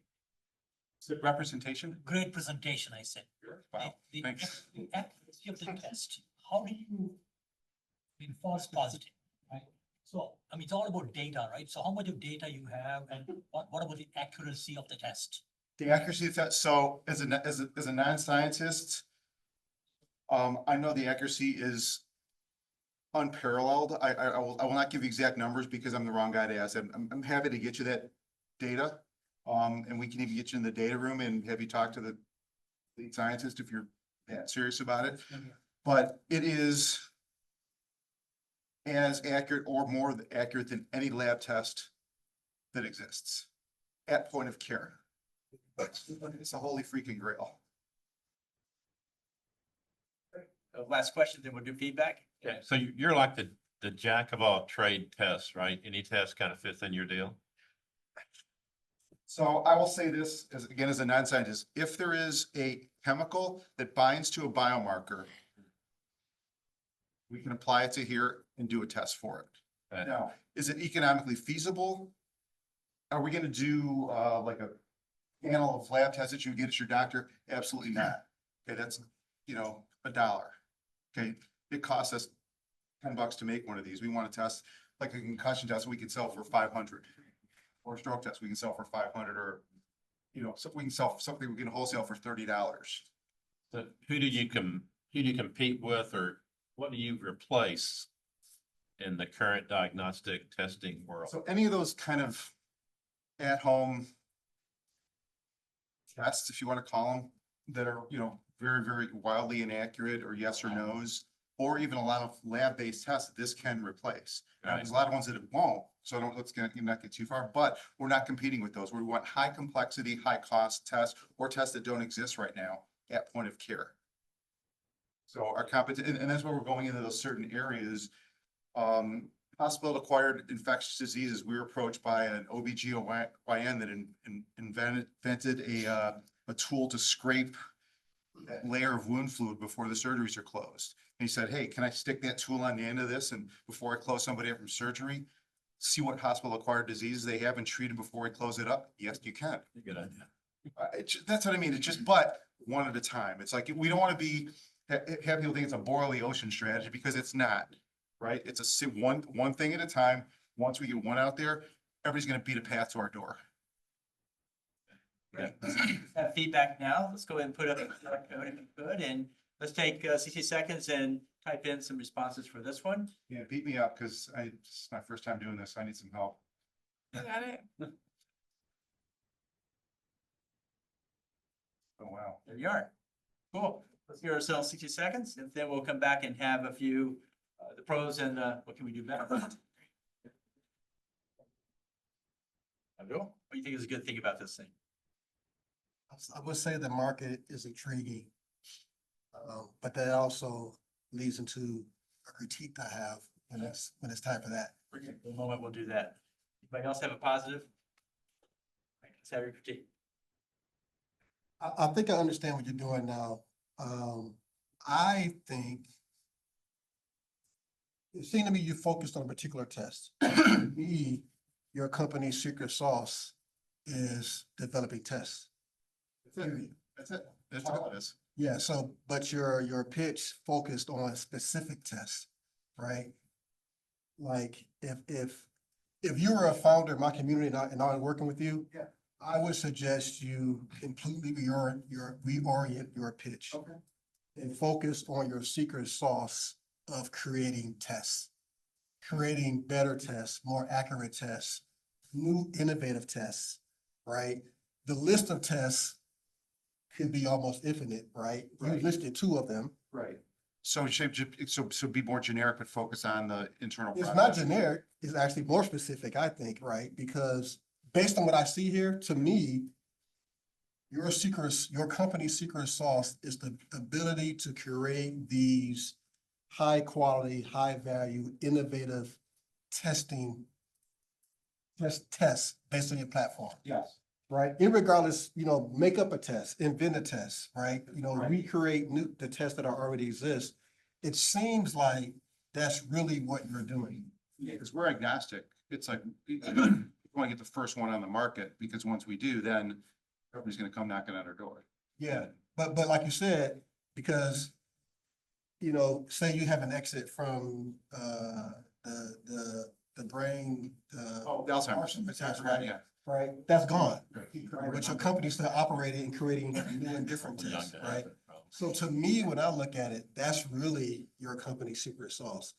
Is it representation? Great presentation, I said. Wow, The thanks. efficacy of the test, how do you mean false positive, right? So, I mean, it's all about data, right? So how much of data you have and what about the accuracy of the test? The accuracy of that, so as a non-scientist, I know the accuracy is unparalleled. I will not give you exact numbers because I'm the wrong guy to ask. I'm happy to get you that data. And we can even get you in the data room and have you talk to the lead scientist if you're that serious about it. But it is as accurate or more accurate than any lab test that exists at point of care. It's a holy freaking grail. Last question, then we'll do feedback. Okay, so you're like the jack of all trade tests, right? Any test kind of fits in your deal? So I will say this as, again, as a non-scientist, if there is a chemical that binds to a biomarker, we can apply it to here and do a test for it. Okay. Now, is it economically feasible? Are we gonna do like a panel of lab tests that you get at your doctor? Absolutely not. Okay, that's, $1. Okay, it costs us $10 to make one of these. We want to test like a concussion test we could sell for 500. Or a stroke test we can sell for 500, or so we can sell something we can wholesale for $30. So who do you compete with, or what do you replace in the current diagnostic testing world? So any of those kind of at-home tests, if you want to call them, that are, very, very wildly inaccurate or yes or no's, or even a lot of lab-based tests that this can replace. Now, there's a lot of ones that it won't, so let's not get too far, but we're not competing with those. We want high complexity, high cost tests or tests that don't exist right now at point of care. So our competition, and that's where we're going into those certain areas. Hospital-acquired infectious diseases, we were approached by an OBGYN that invented a tool to scrape that layer of wound fluid before the surgeries are closed. And he said, hey, can I stick that tool on the end of this and before I close somebody up from surgery, see what hospital-acquired diseases they have and treat them before we close it up? Yes, you can. Good idea. That's what I mean. It's just, but one at a time. It's like, we don't want to have people think it's a boil the ocean strategy, because it's not, right? It's one thing at a time. Once we get one out there, everybody's going to beat a path to our door. Great. Have feedback now. Let's go ahead and put up the QR code if you could, and let's take 60 seconds and type in some responses for this one. Yeah, beat me up because it's my first time doing this. I need some help. You got it? Oh, wow. There you are. Cool. Let's give ourselves 60 seconds, and then we'll come back and have a few, the pros and what can we do better. Abdul, what do you think is a good thing about this thing? I would say the market is intriguing. But that also leads into a critique I have when it's time for that. Okay, the moment we'll do that. Anybody else have a positive? Let's have your critique. I think I understand what you're doing now. I think it seemed to me you focused on a particular test. To me, your company's secret sauce is developing tests. That's it. That's all it is. Yeah, so, but your pitch focused on specific tests, right? Like, if you were a founder in my community and I'm working with you, Yeah. I would suggest you completely reorient your pitch. Okay. And focus on your secret sauce of creating tests, creating better tests, more accurate tests, new innovative tests, right? The list of tests could be almost infinite, right? You Right. listed 2 of them. Right. So be more generic, but focus on the internal. It's not process. generic, it's actually more specific, I think, right? Because based on what I see here, to me, your company's secret sauce is the ability to create these high quality, high value, innovative tests based on your platform. Yes. Right? Irregardless, make up a test, invent a test, right? Right. Recreate the tests that already exist. It seems like that's really what you're doing. Yeah, because we're agnostic. It's like, we want to get the first one on the market, because once we do, then everybody's going to come knocking on our door. Yeah, but like you said, because you know, say you have an exit from, the brain, Oh, the Alzheimer's. That's right. Yeah. Right, that's gone, right, but your company's still operating and creating new and different tests, right? So to me, when I look at it, that's really your company's secret sauce.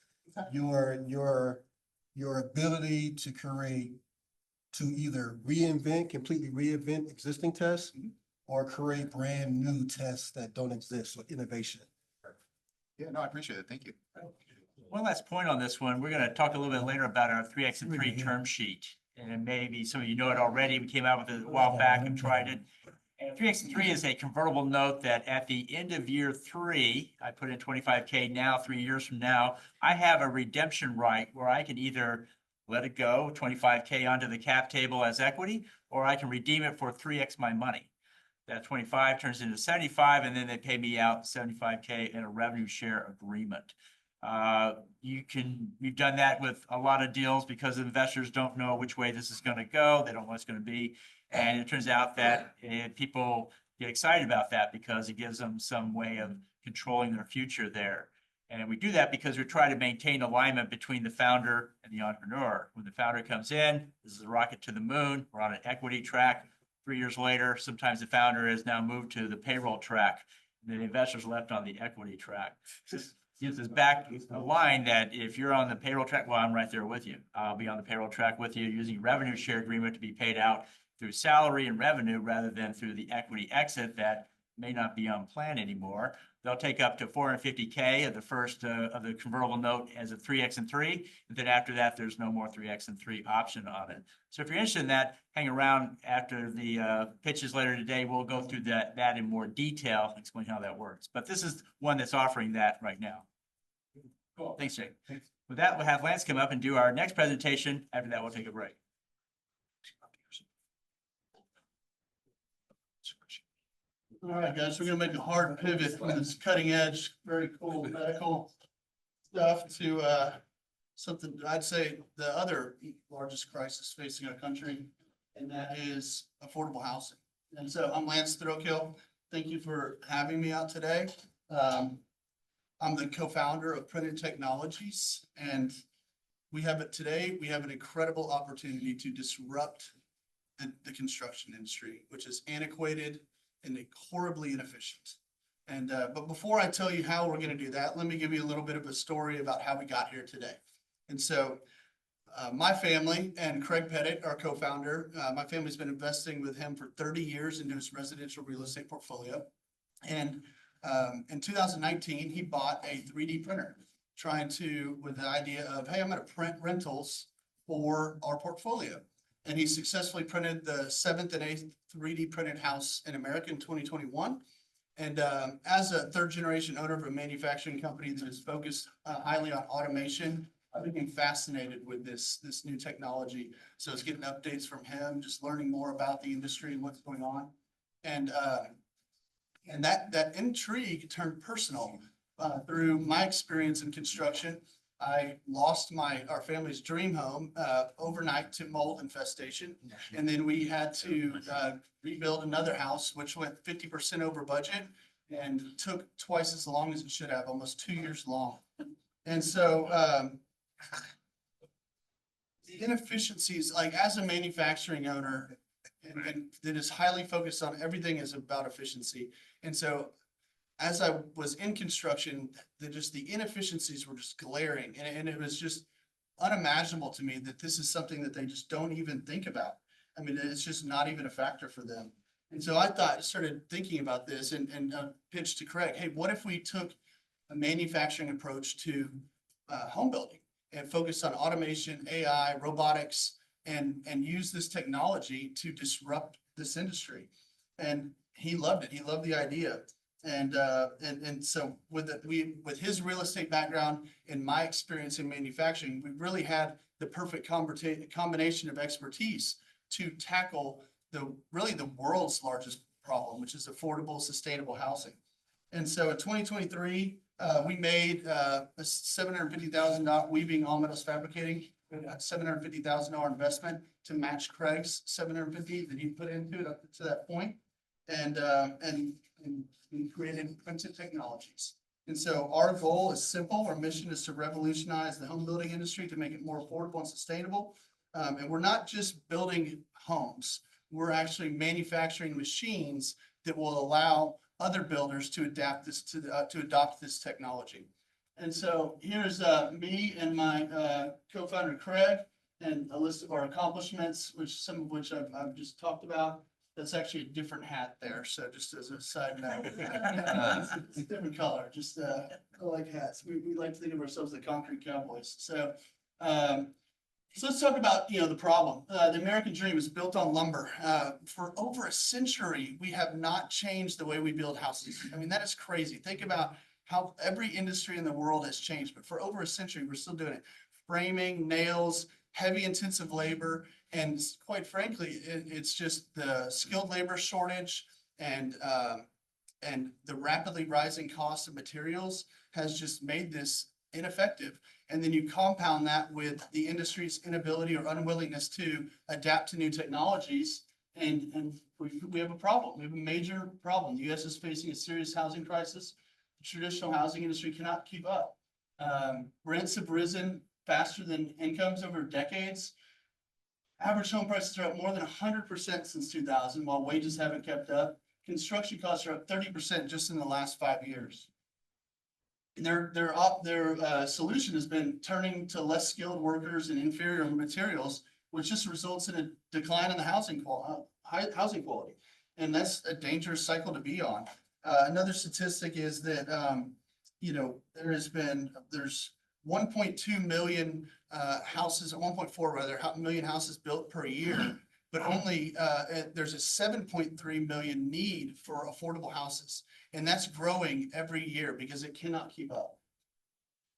Your ability to create, to either completely reinvent existing tests or create brand new tests that don't exist, so innovation. Yeah, no, I appreciate it. Thank you. One last point on this one, we're gonna talk a little bit later about our 3X and 3 term sheet. And maybe some of you know it already, we came out with it a while back and tried it. And 3X and 3 is a convertible note that at the end of year 3, I put in 25K now, 3 years from now, I have a redemption right where I can either let it go, 25K onto the cap table as equity, or I can redeem it for 3X my money. That 25 turns into 75, and then they pay me out 75K in a revenue share agreement. We've done that with a lot of deals because investors don't know which way this is going to go. They don't know what it's going to be. And it turns out that people get excited about that because it gives them some way of controlling their future there. And we do that because we try to maintain alignment between the founder and the entrepreneur. When the founder comes in, this is a rocket to the moon. We're on an equity track. 3 years later, sometimes the founder has now moved to the payroll track. And the investors left on the equity track. Gives us back a line that if you're on the payroll track, well, I'm right there with you. I'll be on the payroll track with you using revenue share agreement to be paid out through salary and revenue rather than through the equity exit that may not be on plan anymore. They'll take up to 450K of the first of the convertible note as a 3X and 3. And then after that, there's no more 3X and 3 option on it. So if you're interested in that, hang around after the pitches later today. We'll go through that in more detail, explain how that works. But this is one that's offering that right now. Cool. Thanks, Jake. With that, we'll have Lance come up and do our next presentation. After that, we'll take a break. All right, guys, we're gonna make a hard pivot from this cutting edge, very cool medical stuff to something I'd say the other largest crisis facing our country, and that is affordable housing. And so I'm Lance Throkill. Thank you for having me out today. I'm the co-founder of Print3D Technologies, and we have an incredible opportunity to disrupt the construction industry, which is antiquated and horribly inefficient. And but before I tell you how we're going to do that, let me give you a little bit of a story about how we got here today. And so my family and Craig Pettit, our co-founder, my family's been investing with him for 30 years into his residential real estate portfolio. And in 2019, he bought a 3D printer, with the idea of, hey, I'm going to print rentals for our portfolio. And he successfully printed the 7th and 8th 3D printed house in America in 2021. And as a third generation owner of a manufacturing company that is focused highly on automation, I became fascinated with this new technology. So it's getting updates from him, just learning more about the industry and what's going on. And that intrigue turned personal through my experience in construction. I lost our family's dream home overnight to mold infestation. And then we had to rebuild another house, which went 50% over budget and took twice as long as it should have, almost 2 years long. And so the inefficiencies, like as a manufacturing owner, and that is highly focused on everything is about efficiency. And so as I was in construction, the inefficiencies were just glaring, and it was just unimaginable to me that this is something that they just don't even think about. I mean, it's just not even a factor for them. And so I started thinking about this and pitched to Craig, hey, what if we took a manufacturing approach to home building and focused on automation, AI, robotics, and use this technology to disrupt this industry? And he loved it. He loved the idea. And so with his real estate background and my experience in manufacturing, we really had the perfect combination of expertise to tackle the world's largest problem, which is affordable, sustainable housing. And so in 2023, we made a $750,000 weaving all metals fabricating, $750,000 investment to match Craig's $750,000 that he put into it up to that point, and we created Print3D Technologies. And so our goal is simple. Our mission is to revolutionize the home building industry to make it more affordable and sustainable. And we're not just building homes. We're actually manufacturing machines that will allow other builders to adapt this to adopt this technology. And so here's me and my co-founder Craig, and a list of our accomplishments, some of which I've just talked about. That's actually a different hat there. So just as a side note, it's a different color. Just I like hats. We like to think of ourselves as the concrete cowboys. So let's talk about the problem. The American dream is built on lumber. For over a century, we have not changed the way we build houses. I mean, that is crazy. Think about how every industry in the world has changed, but for over a century, we're still doing it. Framing, nails, heavy intensive labor, and quite frankly, it's just the skilled labor shortage and the rapidly rising cost of materials has just made this ineffective. And then you compound that with the industry's inability or unwillingness to adapt to new technologies, and we have a problem. We have a major problem. The U.S. is facing a serious housing crisis. The traditional housing industry cannot keep up. Rents have risen faster than incomes over decades. Average home prices are up more than 100% since 2000, while wages haven't kept up. Construction costs are up 30% just in the last 5 years. And their solution has been turning to less skilled workers and inferior materials, which just results in a decline in the housing quality. And that's a dangerous cycle to be on. Another statistic is that there's 1.2 million houses, 1.4 rather, million houses built per year, but only there's a 7.3 million need for affordable houses. And that's growing every year because it cannot keep up.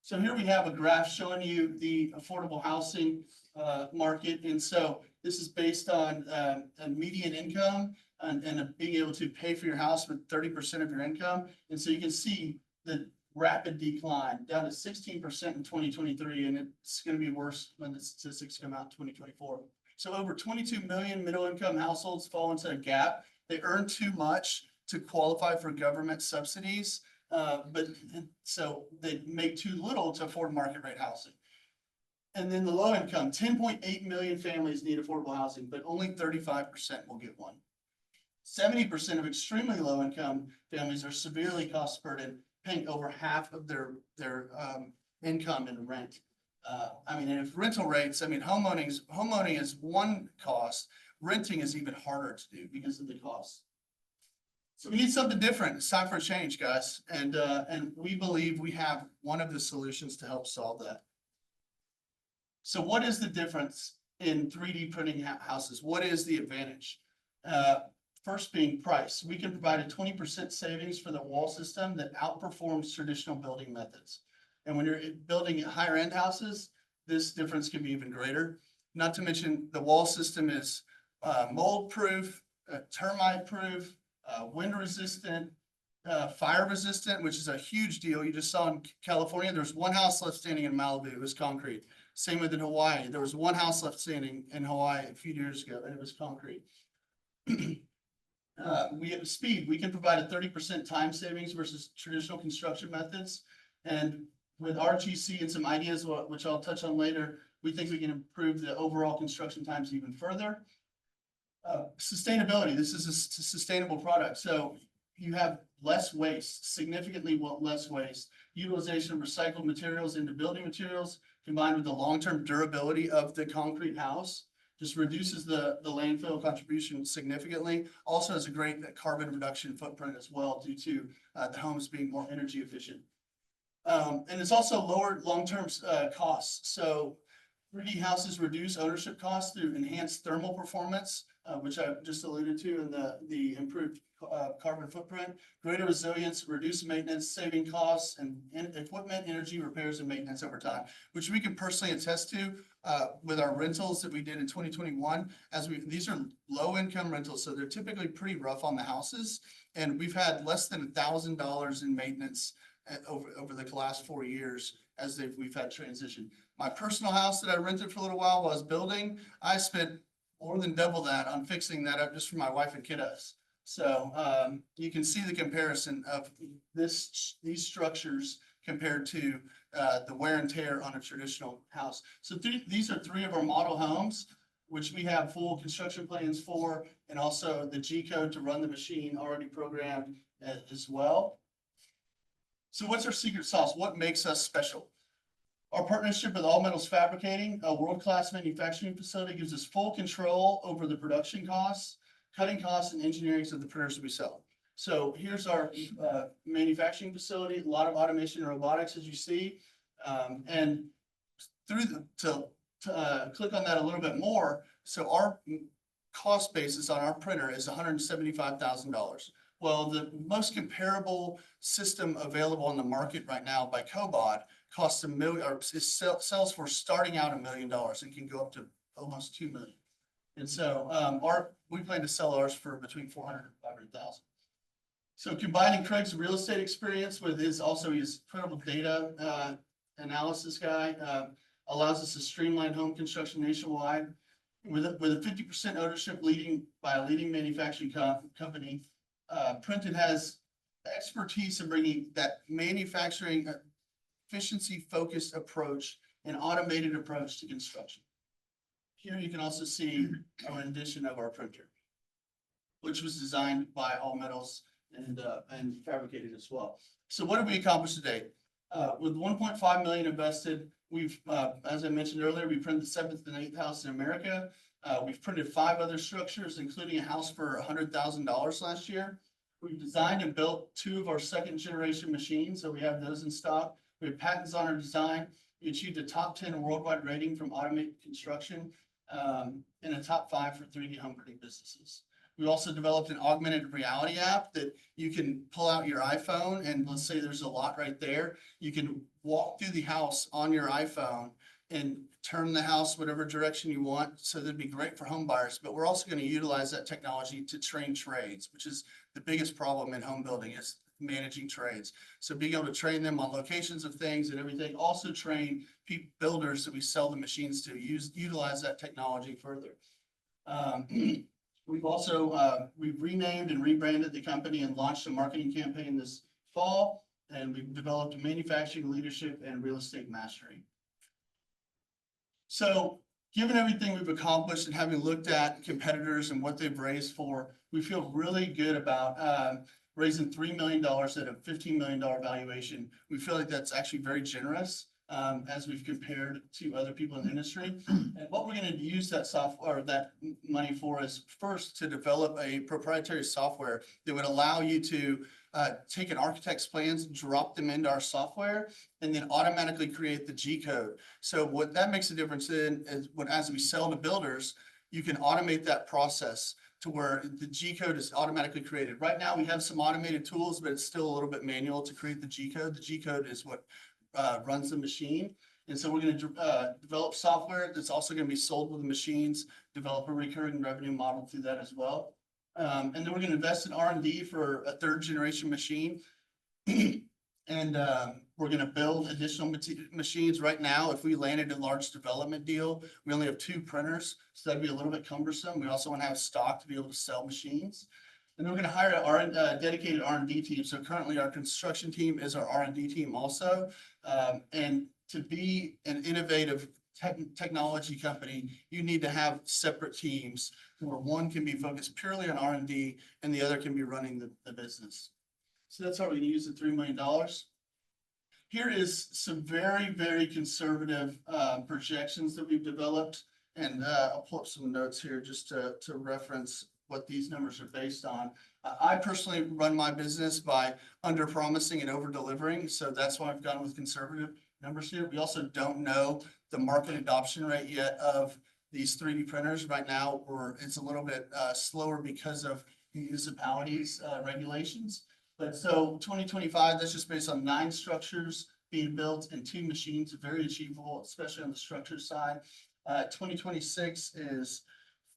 So here we have a graph showing you the affordable housing market. And so this is based on a median income and being able to pay for your house with 30% of your income. And so you can see the rapid decline down to 16% in 2023, and it's going to be worse when the statistics come out in 2024. So over 22 million middle income households fall into a gap. They earn too much to qualify for government subsidies, but so they make too little to afford market rate housing. And then the low income, 10.8 million families need affordable housing, but only 35% will get one. 70% of extremely low income families are severely cost burdened, paying over half of their income in rent. And if rental rates, homeowning is one cost, renting is even harder to do because of the cost. So we need something different. It's time for a change, guys. And we believe we have one of the solutions to help solve that. So what is the difference in 3D printing houses? What is the advantage? First being price. We can provide a 20% savings for the wall system that outperforms traditional building methods. And when you're building higher end houses, this difference can be even greater. Not to mention the wall system is mold proof, termite proof, wind resistant, fire resistant, which is a huge deal. You just saw in California, there's one house left standing in Malibu. It was concrete. Same with in Hawaii. There was one house left standing in Hawaii a few years ago, and it was concrete. We have speed. We can provide a 30% time savings versus traditional construction methods. And with RGC and some ideas, which I'll touch on later, we think we can improve the overall construction times even further. Sustainability. This is a sustainable product. So you have less waste, significantly less waste. Utilization of recycled materials into building materials combined with the long-term durability of the concrete house just reduces the landfill contribution significantly. Also has a great carbon reduction footprint as well due to the homes being more energy efficient. And it's also lowered long-term costs. So 3D houses reduce ownership costs through enhanced thermal performance, which I just alluded to in the improved carbon footprint, greater resilience, reduced maintenance, saving costs, and equipment, energy, repairs, and maintenance over time, which we can personally attest to with our rentals that we did in 2021. These are low income rentals, so they're typically pretty rough on the houses, and we've had less than $1,000 in maintenance over the last 4 years as we've had transition. My personal house that I rented for a little while was building, I spent more than double that on fixing that up just for my wife and kiddos. So you can see the comparison of these structures compared to the wear and tear on a traditional house. So these are three of our model homes, which we have full construction plans for, and also the G code to run the machine already programmed as well. So what's our secret sauce? What makes us special? Our partnership with All Metals Fabricating, a world-class manufacturing facility, gives us full control over the production costs, cutting costs, and engineering of the printers we sell. So here's our manufacturing facility, a lot of automation and robotics, as you see. And to click on that a little bit more, so our cost basis on our printer is $175,000. Well, the most comparable system available on the market right now by Cobot costs $1 million, or sells for starting out $1 million and can go up to almost $2 million. And so we plan to sell ours for between $400,000 and $500,000. So combining Craig's real estate experience with his incredible data analysis guy allows us to streamline home construction nationwide. With a 50% ownership by a leading manufacturing company, Printed has expertise in bringing that manufacturing efficiency-focused approach and automated approach to construction. Here you can also see a rendition of our printer, which was designed by All Metals and fabricated as well. So what have we accomplished today? With 1.5 million invested, we've, as I mentioned earlier, we printed the 7th and 8th house in America. We've printed 5 other structures, including a house for $100,000 last year. We've designed and built 2 of our 2nd generation machines, so we have those in stock. We have patents on our design. We achieved a top 10 worldwide rating from Automated Construction and a top 5 for 3D home printing businesses. We also developed an augmented reality app that you can pull out your iPhone, and let's say there's a lot right there. You can walk through the house on your iPhone and turn the house whatever direction you want. So that'd be great for home buyers. But we're also going to utilize that technology to train trades, which is the biggest problem in home building, is managing trades. So being able to train them on locations of things and everything, also train builders that we sell the machines to utilize that technology further. We've also we've renamed and rebranded the company and launched a marketing campaign this fall, and we've developed manufacturing leadership and real estate mastery. So given everything we've accomplished and having looked at competitors and what they've raised for, we feel really good about raising $3 million at a $15 million valuation. We feel like that's actually very generous as we've compared to other people in the industry. And what we're going to use that software, that money for, is first to develop a proprietary software that would allow you to take an architect's plans, drop them into our software, and then automatically create the G code. So what that makes a difference in is as we sell to builders, you can automate that process to where the G code is automatically created. Right now we have some automated tools, but it's still a little bit manual to create the G code. The G code is what runs the machine. And so we're going to develop software that's also going to be sold with the machines, develop a recurring revenue model through that as well. And then we're going to invest in R&D for a 3rd generation machine. And we're going to build additional machines. Right now, if we landed a large development deal, we only have 2 printers, so that'd be a little bit cumbersome. We also want to have stock to be able to sell machines. And we're going to hire a dedicated R&D team. So currently our construction team is our R&D team also. And to be an innovative technology company, you need to have separate teams where one can be focused purely on R&D and the other can be running the business. So that's how we're going to use the $3 million. Here is some very, very conservative projections that we've developed. And I'll pull up some notes here just to reference what these numbers are based on. I personally run my business by under promising and over delivering. So that's why I've gone with conservative numbers here. We also don't know the market adoption rate yet of these 3D printers. Right now, it's a little bit slower because of municipalities' regulations. But so 2025, that's just based on 9 structures being built and 2 machines, very achievable, especially on the structure side. 2026 is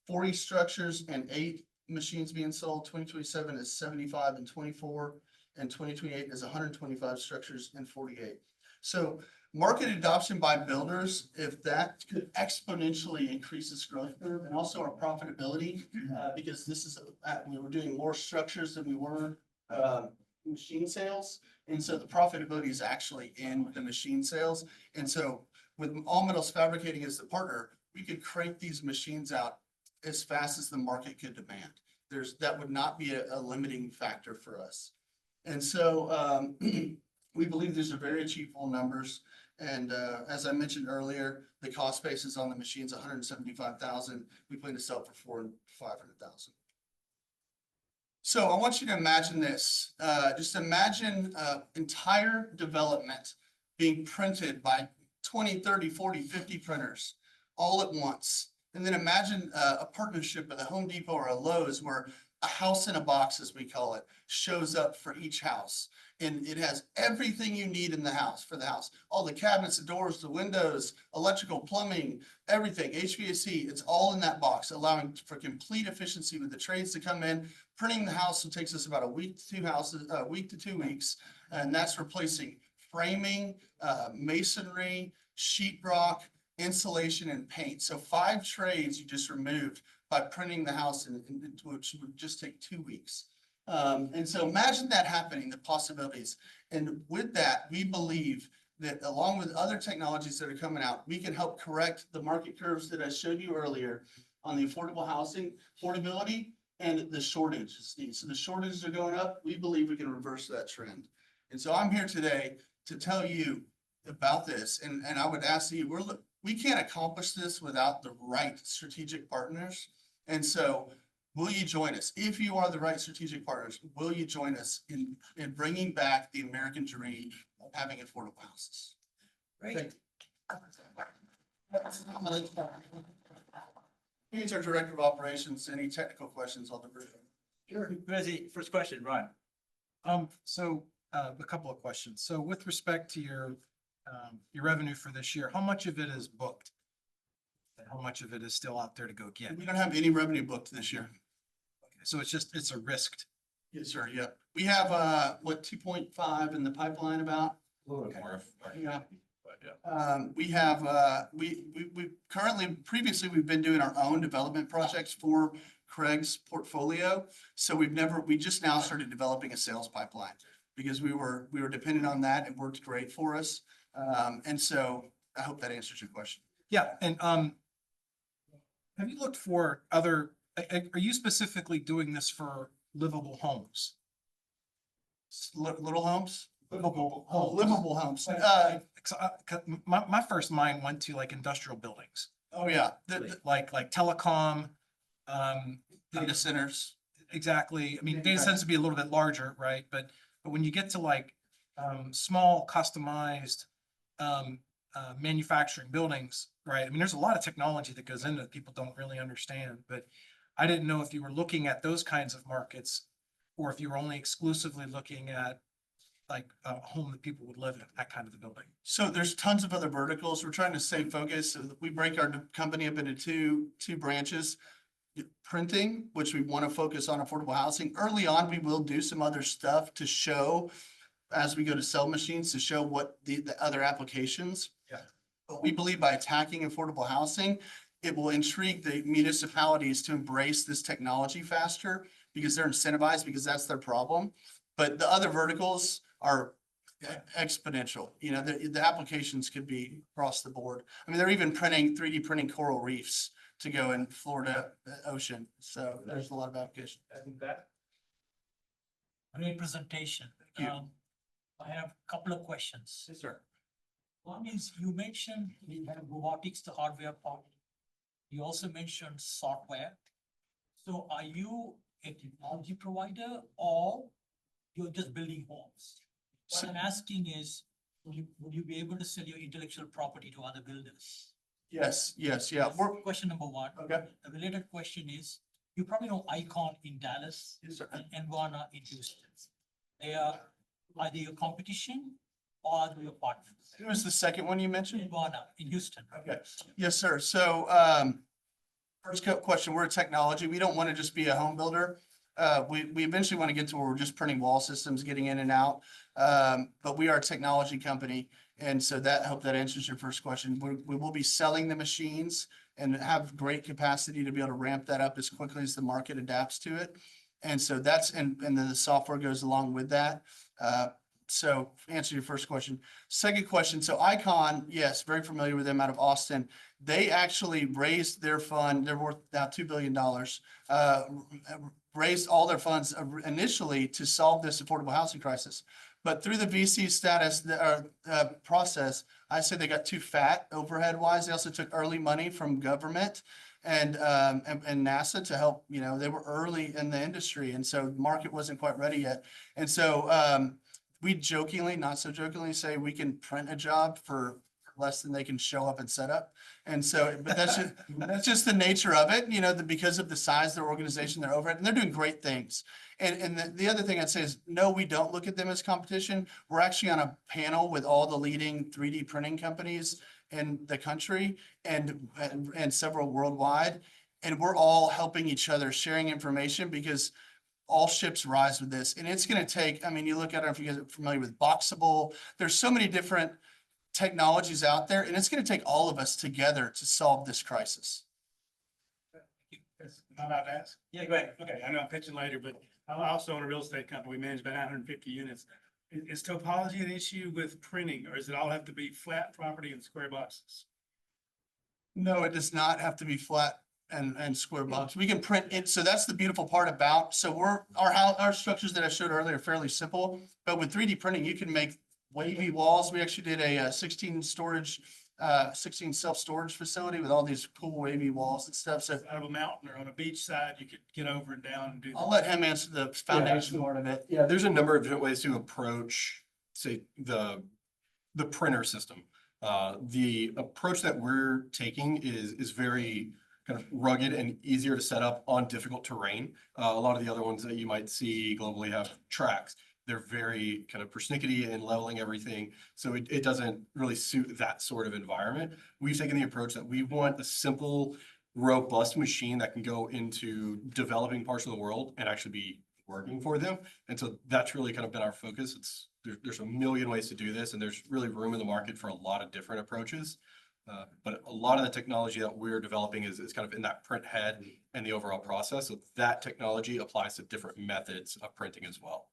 40 structures and 8 machines being sold. 2027 is 75 and 24, and 2028 is 125 structures and 48. So market adoption by builders, if that could exponentially increase its growth curve and also our profitability, because this is, we were doing more structures than we were, machine sales. And so the profitability is actually in the machine sales. And so with All Metals Fabricating as the partner, we could crank these machines out as fast as the market could demand. That would not be a limiting factor for us. And so, we believe these are very achievable numbers. And, as I mentioned earlier, the cost basis on the machines, $175,000. We plan to sell for $500,000. So I want you to imagine this. Just imagine entire development being printed by 20, 30, 40, 50 printers all at once. And then imagine a partnership with a Home Depot or a Lowe's where a house in a box, as we call it, shows up for each house. And it has everything you need in the house for the house. All the cabinets, the doors, the windows, electrical, plumbing, everything, HVAC, it's all in that box, allowing for complete efficiency with the trades to come in. Printing the house takes us about a week to 2 weeks. And that's replacing framing, masonry, sheetrock, insulation, and paint. So 5 trades you just removed by printing the house, which would just take 2 weeks. And so imagine that happening, the possibilities. And with that, we believe that along with other technologies that are coming out, we can help correct the market curves that I showed you earlier on the affordable housing, affordability, and the shortages. So the shortages are going up. We believe we can reverse that trend. And so I'm here today to tell you about this. And I would ask you, we can't accomplish this without the right strategic partners. And so will you join us? If you are the right strategic partners, will you join us in bringing back the American dream of having affordable houses? Great. He's our Director of Operations. Any technical questions on the briefing? Sure. First question, Ron. So a couple of questions. So with respect to your revenue for this year, how much of it is booked? And how much of it is still out there to go get? We don't have any revenue booked this year. Okay, so it's a risked. Yes, sir. Yep. We have, 2.5 in the pipeline about? A little bit more. Yeah. We have, we previously, we've been doing our own development projects for Craig's portfolio. So we just now started developing a sales pipeline because we were dependent on that. It worked great for us. And so I hope that answers your question. Yeah. And, have you looked for are you specifically doing this for livable homes? Little homes? Livable Oh, homes. livable homes. My first mind went to like industrial buildings, Oh, yeah. like telecom, Data centers. exactly. I mean, data tends to be a little bit larger, right? But when you get to like small customized manufacturing buildings, right? I mean, there's a lot of technology that goes into it people don't really understand, but I didn't know if you were looking at those kinds of markets or if you were only exclusively looking at like a home that people would live in, that kind of a building. So there's tons of other verticals. We're trying to stay focused. We break our company up into two branches. Printing, which we want to focus on affordable housing. Early on, we will do some other stuff to show as we go to sell machines to show what the other applications. Yeah. But we believe by attacking affordable housing, it will intrigue the municipalities to embrace this technology faster because they're incentivized because that's their problem. But the other verticals are exponential. You know, the applications could be across the board. I mean, they're even 3D printing coral reefs to go in Florida ocean. So there's a lot of application. I think that. Great presentation. Thank you. I have a couple of questions. Yes, sir. One is you mentioned we have robotics, the hardware part. You also mentioned software. So are you a technology provider or you're just building homes? What I'm asking is, would you be able to sell your intellectual property to other builders? Yes, yeah. That's question number one. Okay. The related question is, you probably know Icon in Dallas Yes, sir. and Envana in Houston. Are they your competition or are they your partners? Who was the second one you mentioned? Envana in Houston. Okay. Yes, sir. So, first question, we're a technology. We don't want to just be a home builder. we eventually want to get to where we're just printing wall systems, getting in and out. But we are a technology company. And so that, I hope that answers your first question. We will be selling the machines and have great capacity to be able to ramp that up as quickly as the market adapts to it. And so that's, and then the software goes along with that. So answer your first question. Second question, so Icon, yes, very familiar with them out of Austin. They actually raised their fund, they're worth now $2 billion, raised all their funds initially to solve this affordable housing crisis. But through the VC status process, I say they got too fat overhead wise. They also took early money from government and NASA to help, you know, they were early in the industry. And so the market wasn't quite ready yet. And so we jokingly, not so jokingly, say we can print a job for less than they can show up and set up. And so, but that's just the nature of it, you know, because of the size of their organization, their overhead, and they're doing great things. And the other thing I'd say is, no, we don't look at them as competition. We're actually on a panel with all the leading 3D printing companies in the country and several worldwide. And we're all helping each other, sharing information, because all ships rise with this. And it's going to take, I mean, you look at it, if you guys are familiar with Boxable, there's so many different technologies out there, and it's going to take all of us together to solve this crisis. Am I allowed to ask? Yeah, go ahead. Okay, I know I'm pitching later, but I also own a real estate company. We manage about 950 units. Is topology an issue with printing, or does it all have to be flat property and square boxes? No, it does not have to be flat and square box. We can print it. So that's the beautiful part about, so our structures that I showed earlier are fairly simple, but with 3D printing, you can make wavy walls. We actually did a 16 self-storage facility with all these cool wavy walls and stuff. So Out of a mountain or on a beach side, you could get over and down and do. I'll let him answer the foundation part of it. Yeah, there's a number of different ways to approach, say, the printer system. The approach that we're taking is very kind of rugged and easier to set up on difficult terrain. A lot of the other ones that you might see globally have tracks. They're very kind of persnickety and leveling everything. So it doesn't really suit that sort of environment. We've taken the approach that we want a simple, robust machine that can go into developing parts of the world and actually be working for them. And so that's really kind of been our focus. There's a million ways to do this, and there's really room in the market for a lot of different approaches. But a lot of the technology that we're developing is kind of in that print head and the overall process. So that technology applies to different methods of printing as well.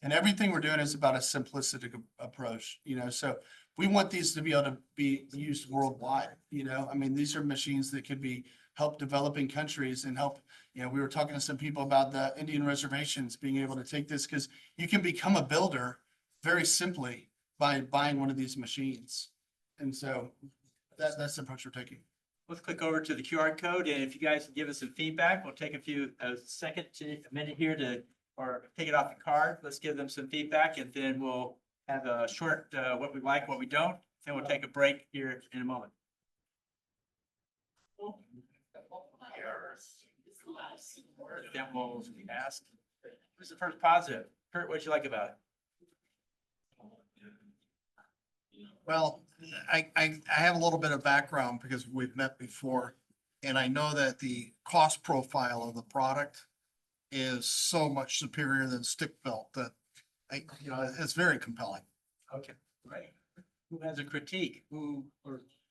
And everything we're doing is about a simplistic approach, you know, so we want these to be able to be used worldwide, you know, I mean, these are machines that could be help developing countries and help, you know, we were talking to some people about the Indian reservations being able to take this, because you can become a builder very simply by buying one of these machines. And so that's the approach we're taking. Let's click over to the QR code, and if you guys can give us some feedback, we'll take a second to a minute here or take it off the card. Let's give them some feedback, and then we'll have a short, what we like, what we don't. Then we'll take a break here in a moment. Then we'll ask, who's the first positive? Kurt, what'd you like about it? Well, I have a little bit of background because we've met before, and I know that the cost profile of the product is so much superior than stick built that it's very compelling. Okay, great. Who has a critique, or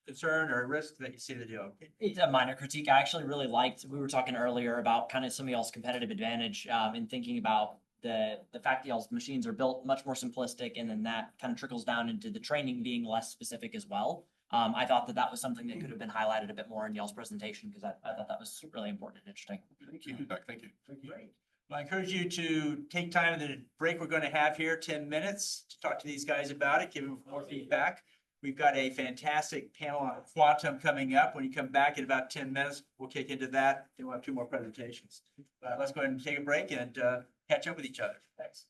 concern or risk that you see the deal? It's a minor critique. I actually really liked, we were talking earlier about kind of some of y'all's competitive advantage in thinking about the fact that y'all's machines are built much more simplistic, and then that kind of trickles down into the training being less specific as well. I thought that was something that could have been highlighted a bit more in y'all's presentation, because I thought that was really important and interesting. Thank you. Thank you. Great. Well, I encourage you to take time in the break we're going to have here, 10 minutes, to talk to these guys about it, give them more feedback. We've got a fantastic panel on quantum coming up. When you come back in about 10 minutes, we'll kick into that. Then we'll have 2 more presentations. Let's go ahead and take a break and catch up with each other. Thanks.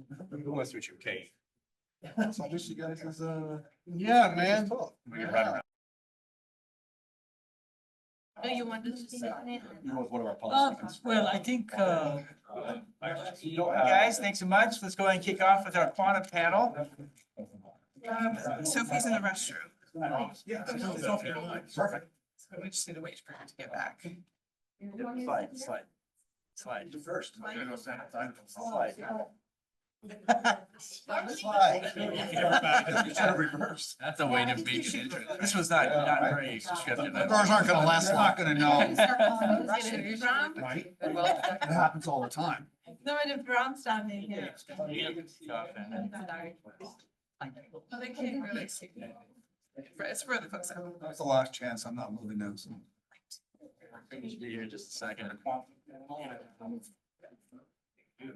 Nice to meet you, Kate. So I miss you guys as Yeah, man. You're right around. No, you wanted to say? One of our policy. Well, I think, Guys, thanks so much. Let's go ahead and kick off with our quantum panel. Sophie's in the restroom. Yeah. Perfect. So we just need to wait for her to get back. Slide. First. Slide. That's a way to beat it. This was not very descriptive. Those aren't gonna last, they're not gonna know. Right? It happens all the time. No, and Brown standing here. They can't really see. It's for the folks. That's the last chance. I'm not moving those. Be here in just a second. Yeah,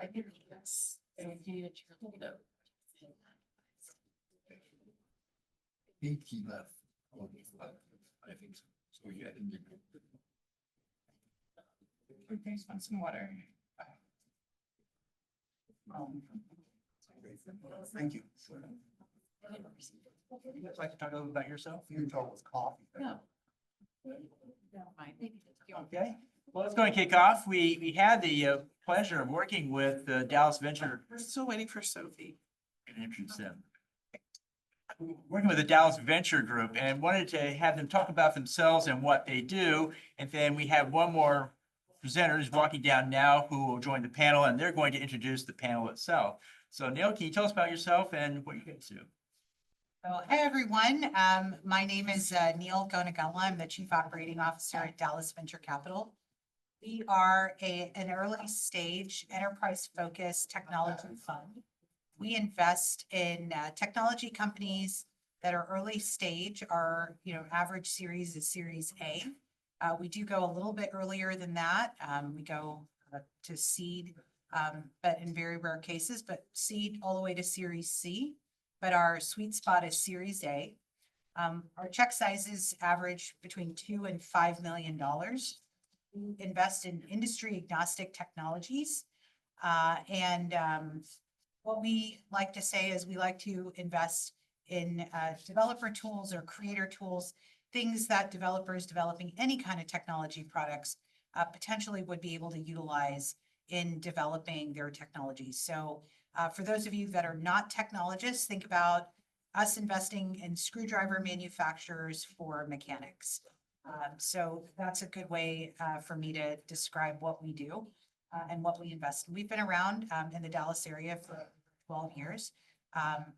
I think yes. Eight key left. I think so. So yeah. Thanks, find some water. Thank you. Would you like to talk a little about yourself? You can talk with coffee. No. Okay, well, let's go and kick off. We had the pleasure of working with the Dallas Venture. We're still waiting for Sophie. Working with the Dallas Venture Group and wanted to have them talk about themselves and what they do. And then we have one more presenter who's walking down now who will join the panel, and they're going to introduce the panel itself. So Neil, can you tell us about yourself and what you guys do? Well, hi, everyone. My name is Neil Gonagala. I'm the Chief Operating Officer at Dallas Venture Capital. We are an early stage enterprise-focused technology fund. We invest in technology companies that are early stage. Our average series is Series A. We do go a little bit earlier than that. We go to seed, but in very rare cases, but seed all the way to Series C. But our sweet spot is Series A. Our check sizes average between $2 and $5 million. We invest in industry agnostic technologies. What we like to say is we like to invest in developer tools or creator tools, things that developers developing any kind of technology products potentially would be able to utilize in developing their technologies. So for those of you that are not technologists, think about us investing in screwdriver manufacturers for mechanics. So that's a good way for me to describe what we do and what we invest in. We've been around in the Dallas area for 12 years,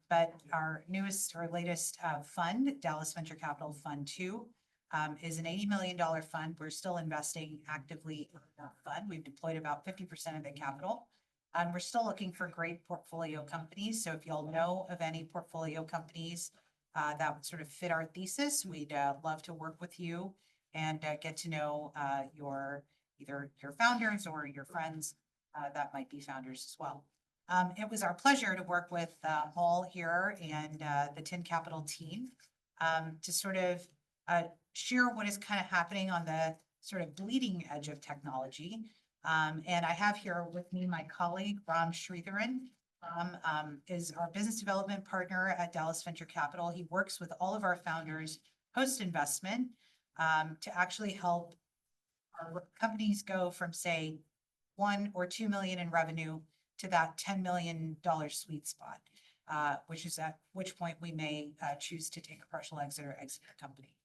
but our latest fund, Dallas Venture Capital Fund 2, is an $80 million fund. We're still investing actively in that fund. We've deployed about 50% of the capital. And we're still looking for great portfolio companies. So if y'all know of any portfolio companies that would sort of fit our thesis, we'd love to work with you and get to know either your founders or your friends that might be founders as well. It was our pleasure to work with Paul here and the Tin Capital team to sort of share what is kind of happening on the sort of bleeding edge of technology. And I have here with me my colleague, Ram Sridharan. Ram is our business development partner at Dallas Venture Capital. He works with all of our founders post-investment to actually help our companies go from, say, 1 or 2 million in revenue to that $10 million sweet spot, which is at which point we may choose to take a partial exit or exit the company.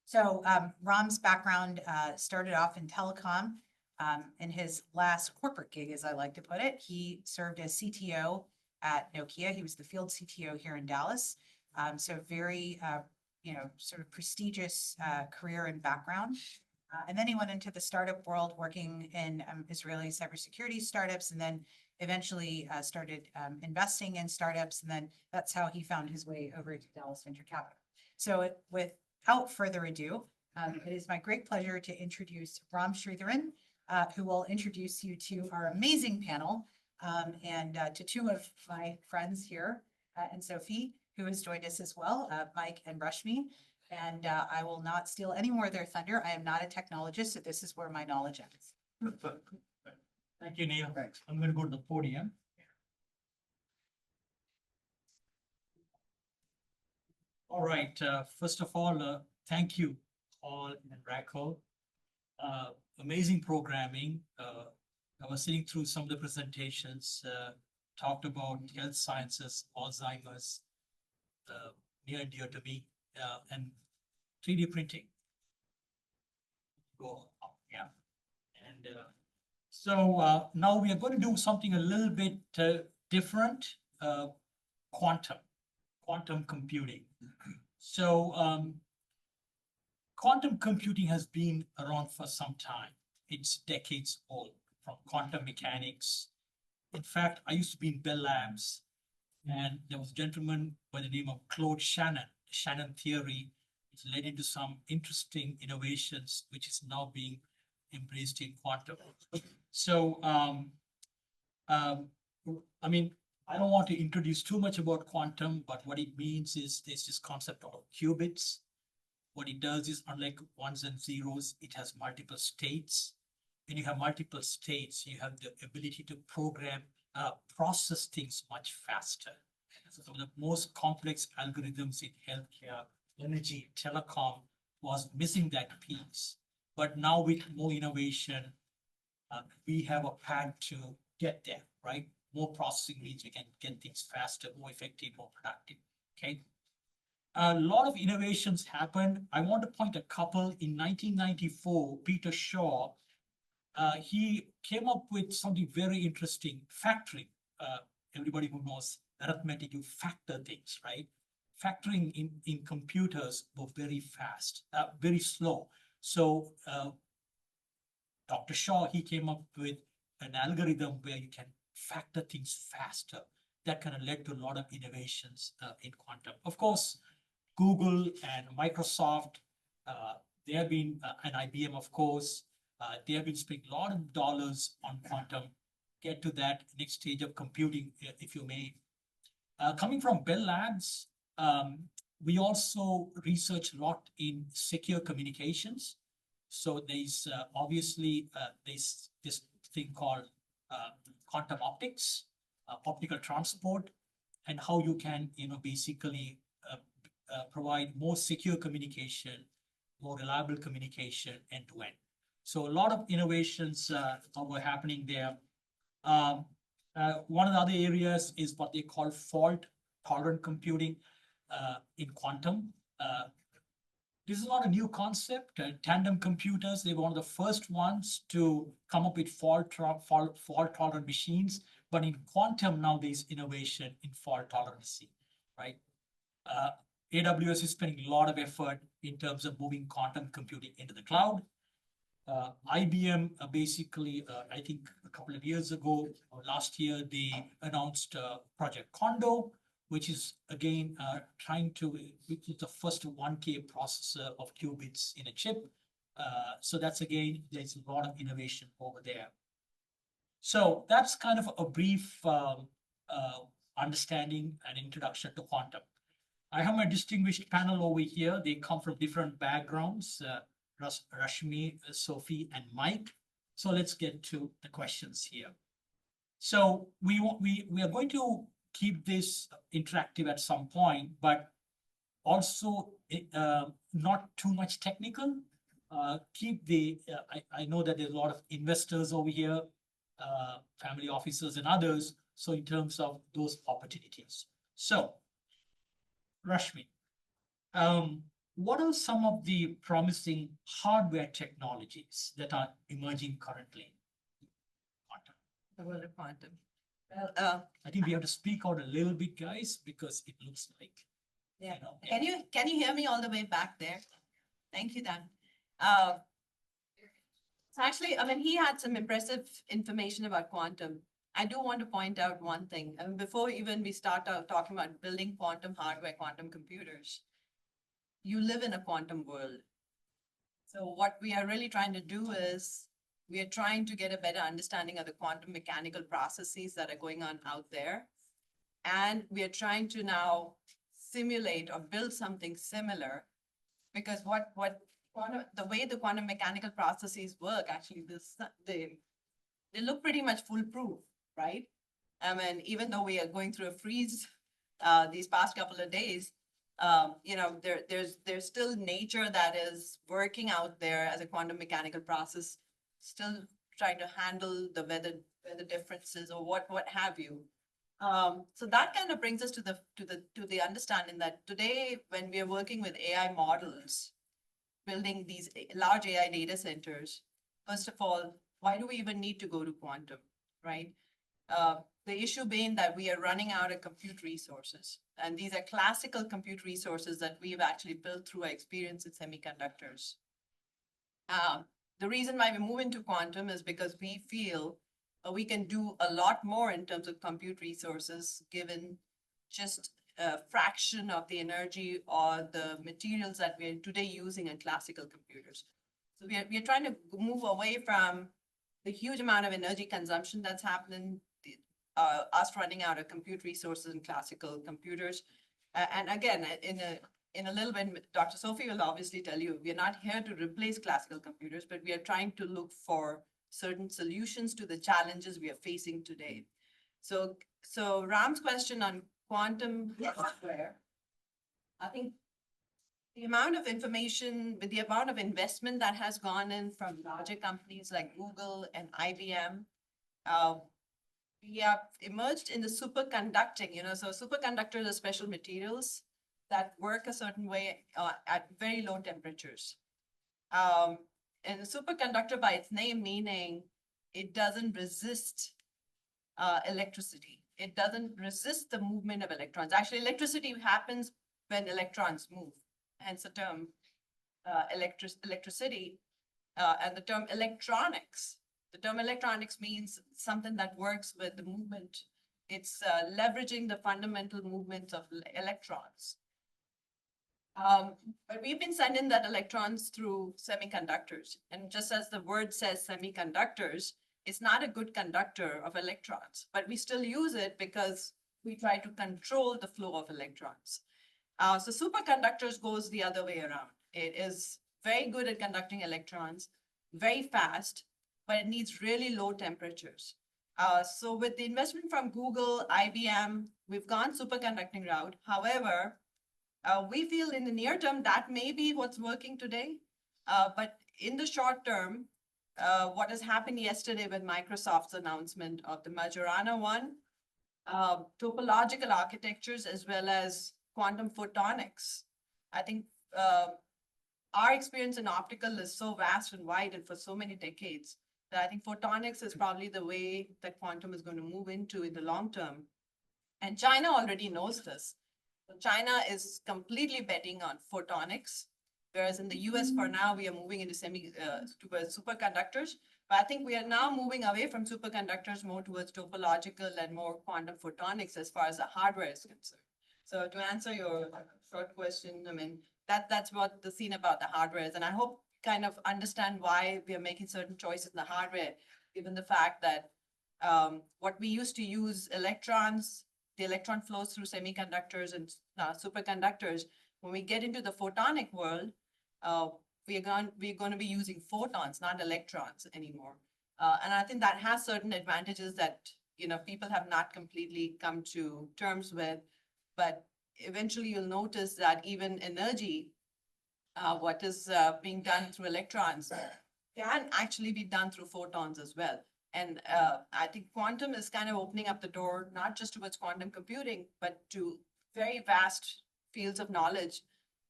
So Ram's background started off in telecom. In his last corporate gig, as I like to put it, he served as CTO at Nokia. He was the field CTO here in Dallas. So very, sort of prestigious career and background. And then he went into the startup world working in Israeli cybersecurity startups, and then eventually started investing in startups. And then that's how he found his way over to Dallas Venture Capital. So without further ado, it is my great pleasure to introduce Ram Sridharan, who will introduce you to our amazing panel and to two of my friends here, and Sophie, who has joined us as well, Mike and Rashmi. And I will not steal any more of their thunder. I am not a technologist, so this is where my knowledge ends. Thank you, Neil. Thanks. I'm going to go to the podium. All right. First of all, thank you, Paul and Rachel. Amazing programming. I was sitting through some of the presentations, talked about health sciences, Alzheimer's, near and dear to me, and 3D printing. go up, yeah. And now we are going to do something a little bit different, quantum computing. So quantum computing has been around for some time. It's decades old, from quantum mechanics. In fact, I used to be in Bell Labs, and there was a gentleman by the name of Claude Shannon. The Shannon theory, which led into some interesting innovations, which is now being embraced in quantum. So, I mean, I don't want to introduce too much about quantum, but what it means is there's this concept of qubits. What it does is, unlike ones and zeros, it has multiple states. When you have multiple states, you have the ability to process things much faster. So some of the most complex algorithms in healthcare, energy, telecom was missing that piece. But now with more innovation, we have a path to get there, right? More processing means we can get things faster, more effective, more productive, okay? A lot of innovations happened. I want to point a couple. In 1994, Peter Shaw, he came up with something very interesting, factoring. Everybody who knows arithmetic, you factor things, right? Factoring in computers were very fast, very slow. So Dr. Shaw, he came up with an algorithm where you can factor things faster. That kind of led to a lot of innovations in quantum. Of course, Google and Microsoft, they have been, and IBM, of course, they have been spending a lot of dollars on quantum. Get to that next stage of computing, if you may. Coming from Bell Labs, we also research a lot in secure communications. So there's obviously there's this thing called quantum optics, optical transport, and how you can, basically provide more secure communication, more reliable communication end to end. So a lot of innovations were happening there. One of the other areas is what they call fault tolerant computing in quantum. This is not a new concept. Tandem computers, they were one of the first ones to come up with fault tolerant machines. But in quantum now there's innovation in fault tolerancy, right? AWS is spending a lot of effort in terms of moving quantum computing into the cloud. IBM basically, I think a couple of years ago, or last year, they announced Project Condo, which is again which is the first 1K processor of qubits in a chip. So that's again, there's a lot of innovation over there. So that's kind of a brief understanding and introduction to quantum. I have my distinguished panel over here. They come from different backgrounds, Rashmi, Sophie, and Mike. So let's get to the questions here. So we are going to keep this interactive at some point, but also not too much technical. I know that there's a lot of investors over here, family officers and others. So in terms of those opportunities. So Rashmi, what are some of the promising hardware technologies that are emerging currently? The world of quantum. I think we have to speak out a little bit, guys, because it looks like, Yeah. you know. Can you hear me all the way back there? Thank you, Dan. So actually, I mean, he had some impressive information about quantum. I do want to point out one thing. I mean, before even we start out talking about building quantum hardware, quantum computers, you live in a quantum world. So what we are really trying to do is we are trying to get a better understanding of the quantum mechanical processes that are going on out there. And we are trying to now simulate or build something similar, because the way the quantum mechanical processes work, actually, they look pretty much foolproof, right? I mean, even though we are going through a freeze these past couple of days, there's still nature that is working out there as a quantum mechanical process, still trying to handle the weather differences or what have you. So that kind of brings us to the understanding that today, when we are working with AI models, building these large AI data centers, first of all, why do we even need to go to quantum, right? The issue being that we are running out of compute resources. And these are classical compute resources that we've actually built through our experience in semiconductors. The reason why we move into quantum is because we feel we can do a lot more in terms of compute resources, given just a fraction of the energy or the materials that we're today using in classical computers. So we are trying to move away from the huge amount of energy consumption that's happening, us running out of compute resources in classical computers. And again, in a little bit, Dr. Sophie will obviously tell you, we are not here to replace classical computers, but we are trying to look for certain solutions to the challenges we are facing today. So Ram's question on quantum software, I think the amount of information, with the amount of investment that has gone in from larger companies like Google and IBM, we have emerged in the superconducting, so superconductors are special materials that work a certain way at very low temperatures. And a superconductor by its name, meaning it doesn't resist electricity. It doesn't resist the movement of electrons. Actually, electricity happens when electrons move, hence the term electricity and the term electronics. The term electronics means something that works with the movement. It's leveraging the fundamental movements of electrons. But we've been sending that electrons through semiconductors. And just as the word says semiconductors, it's not a good conductor of electrons, but we still use it because we try to control the flow of electrons. So superconductors goes the other way around. It is very good at conducting electrons, very fast, but it needs really low temperatures. So with the investment from Google, IBM, we've gone superconducting route. However, we feel in the near term that may be what's working today. But in the short term, what has happened yesterday with Microsoft's announcement of the Majorana one, topological architectures, as well as quantum photonics. I think our experience in optical is so vast and wide and for so many decades that I think photonics is probably the way that quantum is going to move into in the long term. And China already knows this. So China is completely betting on photonics, whereas in the US for now, we are moving into towards superconductors. But I think we are now moving away from superconductors more towards topological and more quantum photonics as far as the hardware is concerned. So to answer your short question, I mean, that's what the scene about the hardware is. And I hope kind of understand why we are making certain choices in the hardware, given the fact that what we used to use electrons, the electron flows through semiconductors and superconductors. When we get into the photonic world, we're going to be using photons, not electrons anymore. And I think that has certain advantages that people have not completely come to terms with. But eventually, you'll notice that even energy, what is being done through electrons, can actually be done through photons as well. And I think quantum is kind of opening up the door, not just towards quantum computing, but to very vast fields of knowledge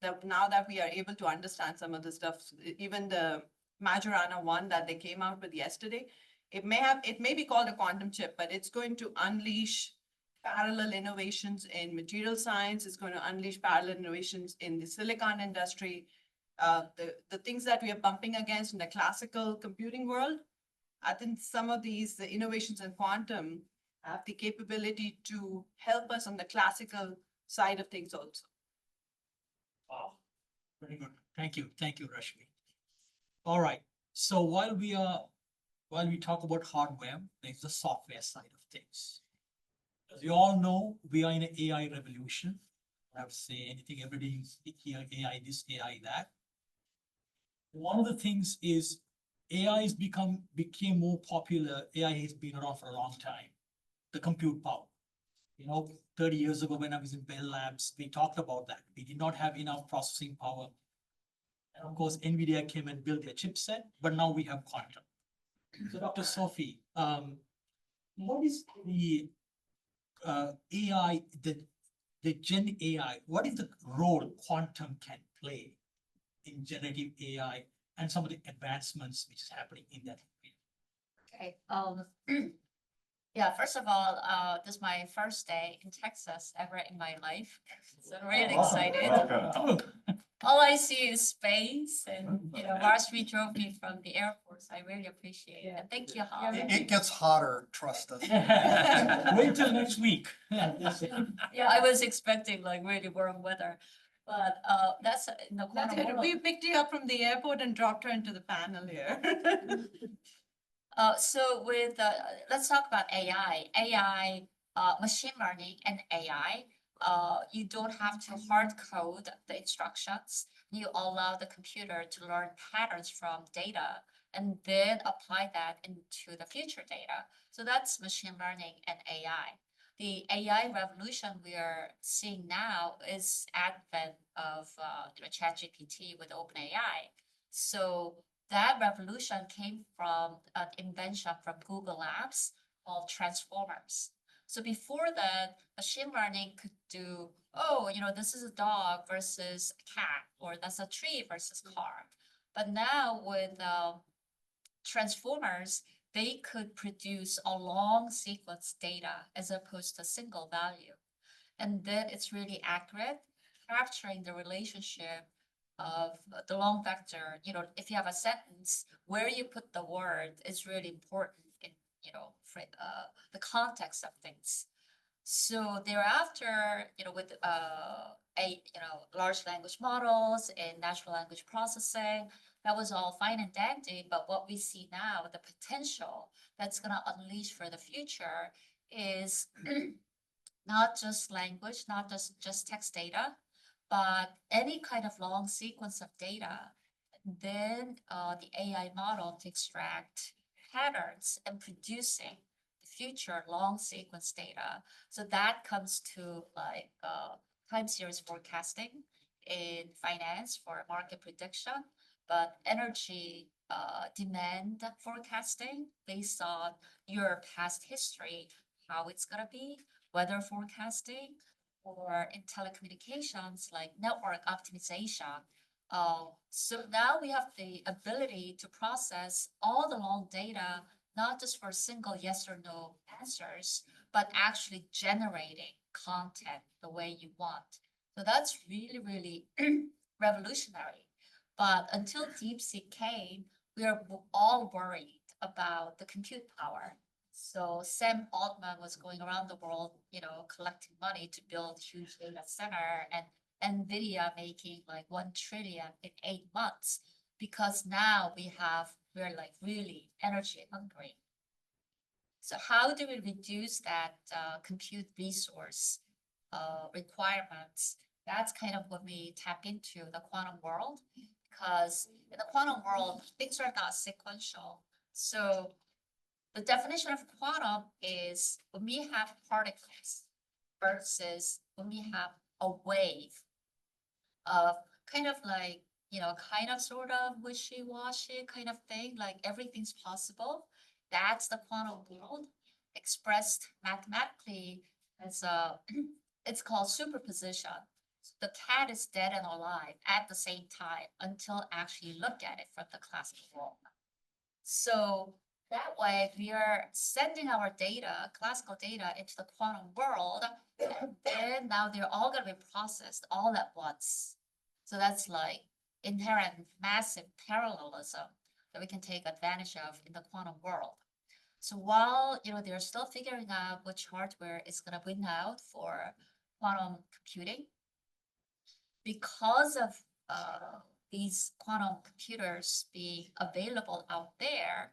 that now that we are able to understand some of the stuff, even the Majorana one that they came out with yesterday, it may be called a quantum chip, but it's going to unleash parallel innovations in material science. It's going to unleash parallel innovations in the silicon industry. The things that we are bumping against in the classical computing world, I think some of these innovations in quantum have the capability to help us on the classical side of things also. Wow, very good. Thank you, Rashmi. All right. So while we talk about hardware, there's the software side of things. As you all know, we are in an AI revolution. I have to say anything, everybody here, AI this, AI that. One of the things is AI became more popular. AI has been around for a long time. The compute power. 30 years ago when I was in Bell Labs, we talked about that. We did not have enough processing power. And of course, NVIDIA came and built their chipset, but now we have quantum. So Dr. Sophie, what is the AI, the Gen AI, what is the role quantum can play in generative AI and some of the advancements which is happening in that field? Okay, yeah, first of all, this is my first day in Texas ever in my life. So I'm really excited. All I see is space and, Varsity drove me from the airport. So I really appreciate it. And thank you, Holly. It gets hotter, trust us. Wait till next week. Yeah, I was expecting like really warm weather, but that's in the That's quantum good. world. We picked you up from the airport and dropped her into the panel here. So with, let's talk about AI, machine learning and AI. You don't have to hard code the instructions. You allow the computer to learn patterns from data and then apply that into the future data. So that's machine learning and AI. The AI revolution we are seeing now is advent of ChatGPT with OpenAI. So that revolution came from an invention from Google Labs called transformers. So before that, machine learning could do, this is a dog versus a cat, or that's a tree versus car. But now with transformers, they could produce a long sequence data as opposed to single value. And then it's really accurate, capturing the relationship of the long vector. If you have a sentence, where you put the word is really important in, the context of things. So thereafter, with large language models and natural language processing, that was all fine and dandy. But what we see now, the potential that's going to unleash for the future is not just language, not just text data, but any kind of long sequence of data. Then the AI model to extract patterns and producing the future long sequence data. So that comes to like time series forecasting in finance for market prediction, but energy demand forecasting based on your past history, how it's gonna be, weather forecasting, or in telecommunications like network optimization. So now we have the ability to process all the long data, not just for single yes or no answers, but actually generating content the way you want. So that's really, really revolutionary. But until DeepSeek came, we are all worried about the compute power. So Sam Altman was going around the world, collecting money to build huge data center, and NVIDIA making like 1 trillion in 8 months, because now we're like really energy hungry. So how do we reduce that compute resource requirements? That's kind of when we tap into the quantum world, because in the quantum world, things are not sequential. So the definition of quantum is when we have particles versus when we have a wave of kind of like, kind of sort of wishy-washy kind of thing, like everything's possible. That's the quantum world expressed mathematically as it's called superposition. The cat is dead and alive at the same time until actually you look at it from the classical world. So that way we are sending our data, classical data, into the quantum world, and then now they're all going to be processed all at once. So that's like inherent massive parallelism that we can take advantage of in the quantum world. So while they're still figuring out which hardware is going to win out for quantum computing, because of these quantum computers being available out there,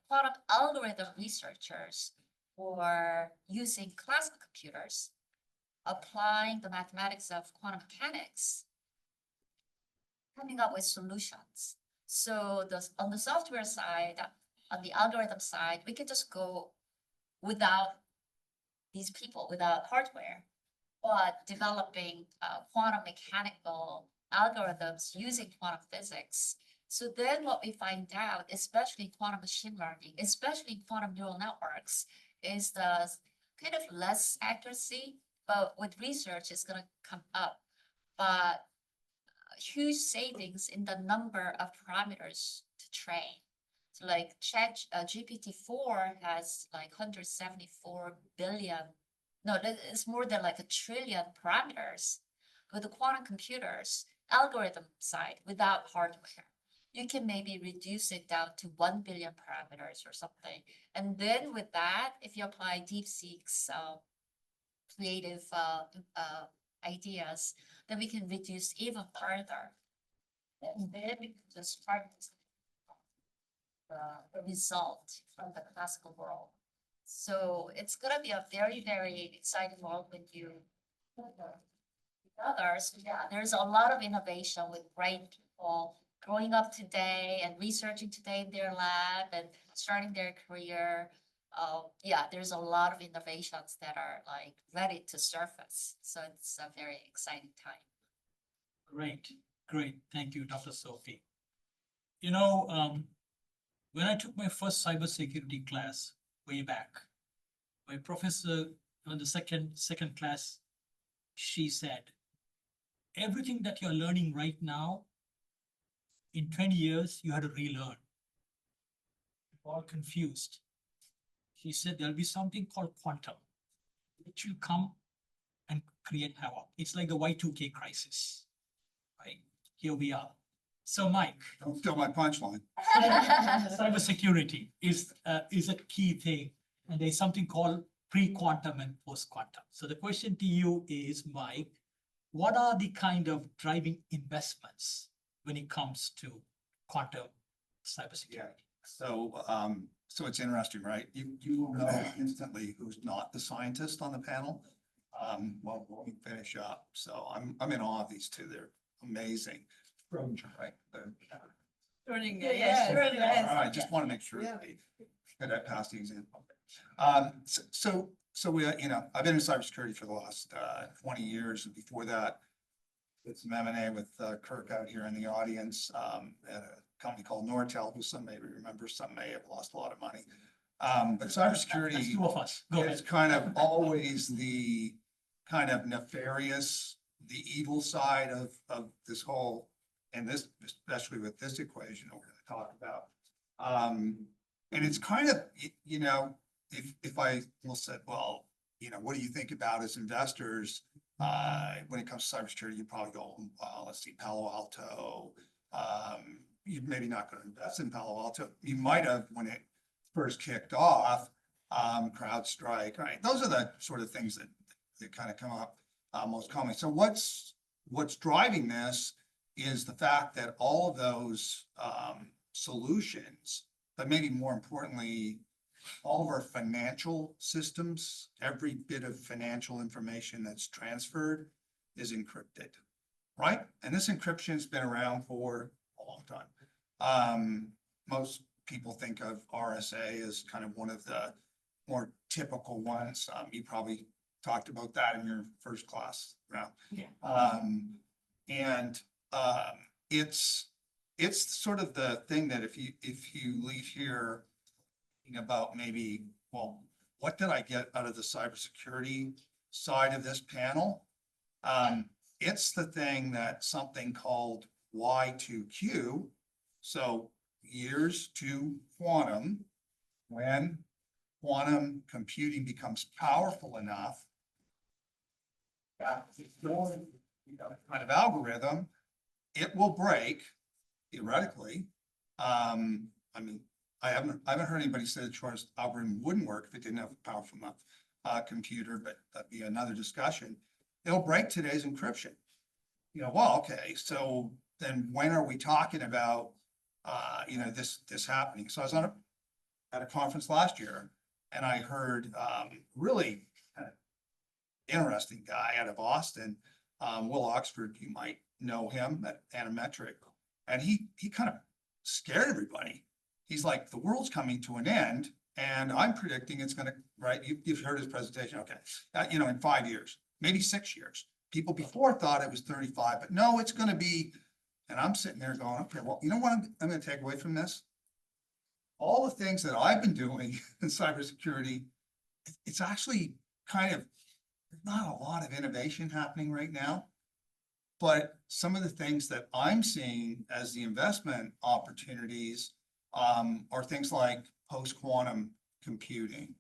quantum algorithm researchers were using classical computers, applying the mathematics of quantum mechanics, coming up with solutions. So on the software side, on the algorithm side, we can just go without these people, without hardware, but developing quantum mechanical algorithms using quantum physics. So then what we find out, especially in quantum machine learning, especially in quantum neural networks, is the kind of less accuracy, but with research it's going to come up. But huge savings in the number of parameters to train. So like GPT-4 has like 174 billion, no, it's more than like 1 trillion parameters. With the quantum computers, algorithm side, without hardware, you can maybe reduce it down to 1 billion parameters or something. And then with that, if you apply DeepSeek's creative ideas, then we can reduce even further. And then we can just harness the result from the classical world. So it's gonna be a very, very exciting world when you others. Yeah, there's a lot of innovation with great people growing up today and researching today in their lab and starting their career. Yeah, there's a lot of innovations that are like ready to surface. So it's a very exciting time. Great, great. Thank you, Dr. Sophie. You know, when I took my first cybersecurity class way back, my professor on the second class, she said, everything that you're learning right now, in 20 years, you had to relearn. You're all confused. She said there'll be something called quantum, which will come and create havoc. It's like the Y2K crisis, right? Here we are. So Mike. Don't steal my punchline. Cybersecurity is a key thing. And there's something called pre-quantum and post-quantum. So the question to you is, Mike, what are the kind of driving investments when it comes to quantum cybersecurity? So it's interesting, right? You will know instantly who's not the scientist on the panel. Well, we finish up. So I'm in awe of these two. They're amazing. Right? Yes. I just want to make sure that I passed the example. So we, I've been in cybersecurity for the last 20 years, and before that, did some M&A with Kirk out here in the audience at a company called Nortel, who some may remember, some may have lost a lot of money. But cybersecurity That's two of us. Go is ahead. kind of always the kind of nefarious, the evil side of this whole, and this, especially with this equation that we're going to talk about. And it's kind of, if I will say, well, what do you think about as investors when it comes to cybersecurity? You probably go, let's see, Palo Alto. You're maybe not going to invest in Palo Alto. You might have when it first kicked off. CrowdStrike, right? Those are the sort of things that kind of come up most commonly. So what's driving this is the fact that all of those solutions, but maybe more importantly, all of our financial systems, every bit of financial information that's transferred is encrypted, right? And this encryption has been around for a long time. Most people think of RSA as kind of one of the more typical ones. You probably talked about that in your first class round. Yeah. It's sort of the thing that if you leave here thinking about maybe, well, what did I get out of the cybersecurity side of this panel? It's the thing that something called Y2Q, so years to quantum, when quantum computing becomes powerful enough, kind of algorithm, it will break theoretically. I mean, I haven't heard anybody say that Schwar's algorithm wouldn't work if it didn't have a powerful enough computer, but that'd be another discussion. It'll break today's encryption. Well, okay, so then when are we talking about this happening? So I was at a conference last year, and I heard really kind of interesting guy out of Austin, Will Oxford. You might know him at Animetric, and he kind of scared everybody. He's like, the world's coming to an end, and I'm predicting it's going to, right? You've heard his presentation. Okay. In 5 years, maybe 6 years. People before thought it was 35, but no, it's going to be, and I'm sitting there going, okay, well, you know what I'm going to take away from this? All the things that I've been doing in cybersecurity, it's actually kind of, there's not a lot of innovation happening right now. But some of the things that I'm seeing as the investment opportunities are things like post-quantum computing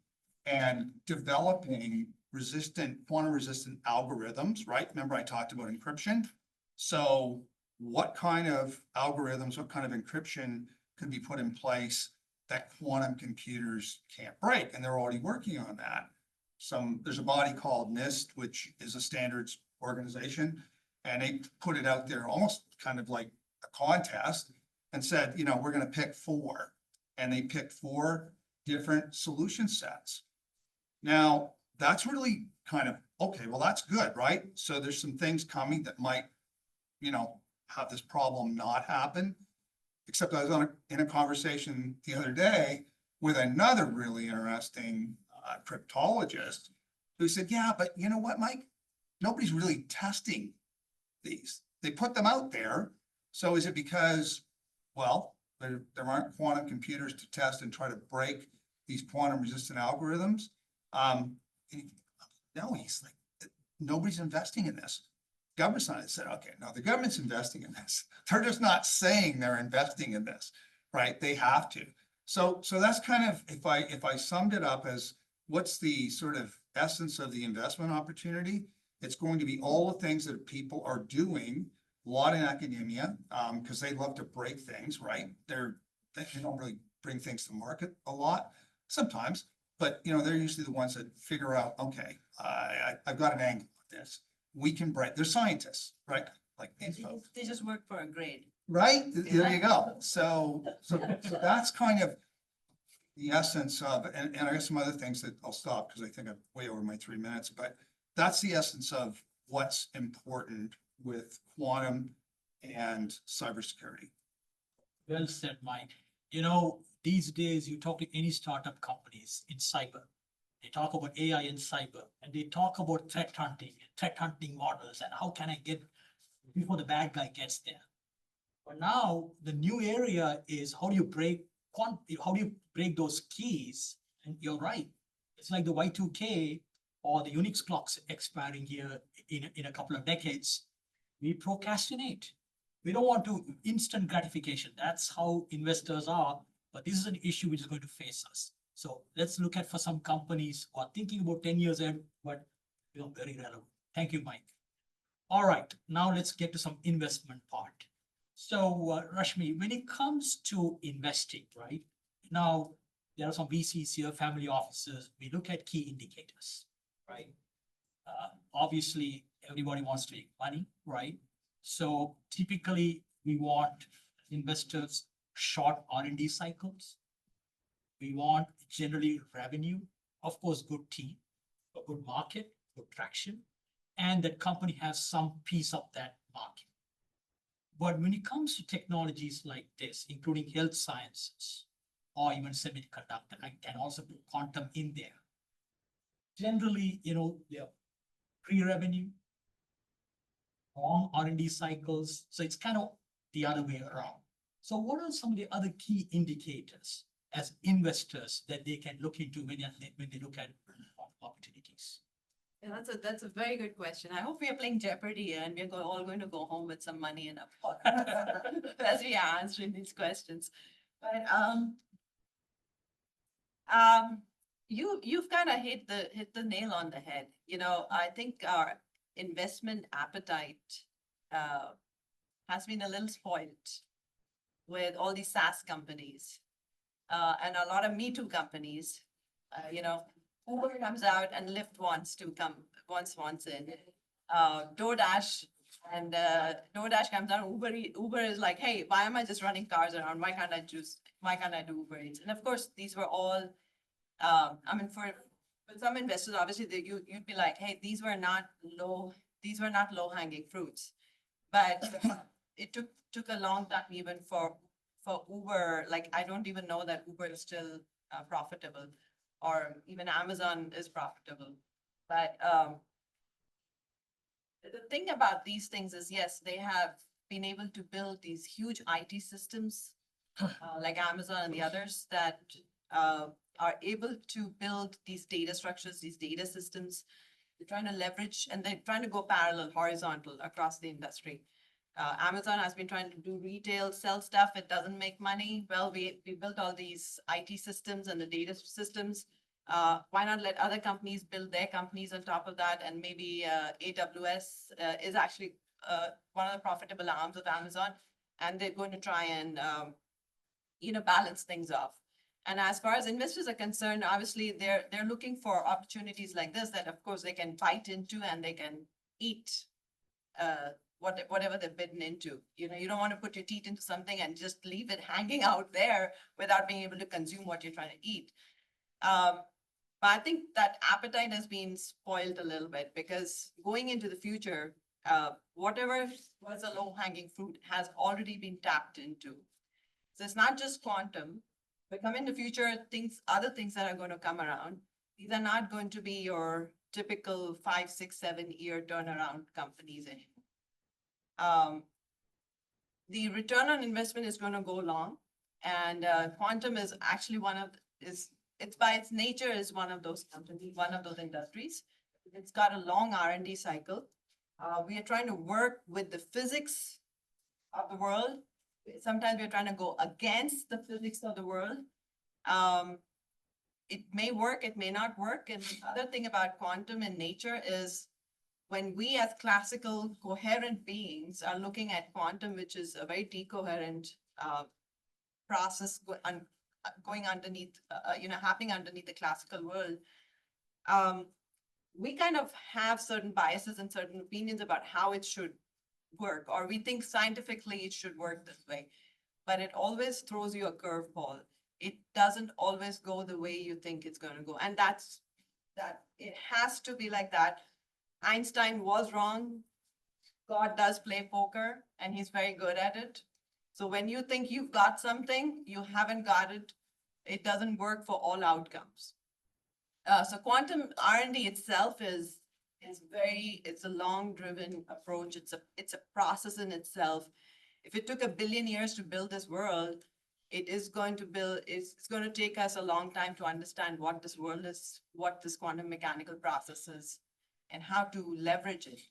and developing quantum resistant algorithms, right? Remember I talked about encryption? So what kind of algorithms, what kind of encryption could be put in place that quantum computers can't break? And they're already working on that. There's a body called NIST, which is a standards organization, and they put it out there almost kind of like a contest and said, you know, we're going to pick 4, and they picked 4 different solution sets. Now, that's really kind of, okay, well, that's good, right? So there's some things coming that might, you know, have this problem not happen. Except I was in a conversation the other day with another really interesting cryptologist who said, yeah, but you know what, Mike? Nobody's really testing these. They put them out there. So is it because, well, there aren't quantum computers to test and try to break these quantum resistant algorithms? No, he's like, nobody's investing in this. Government's not. Said, okay, no, the government's investing in this. They're just not saying they're investing in this, right? They have to. So that's kind of, if I summed it up as what's the sort of essence of the investment opportunity, it's going to be all the things that people are doing, a lot in academia, because they love to break things, right? They don't really bring things to market a lot, sometimes, but you know, they're usually the ones that figure out, okay, I've got an angle at this. We can break, they're scientists, right? Like these folks. They just work for a grade. Right? There you go. So that's kind of the essence of, and I guess some other things that I'll stop because I think I'm way over my 3 minutes, but that's the essence of what's important with quantum and cybersecurity. Well said, Mike. You know, these days you talk to any startup companies in cyber, they talk about AI in cyber, and they talk about threat hunting models, and how can I get before the bad guy gets there. But now the new area is how do you break those keys? And you're right. It's like the Y2K or the Unix clocks expiring here in a couple of decades. We procrastinate. We don't want to instant gratification. That's how investors are. But this is an issue which is going to face us. So let's look at for some companies who are thinking about 10 years ahead, but very relevant. Thank you, Mike. All right, now let's get to some investment part. So Rashmi, when it comes to investing, right? Now, there are some VCs here, family offices. We look at key indicators, right? Obviously, everybody wants to make money, right? So typically, we want investors short R&D cycles. We want generally revenue, of course, good team, a good market, good traction, and that company has some piece of that market. But when it comes to technologies like this, including health sciences or even semiconductor, I can also put quantum in there. Generally, you know, they're pre-revenue, long R&D cycles. So it's kind of the other way around. So what are some of the other key indicators as investors that they can look into when they look at opportunities? Yeah, that's a very good question. I hope we are playing Jeopardy and we're all going to go home with some money in our pocket as we are answering these questions. But you've kind of hit the nail on the head. You know, I think our investment appetite has been a little spoiled with all these SaaS companies and a lot of Me Too companies. You know, Uber comes out and Lyft wants in. DoorDash comes out. Uber is like, hey, why am I just running cars around? Why can't I do Uber Eats? And of course, these were all. I mean, for some investors, obviously, you'd be like, hey, these were not low hanging fruits, but it took a long time even for Uber. Like, I don't even know that Uber is still profitable, or even Amazon is profitable. But the thing about these things is, yes, they have been able to build these huge IT systems like Amazon and the others that are able to build these data structures, these data systems They're trying to leverage and they're trying to go parallel, horizontal across the industry. Amazon has been trying to do retail, sell stuff. It doesn't make money. Well, we built all these IT systems and the data systems. Why not let other companies build their companies on top of that? And maybe AWS is actually one of the profitable arms of Amazon, and they're going to try and balance things off. And as far as investors are concerned, obviously they're looking for opportunities like this that, of course, they can bite into and they can eat whatever they're bitten into. You don't want to put your teeth into something and just leave it hanging out there without being able to consume what you're trying to eat. But I think that appetite has been spoiled a little bit because going into the future, whatever was a low-hanging fruit has already been tapped into. So it's not just quantum, but come in the future, other things that are going to come around. These are not going to be your typical 5, 6, 7-year turnaround companies anymore. The return on investment is going to go long, and quantum is actually it's by its nature is one of those companies, one of those industries. It's got a long R&D cycle. We are trying to work with the physics of the world. Sometimes we're trying to go against the physics of the world. It may work, it may not work. And the other thing about quantum in nature is when we as classical coherent beings are looking at quantum, which is a very decoherent process going underneath, happening underneath the classical world, we kind of have certain biases and certain opinions about how it should work, or we think scientifically it should work this way, but it always throws you a curveball. It doesn't always go the way you think it's going to go. And that it has to be like that. Einstein was wrong. God does play poker and he's very good at it. So when you think you've got something, you haven't got it. It doesn't work for all outcomes. So quantum R&D itself it's a long-driven approach. It's a process in itself. If it took 1 billion years to build this world, it's going to take us a long time to understand what this world is, what this quantum mechanical process is, and how to leverage it.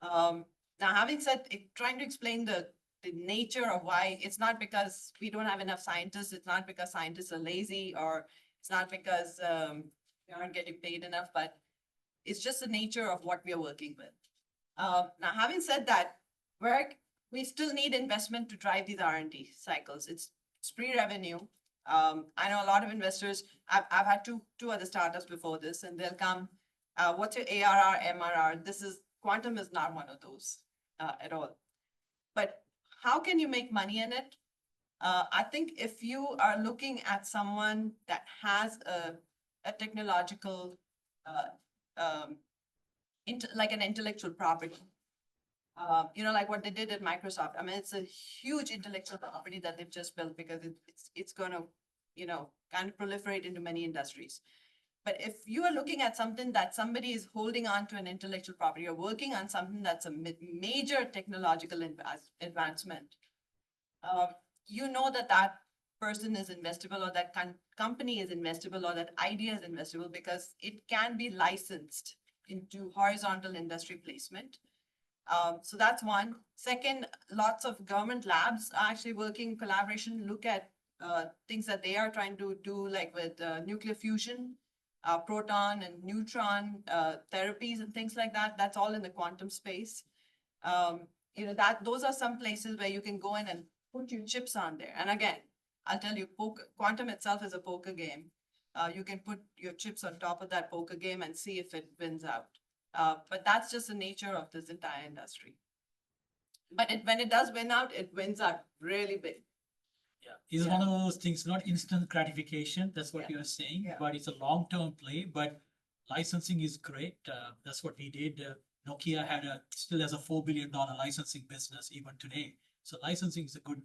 Now, having said it, trying to explain the nature of why, it's not because we don't have enough scientists, it's not because scientists are lazy, or it's not because we aren't getting paid enough, but it's just the nature of what we are working with. Now, having said that, we still need investment to drive these R&D cycles. It's pre-revenue. I know a lot of investors, I've had two other startups before this, and they'll come, what's your ARR, MRR? Quantum is not one of those at all. But how can you make money in it? I think if you are looking at someone that has a technological, like an intellectual property, like what they did at Microsoft. I mean, it's a huge intellectual property that they've just built because it's going to, kind of proliferate into many industries. But if you are looking at something that somebody is holding on to an intellectual property or working on something that's a major technological advancement, that person is investable, or that company is investable, or that idea is investable because it can be licensed into horizontal industry placement. So that's one. Second, lots of government labs are actually working in collaboration, look at things that they are trying to do, like with nuclear fusion, proton and neutron therapies and things like that. That's all in the quantum space. Those are some places where you can go in and put your chips on there. And again, I'll tell you, quantum itself is a poker game. You can put your chips on top of that poker game and see if it wins out. But that's just the nature of this entire industry. But when it does win out, it wins out really big. Yeah, it's one of those things, not instant gratification. That's what you're saying, but it's a long-term play. But licensing is great. That's what we did. Nokia still has a $4 billion licensing business even today. So licensing is a good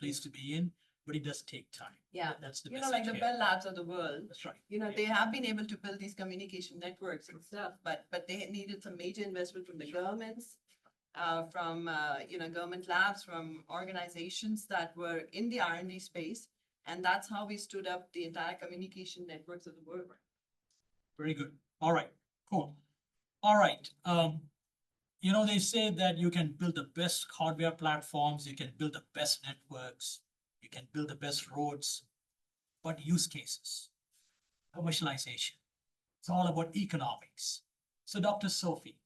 place to be in, but it does take time. Yeah, that's the like the Bell Labs of the world. That's right. They have been able to build these communication networks and stuff, but they needed some major investment from the governments, from government labs, from organizations that were in the R&D space, and that's how we stood up the entire communication networks of the world. Very good. All right, cool. All right, they say that you can build the best hardware platforms, you can build the best networks, you can build the best roads, but use cases, commercialization, it's all about economics. So Dr. Sophie,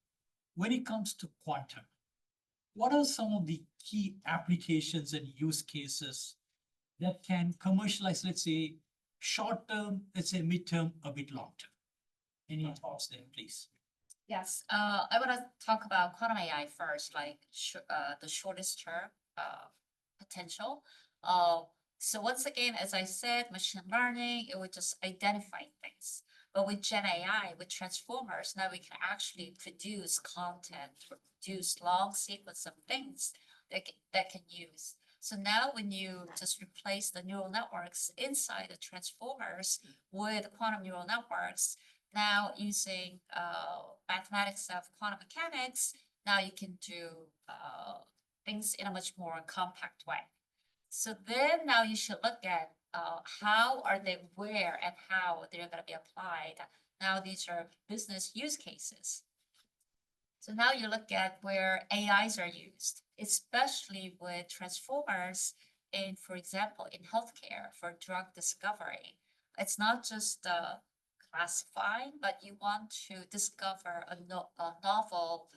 when it comes to quantum, what are some of the key applications and use cases that can commercialize, let's say, short term, let's say midterm, a bit long term? Any thoughts there, please? Yes, I want to talk about quantum AI first, like the shortest term potential. So once again, as I said, machine learning, it would just identify things. But with Gen AI, with transformers, now we can actually produce content, produce long sequence of things that can use. So now when you just replace the neural networks inside the transformers with quantum neural networks, now using mathematics of quantum mechanics, now you can do things in a much more compact way. So then now you should look at how are they, where and how they're going to be applied. Now these are business use cases. So now you look at where AIs are used, especially with transformers in, for example, in healthcare for drug discovery. It's not just classifying, but you want to discover a novel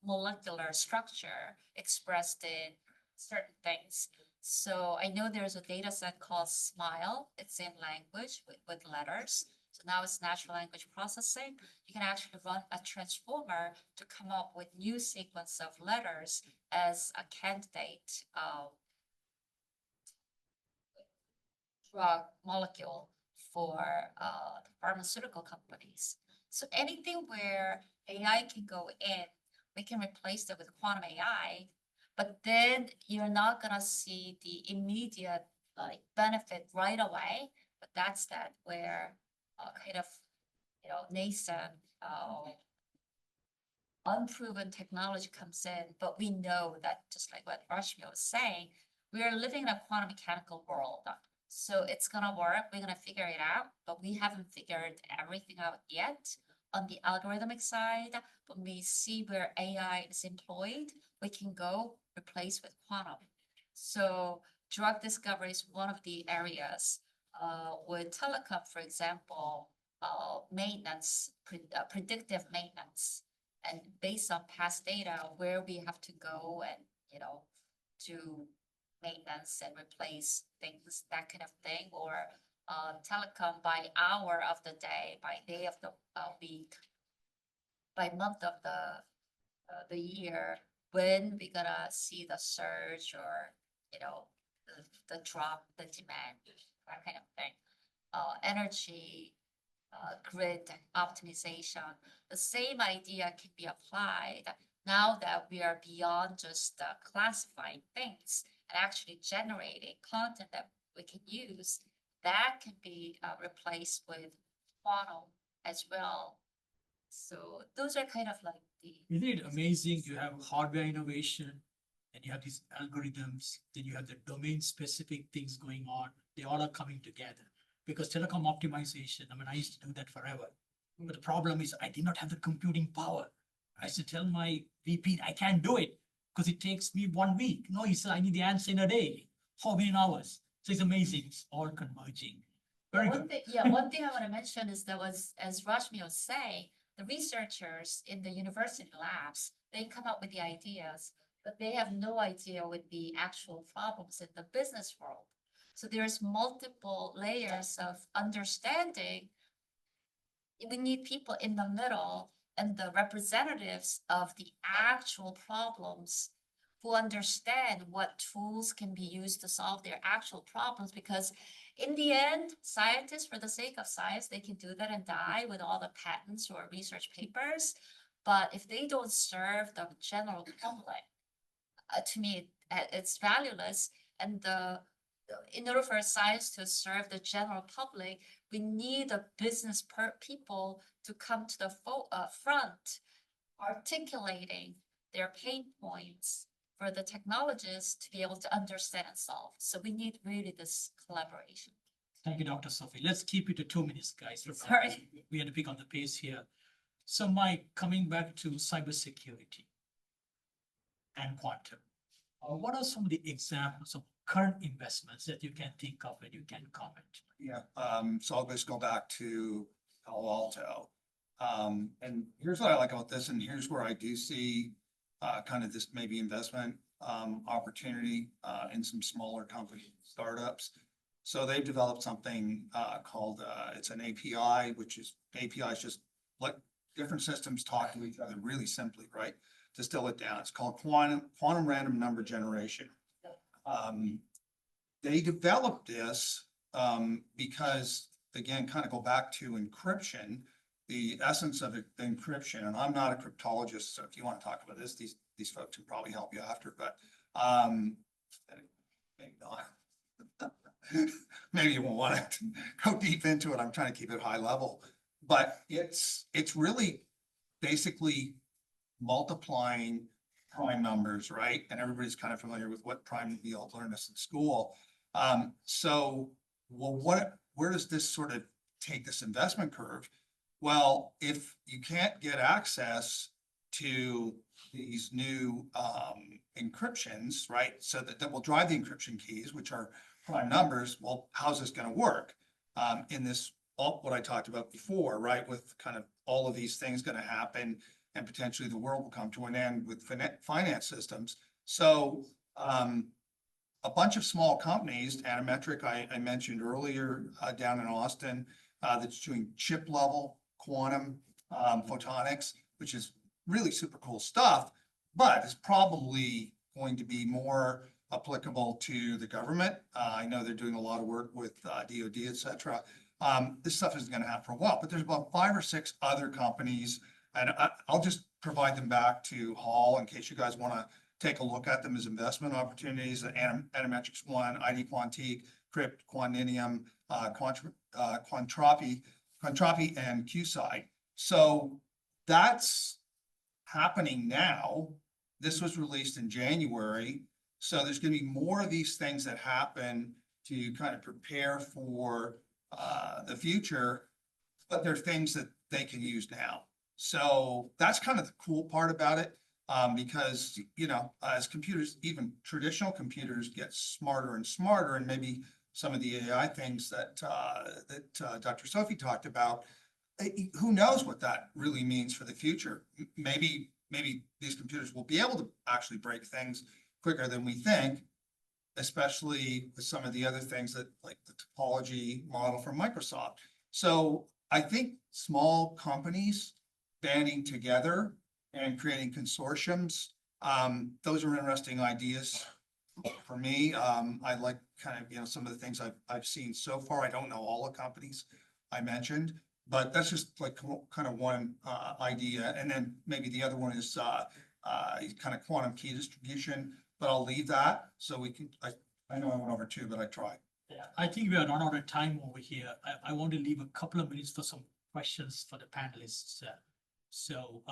molecular structure expressed in certain things. So I know there's a data set called SMILE. It's in language with letters. So now it's natural language processing. You can actually run a transformer to come up with new sequence of letters as a candidate drug molecule for the pharmaceutical companies. So anything where AI can go in, we can replace it with quantum AI, but then you're not gonna see the immediate benefit right away. But that's where kind of nascent unproven technology comes in. But we know that, just like what Rashmi was saying, we are living in a quantum mechanical world. So it's gonna work, we're gonna figure it out, but we haven't figured everything out yet on the algorithmic side. When we see where AI is employed, we can go replace with quantum. So drug discovery is one of the areas. With telecom, for example, maintenance, predictive maintenance, and based on past data, where we have to go and, do maintenance and replace things, that kind of thing, or telecom by hour of the day, by day of the week, by month of the year, when we gonna see the surge or the drop, the demand, that kind of thing. Energy, grid optimization, the same idea can be applied now that we are beyond just classifying things and actually generating content that we can use. That can be replaced with quantum as well. So those are kind of like the. Isn't it amazing? You have hardware innovation and you have these algorithms, then you have the domain specific things going on. They all are coming together because telecom optimization, I used to do that forever. But the problem is I did not have the computing power. I used to tell my VP, I can't do it because it takes me 1 week. No, he said, I need the answer in a day, 4 million hours. So it's amazing. It's all converging. Very good. One thing I want to mention is that as Rashmi was saying, the researchers in the university labs, they come up with the ideas, but they have no idea with the actual problems in the business world. So there's multiple layers of understanding. We need people in the middle and the representatives of the actual problems who understand what tools can be used to solve their actual problems. Because in the end, scientists, for the sake of science, they can do that and die with all the patents or research papers. But if they don't serve the general public, to me, it's valueless. And in order for science to serve the general public, we need the business people to come to the front, articulating their pain points for the technologists to be able to understand and solve. So we need really this collaboration. Thank you, Dr. Sophie. Let's keep it to 2 minutes, guys. Sorry. We had to pick on the pace here. So Mike, coming back to cybersecurity and quantum, what are some of the examples of current investments that you can think of and you can comment? Yeah, so I'll just go back to Palo Alto. And here's what I like about this, and here's where I do see kind of this maybe investment opportunity in some smaller company startups. So they've developed something called, it's an API, which is, API is just like different systems talk to each other really simply, right? Distill it down. It's called quantum random number generation. They developed this because, again, kind of go back to encryption, the essence of encryption, and I'm not a cryptologist, so if you want to talk about this, these folks can probably help you after, but maybe not. Maybe you won't want to go deep into it. I'm trying to keep it high level, but it's really basically multiplying prime numbers, right? And everybody's kind of familiar with what prime, we all learned this in school. So, well, where does this sort of take this investment curve? Well, if you can't get access to these new encryptions, right? So that will drive the encryption keys, which are prime numbers. Well, how's this going to work in this, what I talked about before, right? With kind of all of these things going to happen and potentially the world will come to an end with finance systems. So a bunch of small companies, Atometric, I mentioned earlier down in Austin, that's doing chip level quantum photonics, which is really super cool stuff, but it's probably going to be more applicable to the government. I know they're doing a lot of work with DoD, et cetera. This stuff isn't going to happen for a while, but there's about 5 or 6 other companies, and I'll just provide them back to Hall in case you guys want to take a look at them as investment opportunities. Atometric's one, ID Quantique, Crypt, Quantinium, Quantropy, and QSide. So that's happening now. This was released in January. So there's going to be more of these things that happen to kind of prepare for the future, but they're things that they can use now. So that's kind of the cool part about it, because, you know, as computers, even traditional computers get smarter and smarter, and maybe some of the AI things that Dr. Sophie talked about, who knows what that really means for the future? Maybe these computers will be able to actually break things quicker than we think, especially with some of the other things that, like the topology model from Microsoft. So I think small companies banding together and creating consortiums, those are interesting ideas for me. I like kind of, you know, some of the things I've seen so far. I don't know all the companies I mentioned, but that's just like kind of one idea. And then maybe the other one is kind of quantum key distribution, but I'll leave that so we can, I know I went over 2, but I tried. Yeah, I think we are run out of time over here. I want to leave a couple of minutes for some questions for the panelists. So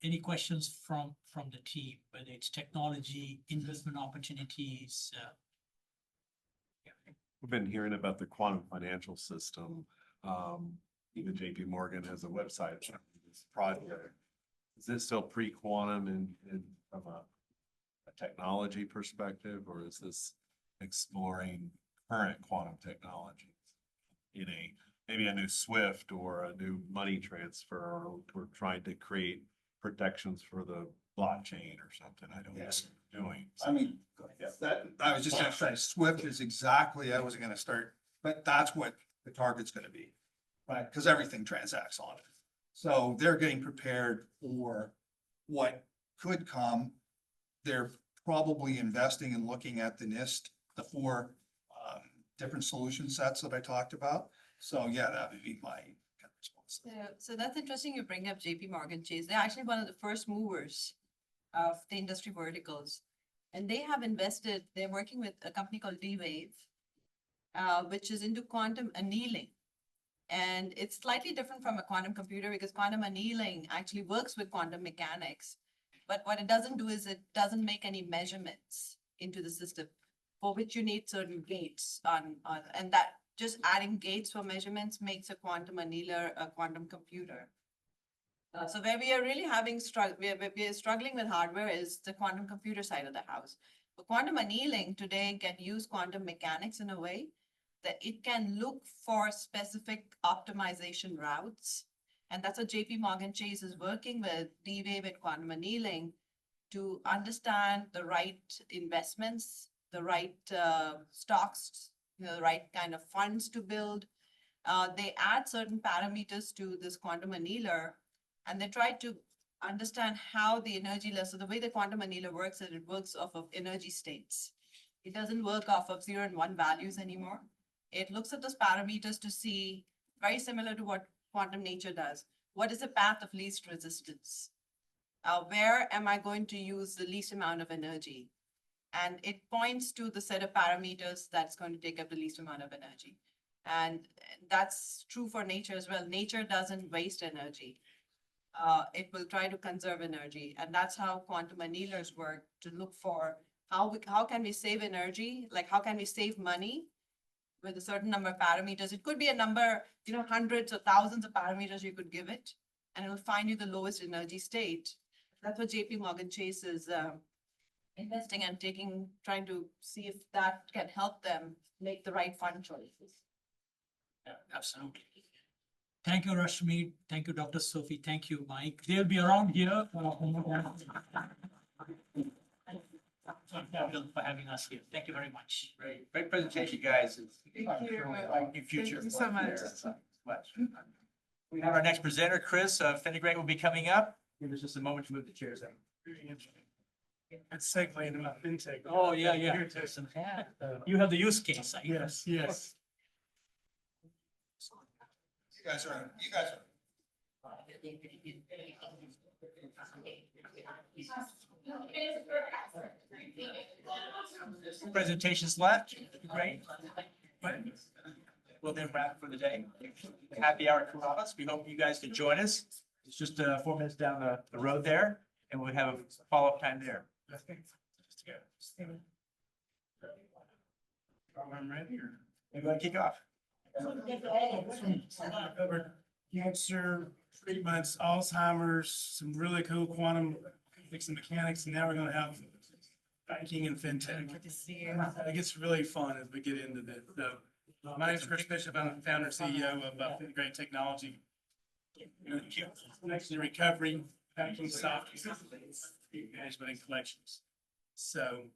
any questions from the team, whether it's technology, investment opportunities? We've been hearing about the quantum financial system. Even JP Morgan has a website for this project. Is this still pre-quantum in from a technology perspective, or is this exploring current quantum technologies in maybe a new SWIFT or a new money transfer, or we're trying to create protections for the blockchain or something? I don't know what we're doing. I mean, I was just going to say SWIFT is exactly, I wasn't going to start, but that's what the target's going to be, right? Because everything transacts on it. So they're getting prepared for what could come. They're probably investing and looking at the NIST, the 4 different solution sets that I talked about. So yeah, that would be my kind of response. So that's interesting you bring up JP Morgan Chase. They're actually one of the first movers of the industry verticals. And they have invested, they're working with a company called D-Wave, which is into quantum annealing. And it's slightly different from a quantum computer because quantum annealing actually works with quantum mechanics. But what it doesn't do is it doesn't make any measurements into the system, for which you need certain gates and that just adding gates for measurements makes a quantum annealer a quantum computer. So where we are really having we are struggling with hardware is the quantum computer side of the house. But quantum annealing today can use quantum mechanics in a way that it can look for specific optimization routes. And that's what JP Morgan Chase is working with D-Wave and quantum annealing to understand the right investments, the right stocks, the right kind of funds to build. They add certain parameters to this quantum annealer, and they try to understand how the energy level. So the way the quantum annealer works is it works off of energy states. It doesn't work off of 0 and 1 values anymore. It looks at those parameters to see, very similar to what quantum nature does, what is the path of least resistance? Where am I going to use the least amount of energy? And it points to the set of parameters that's going to take up the least amount of energy. And that's true for nature as well. Nature doesn't waste energy. It will try to conserve energy. And that's how quantum annealers work, to look for how can we save energy? Like, how can we save money with a certain number of parameters? It could be a number, hundreds or thousands of parameters you could give it, and it'll find you the lowest energy state. That's what JP Morgan Chase is investing and trying to see if that can help them make the right fund choices. Yeah, absolutely. Thank you, Rashmi. Thank you, Dr. Sophie. Thank you, Mike. They'll be around here. For having us here. Thank you very much. Great presentation, guys. Thank you. In future. Thank you so much. We have our next presenter, Chris of FIntegrate, will be coming up. Give us just a moment to move the chairs in. It's segue into my fintech. Oh, yeah. You have the use case. Yes, yes. You guys are. Presentations left. Great. We'll then wrap for the day. Happy hour to all of us. We hope you guys can join us. It's just 4 minutes down the road there, and we'll have a follow-up time there. I'm ready. We're going to kick off. Covered cancer treatments, Alzheimer's, some really cool quantum physics and mechanics, and now we're going to have banking and fintech. It gets really fun as we get into this. My name is Chris Bishop. I'm the founder and CEO of FIntegrate Technology. Connection and recovery, banking software, management and collections. So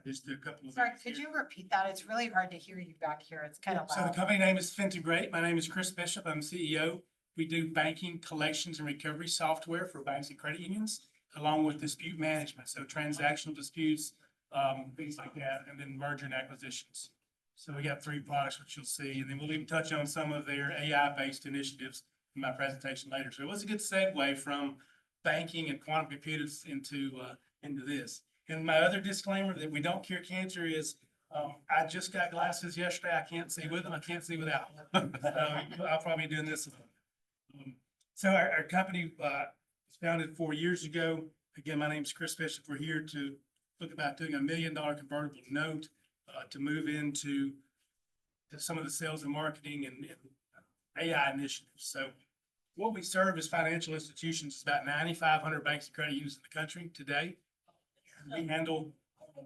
just a couple of. Sorry, could you repeat that? It's really hard to hear you back here. It's kind of So the loud. company name is FIntegrate. My name is Chris Bishop. I'm CEO. We do banking, collections, and recovery software for banks and credit unions, along with dispute management. So transactional disputes, things like that, and then merger and acquisitions. So we got 3 products, which you'll see, and then we'll even touch on some of their AI-based initiatives in my presentation later. So it was a good segue from banking and quantum computers into this. And my other disclaimer that we don't cure cancer is, I just got glasses yesterday. I can't see with them. I can't see without them. So I'll probably be doing this. So our company was founded 4 years ago. Again, my name is Chris Bishop. We're here to look about doing $1 million convertible note to move into some of the sales and marketing and AI initiatives. So what we serve as financial institutions is about 9,500 banks and credit unions in the country today. We handle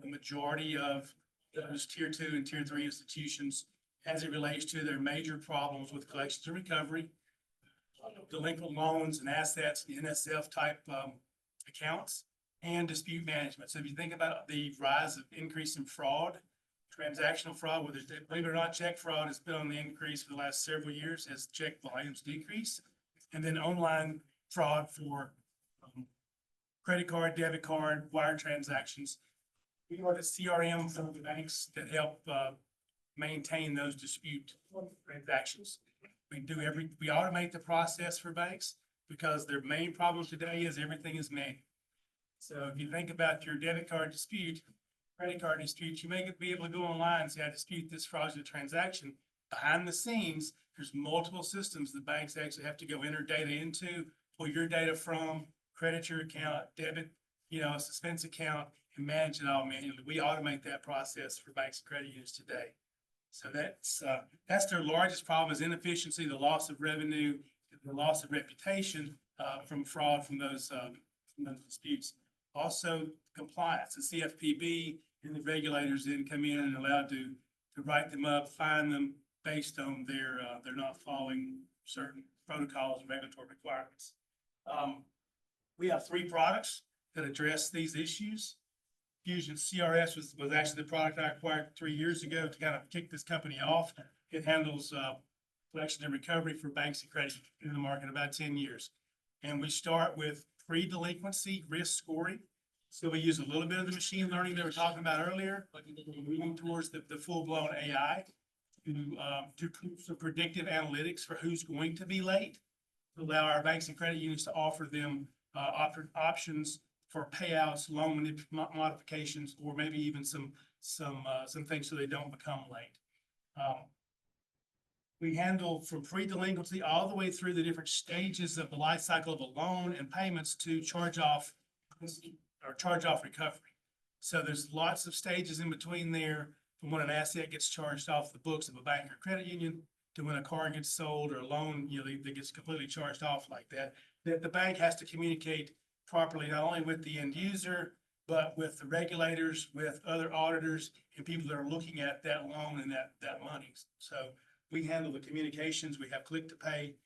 the majority of those tier 2 and tier 3 institutions as it relates to their major problems with collections and recovery, delinquent loans and assets, and NSF type accounts, and dispute management. So if you think about the rise of increase in fraud, transactional fraud, whether it's, believe it or not, check fraud has been on the increase for the last several years as check volumes decrease, and then online fraud for credit card, debit card, wire transactions. We are the CRM for the banks that help maintain those dispute transactions. We automate the process for banks because their main problem today is everything is manual. So if you think about your debit card dispute, credit card dispute, you may be able to go online and say, I dispute this fraudulent transaction. Behind the scenes, there's multiple systems the banks actually have to go enter data into, pull your data from, credit your account, debit, a suspense account, and manage it all manually. We automate that process for banks and credit unions today. So that's their largest problem is inefficiency, the loss of revenue, the loss of reputation. from fraud from those disputes. Also compliance, the CFPB and the regulators then come in and allowed to write them up, fine them based on they're not following certain protocols and regulatory requirements. We have 3 products that address these issues. Fusion CRS was actually the product I acquired 3 years ago to kind of kick this company off. It handles collection and recovery for banks and credit in the market about 10 years. And we start with pre-delinquency risk scoring. So we use a little bit of the machine learning that we were talking about earlier, but we're moving towards the full-blown AI to predictive analytics for who's going to be late, to allow our banks and credit unions to offer them options for payouts, loan modifications, or maybe even some things so they don't become late. We handle from pre-delinquency all the way through the different stages of the life cycle of a loan and payments to charge-off recovery. So there's lots of stages in between there from when an asset gets charged off the books of a bank or credit union to when a car gets sold or a loan, that gets completely charged off like that. That the bank has to communicate properly, not only with the end user, but with the regulators, with other auditors, and people that are looking at that loan and that money. So we handle the communications. We have click to pay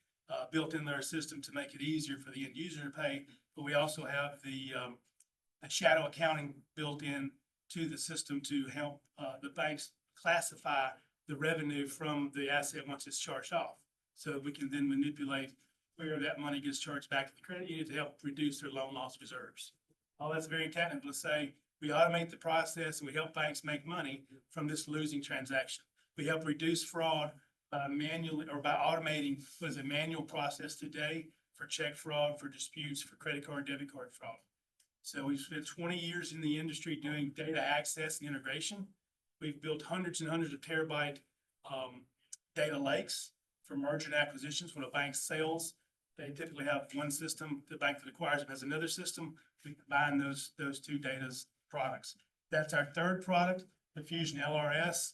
built in our system to make it easier for the end user to pay, but we also have the shadow accounting built in to the system to help the banks classify the revenue from the asset once it's charged off. So we can then manipulate where that money gets charged back to the credit union to help reduce their loan loss reserves. All that's very technical to say. We automate the process and we help banks make money from this losing transaction. We help reduce fraud by manually or by automating what is a manual process today for check fraud, for disputes, for credit card, debit card fraud. So we've spent 20 years in the industry doing data access and integration. We've built hundreds and hundreds of terabyte data lakes for merger and acquisitions. When a bank sells, they typically have one system. The bank that acquires them has another system. We combine those 2 data products. That's our 3rd product. The Fusion LRS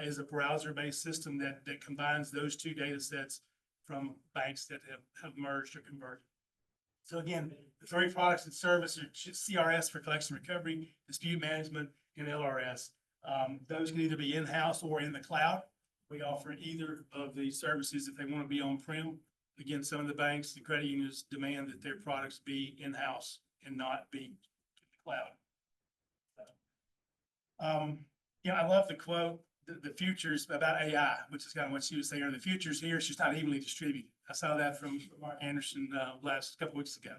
is a browser-based system that combines those 2 data sets from banks that have merged or converted. So again, the 3 products that service are CRS for collection recovery, dispute management, and LRS. Those can either be in-house or in the cloud. We offer either of these services if they want to be on-prem. Again, some of the banks and credit unions demand that their products be in-house and not be in the cloud. I love the quote, the future's about AI, which is kind of what she was saying. The future's here, it's just not evenly distributed. I saw that from Mark Anderson last couple weeks ago.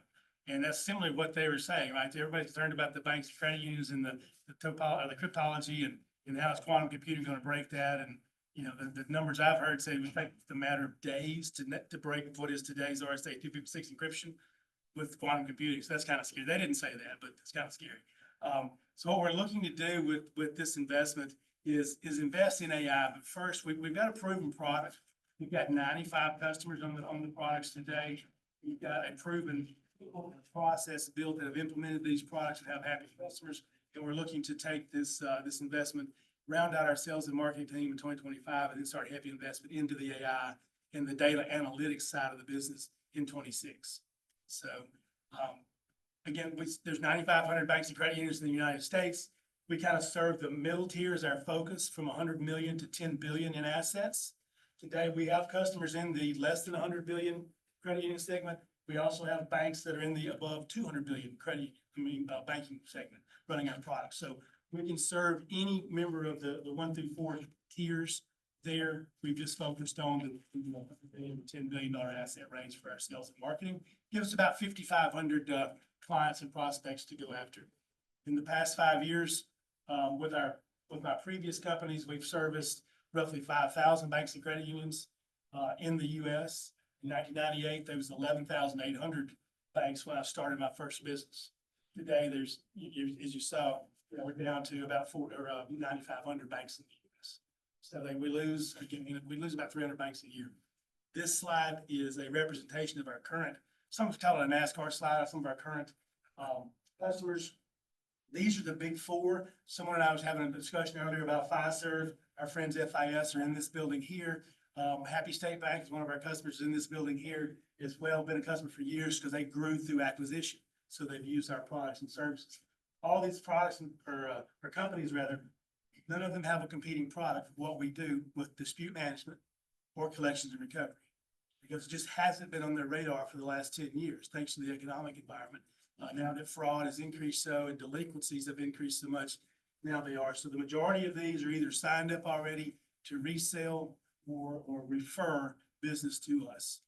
And that's similarly what they were saying, right? Everybody's concerned about the banks and credit unions and the cryptology and how is quantum computing going to break that. And, the numbers I've heard say we think it's a matter of days to break what is today's RSA-256 encryption with quantum computing. So that's kind of scary. They didn't say that, but it's kind of scary. So what we're looking to do with this investment is invest in AI. But first, we've got a proven product. We've got 95 customers on the products today. We've got a proven process built that have implemented these products and have happy customers. And we're looking to take this investment, round out our sales and marketing team in 2025, and then start heavy investment into the AI and the data analytics side of the business in 26. So again, there's 9,500 banks and credit unions in the United States. We kind of serve the middle tier as our focus from 100 million to 10 billion in assets. Today, we have customers in the less than 100 billion credit union segment. We also have banks that are in the above 200 billion banking segment running our products. So we can serve any member of the 1 through 4 tiers there. We've just focused on the $10 billion asset range for our sales and marketing. Gives us about 5,500 clients and prospects to go after. In the past 5 years, with my previous companies, we've serviced roughly 5,000 banks and credit unions in the U.S. In 1998, there was 11,800 banks when I started my first business. Today, there's, as you saw, we're down to about 9,500 banks in the U.S. So we lose about 300 banks a year. This slide is a representation of our current, some call it a NASCAR slide, some of our current customers. These are the big 4. Someone and I was having a discussion earlier about Fiserv. Our friends FIS are in this building here. Happy State Bank is one of our customers in this building here. as well, been a customer for years because they grew through acquisition. So they've used our products and services. All these products or companies rather, none of them have a competing product for what we do with dispute management or collections and recovery. Because it just hasn't been on their radar for the last 10 years, thanks to the economic environment. Now that fraud has increased so and delinquencies have increased so much, now they are. So the majority of these are either signed up already to resell or refer business to us.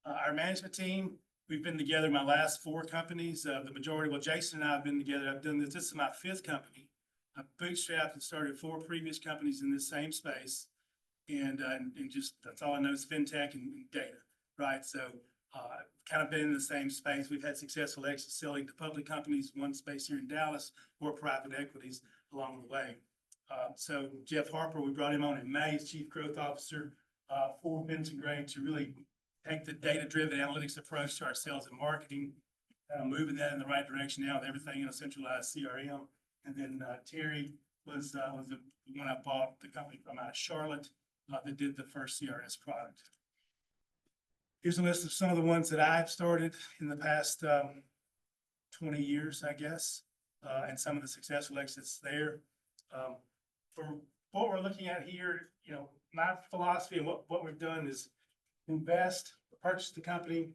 Our management team, we've been together my last 4 companies. The majority, well, Jason and I have been together. I've done this. This is my 5th company. I bootstrapped and started 4 previous companies in this same space. And just, that's all I know is fintech and data, right? So kind of been in the same space. We've had successful exits selling to public companies, one space here in Dallas, or private equities along the way. So Jeff Harper, we brought him on in May as Chief Growth Officer for FIntegrate to really take the data-driven analytics approach to our sales and marketing, moving that in the right direction now with everything in a centralized CRM. And then Terry was the one I bought the company from out of Charlotte that did the first CRS product. Here's a list of some of the ones that I've started in the past 20 years, I guess, and some of the successful exits there. For what we're looking at here, you know, my philosophy and what we've done is invest, purchase the company,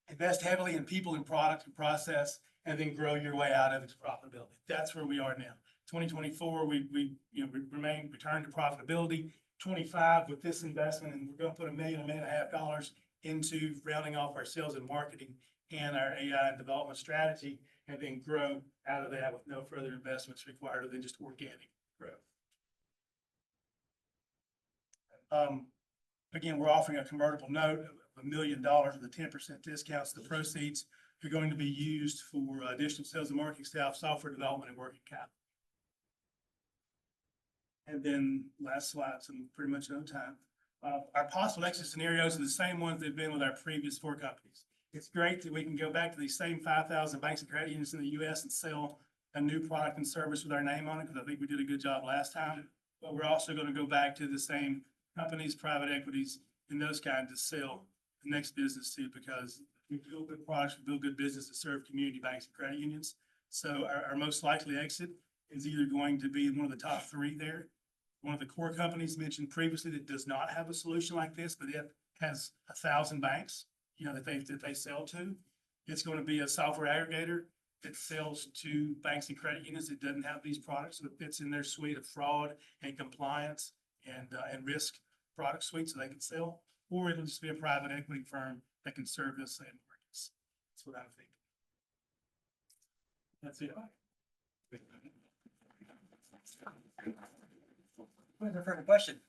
invest heavily in people and product and process, and then grow your way out of its profitability. That's where we are now. 2024, we returned to profitability. 25 with this investment, and we're going to put $1 million, $1.5 million into rounding off our sales and marketing and our AI and development strategy, and then grow out of that with no further investments required than just organic growth. Again, we're offering a convertible note of $1 million with a 10% discount. So the proceeds are going to be used for additional sales and marketing staff, software development, and working capital. And then last slide, so pretty much no time. Our possible exit scenarios are the same ones they've been with our previous 4 companies. It's great that we can go back to these same 5,000 banks and credit unions in the US and sell a new product and service with our name on it, because I think we did a good job last time. But we're also going to go back to the same companies, private equities, and those kinds to sell the next business to, because we build good products, we build good business to serve community banks and credit unions. So our most likely exit is either going to be one of the top 3 there. One of the core companies mentioned previously that does not have a solution like this, but it has 1,000 banks, you know, that they sell to. It's going to be a software aggregator that sells to banks and credit unions that doesn't have these products. So it fits in their suite of fraud and compliance and risk product suite so they can sell. Or it'll just be a private equity firm that can serve those same markets. That's what I'm thinking. That's it. What's the further question?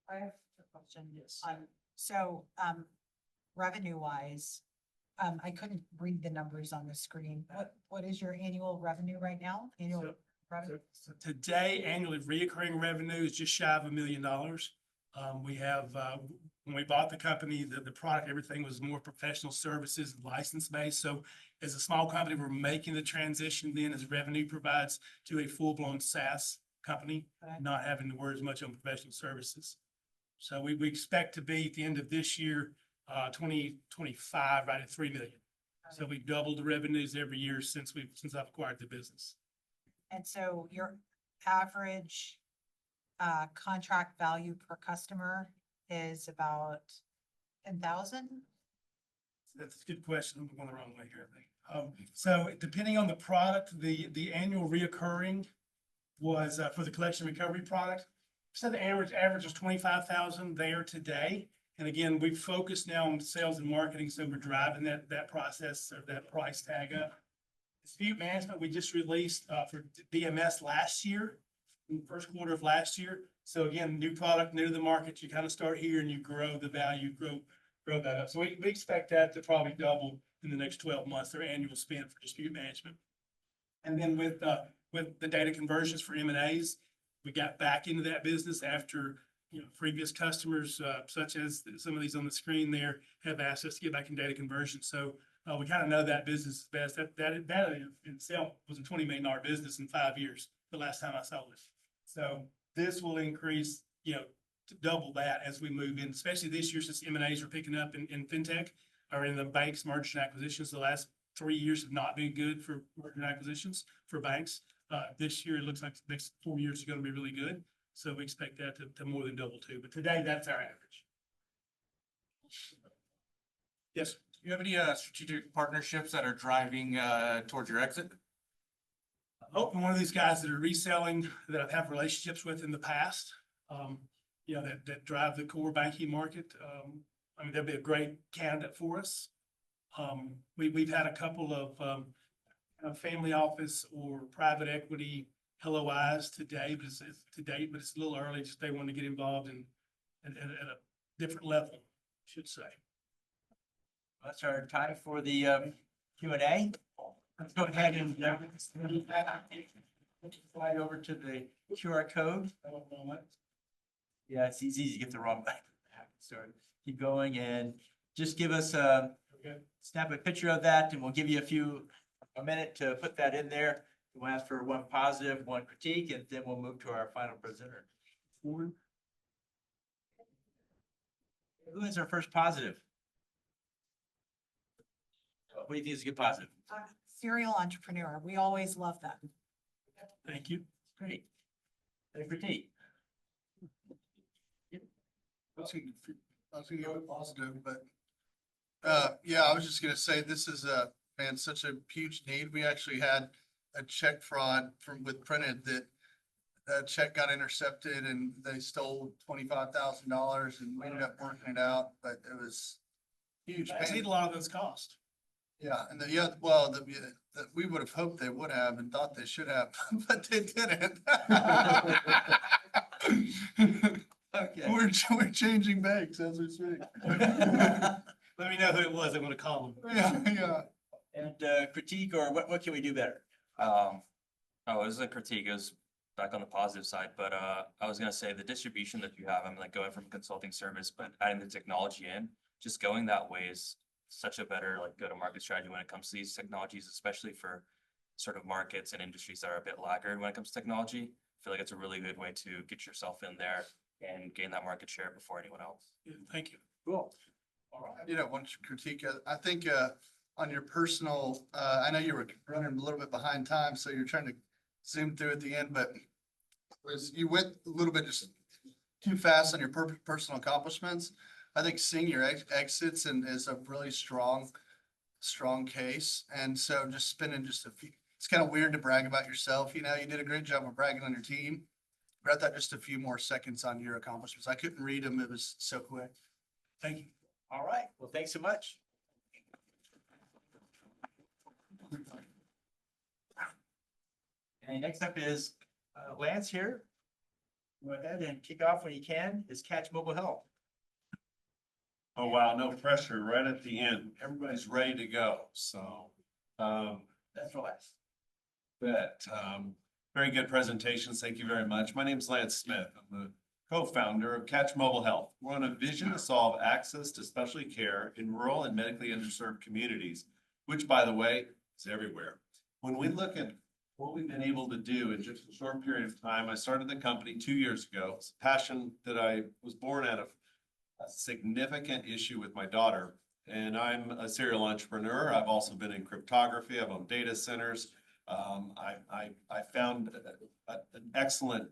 I have a question. Yes. So, revenue wise, I couldn't read the numbers on the screen. What is your annual revenue right now? Annual revenue? So today, annually recurring revenue is just shy of $1 million. We have, when we bought the company, the product, everything was more professional services, license based. So as a small company, we're making the transition then as revenue provides to a full-blown SaaS company, not having to worry as much on professional services. So we expect to be at the end of this year, 2025, right at 3 million. So we've doubled the revenues every year since I've acquired the business. And so your average contract value per customer is about 10,000? That's a good question. I'm going the wrong way here, I think. So depending on the product, the annual reoccurring was for the collection recovery product. So the average was 25,000 there today. And again, we've focused now on sales and marketing, so we're driving that process or that price tag up. Dispute management, we just released for BioMEMS last year, in the first quarter of last year. So again, new product, new to the market, you kind of start here and you grow the value, grow that up. So we expect that to probably double in the next 12 months, their annual spend for dispute management. And then with the data conversions for M&As, we got back into that business after previous customers, such as some of these on the screen there, have asked us to get back in data conversion. So we kind of know that business best. That in itself was a $20 million business in 5 years, the last time I sold it. So this will increase, to double that as we move in, especially this year since M&As are picking up in fintech or in the banks, mergers and acquisitions. The last 3 years have not been good for mergers and acquisitions for banks. This year, it looks like the next 4 years are going to be really good. So we expect that to more than double too. But today, that's our average. Yes. Do you have any strategic partnerships that are driving towards your exit? Hope one of these guys that are reselling that I've had relationships with in the past, you know, that drive the core banking market. I mean, they'll be a great candidate for us. We've had a couple of family office or private equity LOIs today, but it's a little early. Just they want to get involved at a different level, I should say. That's our time for the Q&A. Let's go ahead and slide over to the QR code. Yeah, it's easy to get the wrong back. So keep going and just give us snap a picture of that, and we'll give you a minute to put that in there. We'll ask for one positive, one critique, and then we'll move to our final presenter. Who is our first positive? What do you think is a good positive? Serial entrepreneur. We always love that. Thank you. Great. And critique. I'll give a positive, but yeah, I was just gonna say, this is man, such a huge need. We actually had a check fraud with Printed that check got intercepted and they stole $25,000 and we ended up working it out, but it was huge. I need a lot of those costs. Yeah, and we would have hoped they would have and thought they should have, but they didn't. Okay. We're changing banks as we speak. Let me know who it was. I'm gonna call them. Yeah. And critique, or what can we do better? Oh, it was a critique. It was back on the positive side, but I was gonna say the distribution that you have, I'm like going from consulting service, but adding the technology in, just going that way is such a better like go-to-market strategy when it comes to these technologies, especially for sort of markets and industries that are a bit laggard when it comes to technology. I feel like it's a really good way to get yourself in there and gain that market share before anyone else. Yeah, thank you. Cool. I did have one critique. I think on your personal, I know you were running a little bit behind time, so you're trying to zoom through at the end, but you went a little bit just too fast on your personal accomplishments. I think seeing your exits is a really strong case. And so just spending just a few, it's kind of weird to brag about yourself. You know, you did a great job of bragging on your team. But I thought just a few more seconds on your accomplishments. I couldn't read them. It was so quick. Thank you. All right. Well, thanks so much. And next up is Lance here. Go ahead and kick off when you can. Is Catch Mobile Health. Oh, wow, no pressure right at the end. Everybody's ready to go, so. That's relaxed. Very good presentations. Thank you very much. My name is Lance Smith. I'm the co-founder of Catch Mobile Health. We're on a vision to solve access to specialty care in rural and medically underserved communities, which, by the way, is everywhere. When we look at what we've been able to do in just a short period of time, I started the company 2 years ago. It's a passion that I was born out of a significant issue with my daughter. And I'm a serial entrepreneur. I've also been in cryptography. I've owned data centers. I found an excellent,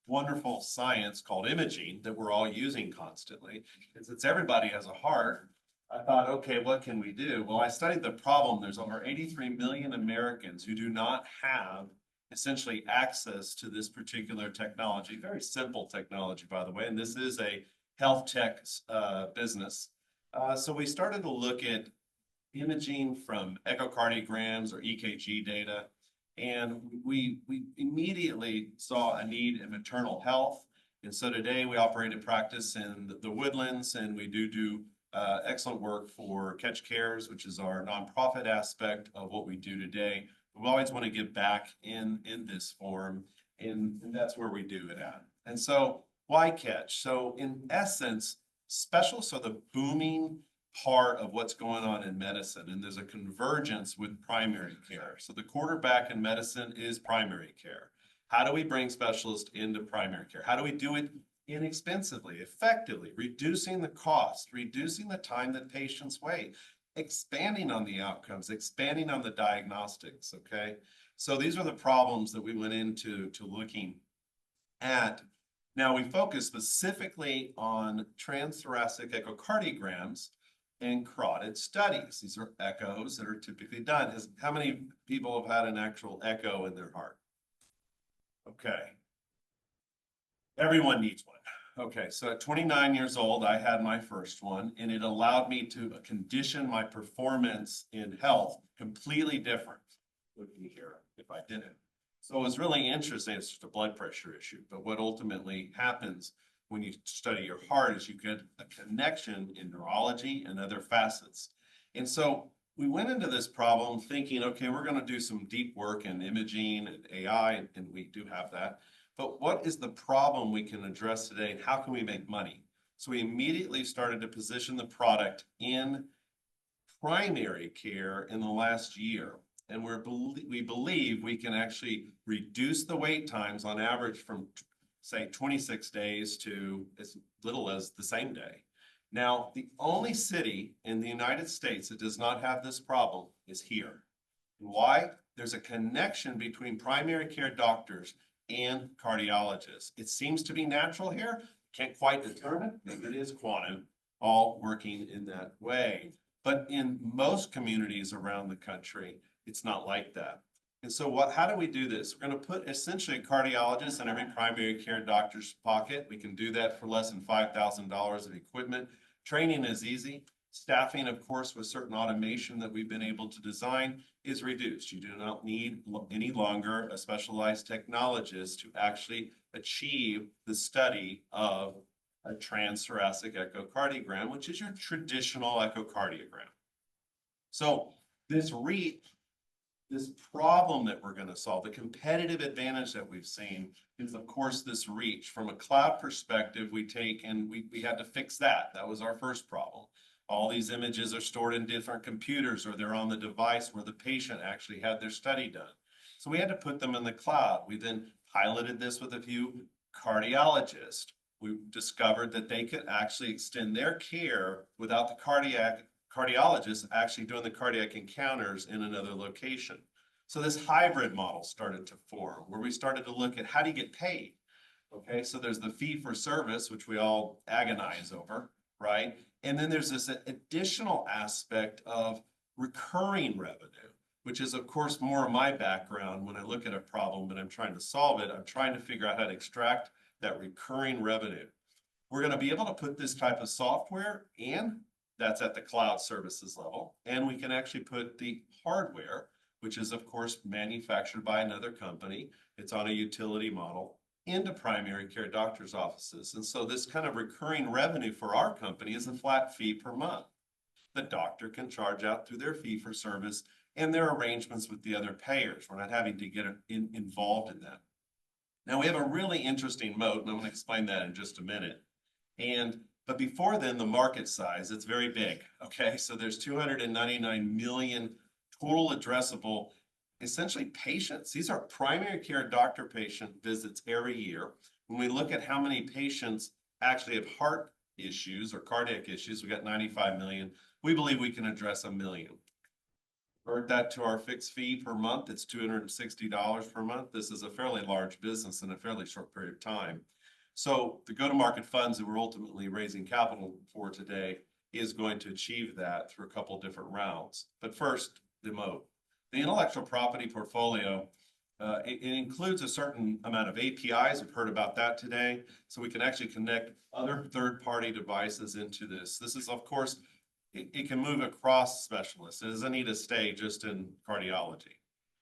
wonderful science called imaging that we're all using constantly. Since everybody has a heart, I thought, okay, what can we do? Well, I studied the problem. There's over 83 million Americans who do not have essentially access to this particular technology. Very simple technology, by the way, and this is a health tech business. So we started to look at imaging from echocardiograms or EKG data, and we immediately saw a need in maternal health. And so today we operate a practice in the Woodlands, and we do excellent work for Catch Cares, which is our nonprofit aspect of what we do today. We always want to give back in this form, and that's where we do it at. And so why Catch? So in essence, specialists are the booming part of what's going on in medicine, and there's a convergence with primary care. So the quarterback in medicine is primary care. How do we bring specialists into primary care? How do we do it inexpensively, effectively, reducing the cost, reducing the time that patients wait, expanding on the outcomes, expanding on the diagnostics, okay? So these are the problems that we went into looking at. Now we focus specifically on transthoracic echocardiograms and carotid studies. These are echoes that are typically done. How many people have had an actual echo in their heart? Okay. Everyone needs one. Okay, so at 29 years old, I had my first one, and it allowed me to condition my performance in health completely different looking here if I didn't. So it was really interesting. It's just a blood pressure issue, but what ultimately happens when you study your heart is you get a connection in neurology and other facets. And so we went into this problem thinking, okay, we're going to do some deep work in imaging and AI, and we do have that. But what is the problem we can address today, and how can we make money? So we immediately started to position the product in primary care in the last year. And we believe we can actually reduce the wait times on average from, say, 26 days to as little as the same day. Now, the only city in the United States that does not have this problem is here. Why? There's a connection between primary care doctors and cardiologists. It seems to be natural here. Can't quite determine if it is quantum, all working in that way. But in most communities around the country, it's not like that. And so how do we do this? We're going to put essentially a cardiologist in every primary care doctor's pocket. We can do that for less than $5,000 of equipment. Training is easy. Staffing, of course, with certain automation that we've been able to design is reduced. You do not need any longer a specialized technologist to actually achieve the study of a transthoracic echocardiogram, which is your traditional echocardiogram. So this problem that we're going to solve, the competitive advantage that we've seen is, of course, this reach. From a cloud perspective, we had to fix that. That was our first problem. All these images are stored in different computers, or they're on the device where the patient actually had their study done. So we had to put them in the cloud. We then piloted this with a few cardiologists. We discovered that they could actually extend their care without the cardiologist actually doing the cardiac encounters in another location. So this hybrid model started to form, where we started to look at how do you get paid? Okay, so there's the fee for service, which we all agonize over, right? And then there's this additional aspect of recurring revenue, which is, of course, more of my background. When I look at a problem and I'm trying to solve it, I'm trying to figure out how to extract that recurring revenue. We're going to be able to put this type of software, and that's at the cloud services level. And we can actually put the hardware, which is, of course, manufactured by another company. It's on a utility model, into primary care doctors' offices. And so this kind of recurring revenue for our company is a flat fee per month. The doctor can charge out through their fee for service and their arrangements with the other payers. We're not having to get involved in that. Now, we have a really interesting moat, and I'm going to explain that in just a minute. But before then, the market size, it's very big, okay? So there's 299 million total addressable, essentially patients. These are primary care doctor patient visits every year. When we look at how many patients actually have heart issues or cardiac issues, we got 95 million. We believe we can address 1 million. Convert that to our fixed fee per month, it's $260 per month. This is a fairly large business in a fairly short period of time. So the go-to-market funds that we're ultimately raising capital for today is going to achieve that through a couple of different rounds. But first, the moat. The intellectual property portfolio, it includes a certain amount of APIs. We've heard about that today. So we can actually connect other third-party devices into this. This is, of course, it can move across specialists. It doesn't need to stay just in cardiology.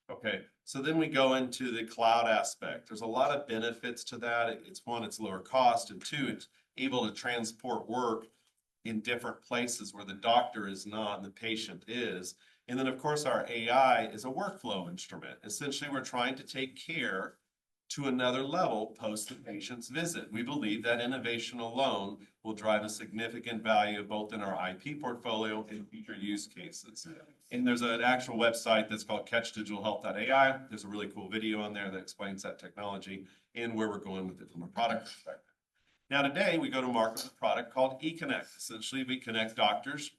Okay, so then we go into the cloud aspect. There's a lot of benefits to that. It's one, it's lower cost, and two, it's able to transport work in different places where the doctor is not and the patient is. And then, of course, our AI is a workflow instrument. Essentially, we're trying to take care to another level post the patient's visit. We believe that innovation alone will drive a significant value both in our IP portfolio and future use cases. And there's an actual website that's called catchdigitalhealth.ai. There's a really cool video on there that explains that technology and where we're going with it from a product perspective. Now, today, we go to market with a product called eConnect. Essentially, we connect doctors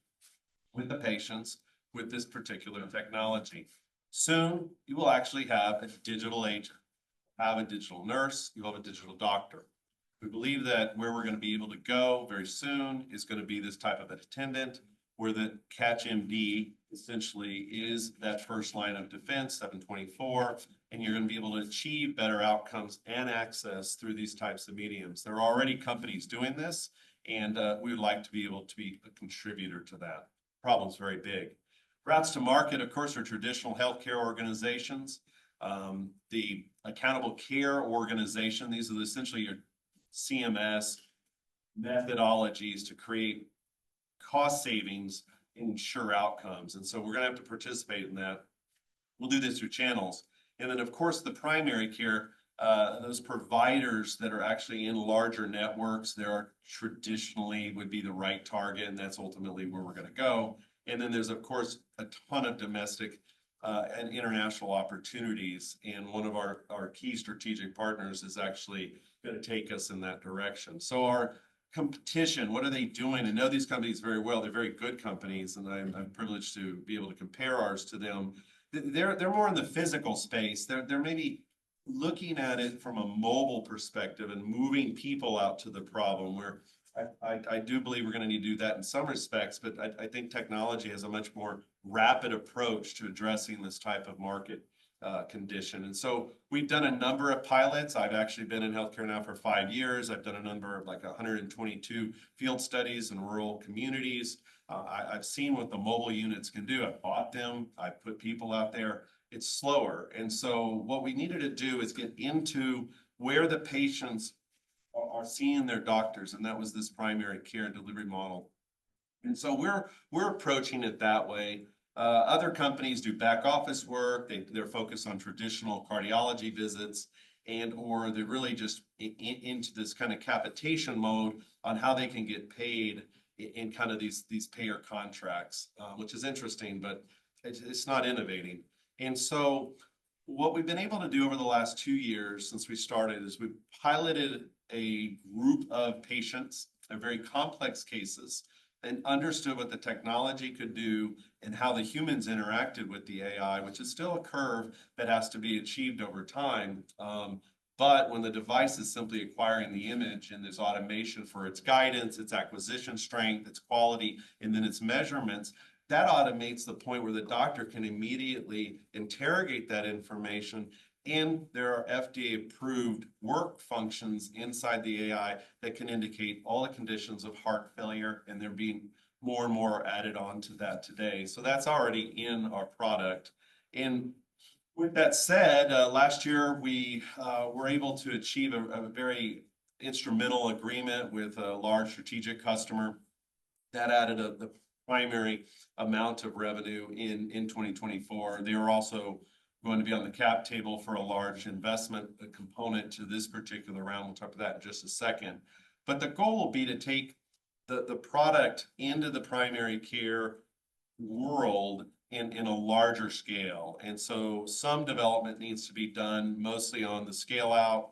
with the patients with this particular technology. Soon, you will actually have a digital agent, have a digital nurse, you have a digital doctor. We believe that where we're going to be able to go very soon is going to be this type of an attendant, where the CatchMD essentially is that first line of defense, 724, and you're going to be able to achieve better outcomes and access through these types of mediums. There are already companies doing this, and we would like to be able to be a contributor to that. Problem's very big. Routes to market, of course, are traditional healthcare organizations. The accountable care organization, these are essentially your CMS methodologies to create cost savings and ensure outcomes. And so we're going to have to participate in that. We'll do this through channels. And then, of course, the primary care, those providers that are actually in larger networks, there are traditionally would be the right target, and that's ultimately where we're going to go. And then there's, of course, a ton of domestic and international opportunities. And one of our key strategic partners is actually going to take us in that direction. So our competition, what are they doing? I know these companies very well. They're very good companies, and I'm privileged to be able to compare ours to them. They're more in the physical space. They're maybe looking at it from a mobile perspective and moving people out to the problem, where I do believe we're going to need to do that in some respects, but I think technology has a much more rapid approach to addressing this type of market condition. And so we've done a number of pilots. I've actually been in healthcare now for 5 years. I've done a number of like 122 field studies in rural communities. I've seen what the mobile units can do. I've bought them. I've put people out there. It's slower. And so what we needed to do is get into where the patients are seeing their doctors. And that was this primary care delivery model. And so we're approaching it that way. Other companies do back office work. They're focused on traditional cardiology visits, and or they're really just into this kind of capitation mode on how they can get paid in kind of these payer contracts, which is interesting, but it's not innovating. And so what we've been able to do over the last 2 years since we started is we've piloted a group of patients, they're very complex cases, and understood what the technology could do and how the humans interacted with the AI, which is still a curve that has to be achieved over time. But when the device is simply acquiring the image and there's automation for its guidance, its acquisition strength, its quality, and then its measurements, that automates the point where the doctor can immediately interrogate that information. And there are FDA-approved work functions inside the AI that can indicate all the conditions of heart failure, and they're being more and more added on to that today. So that's already in our product. And with that said, last year we were able to achieve a very instrumental agreement with a large strategic customer that added the primary amount of revenue in 2024. They were also going to be on the cap table for a large investment component to this particular round. We'll talk about that in just a second. But the goal will be to take the product into the primary care world in a larger scale. And so some development needs to be done mostly on the scale out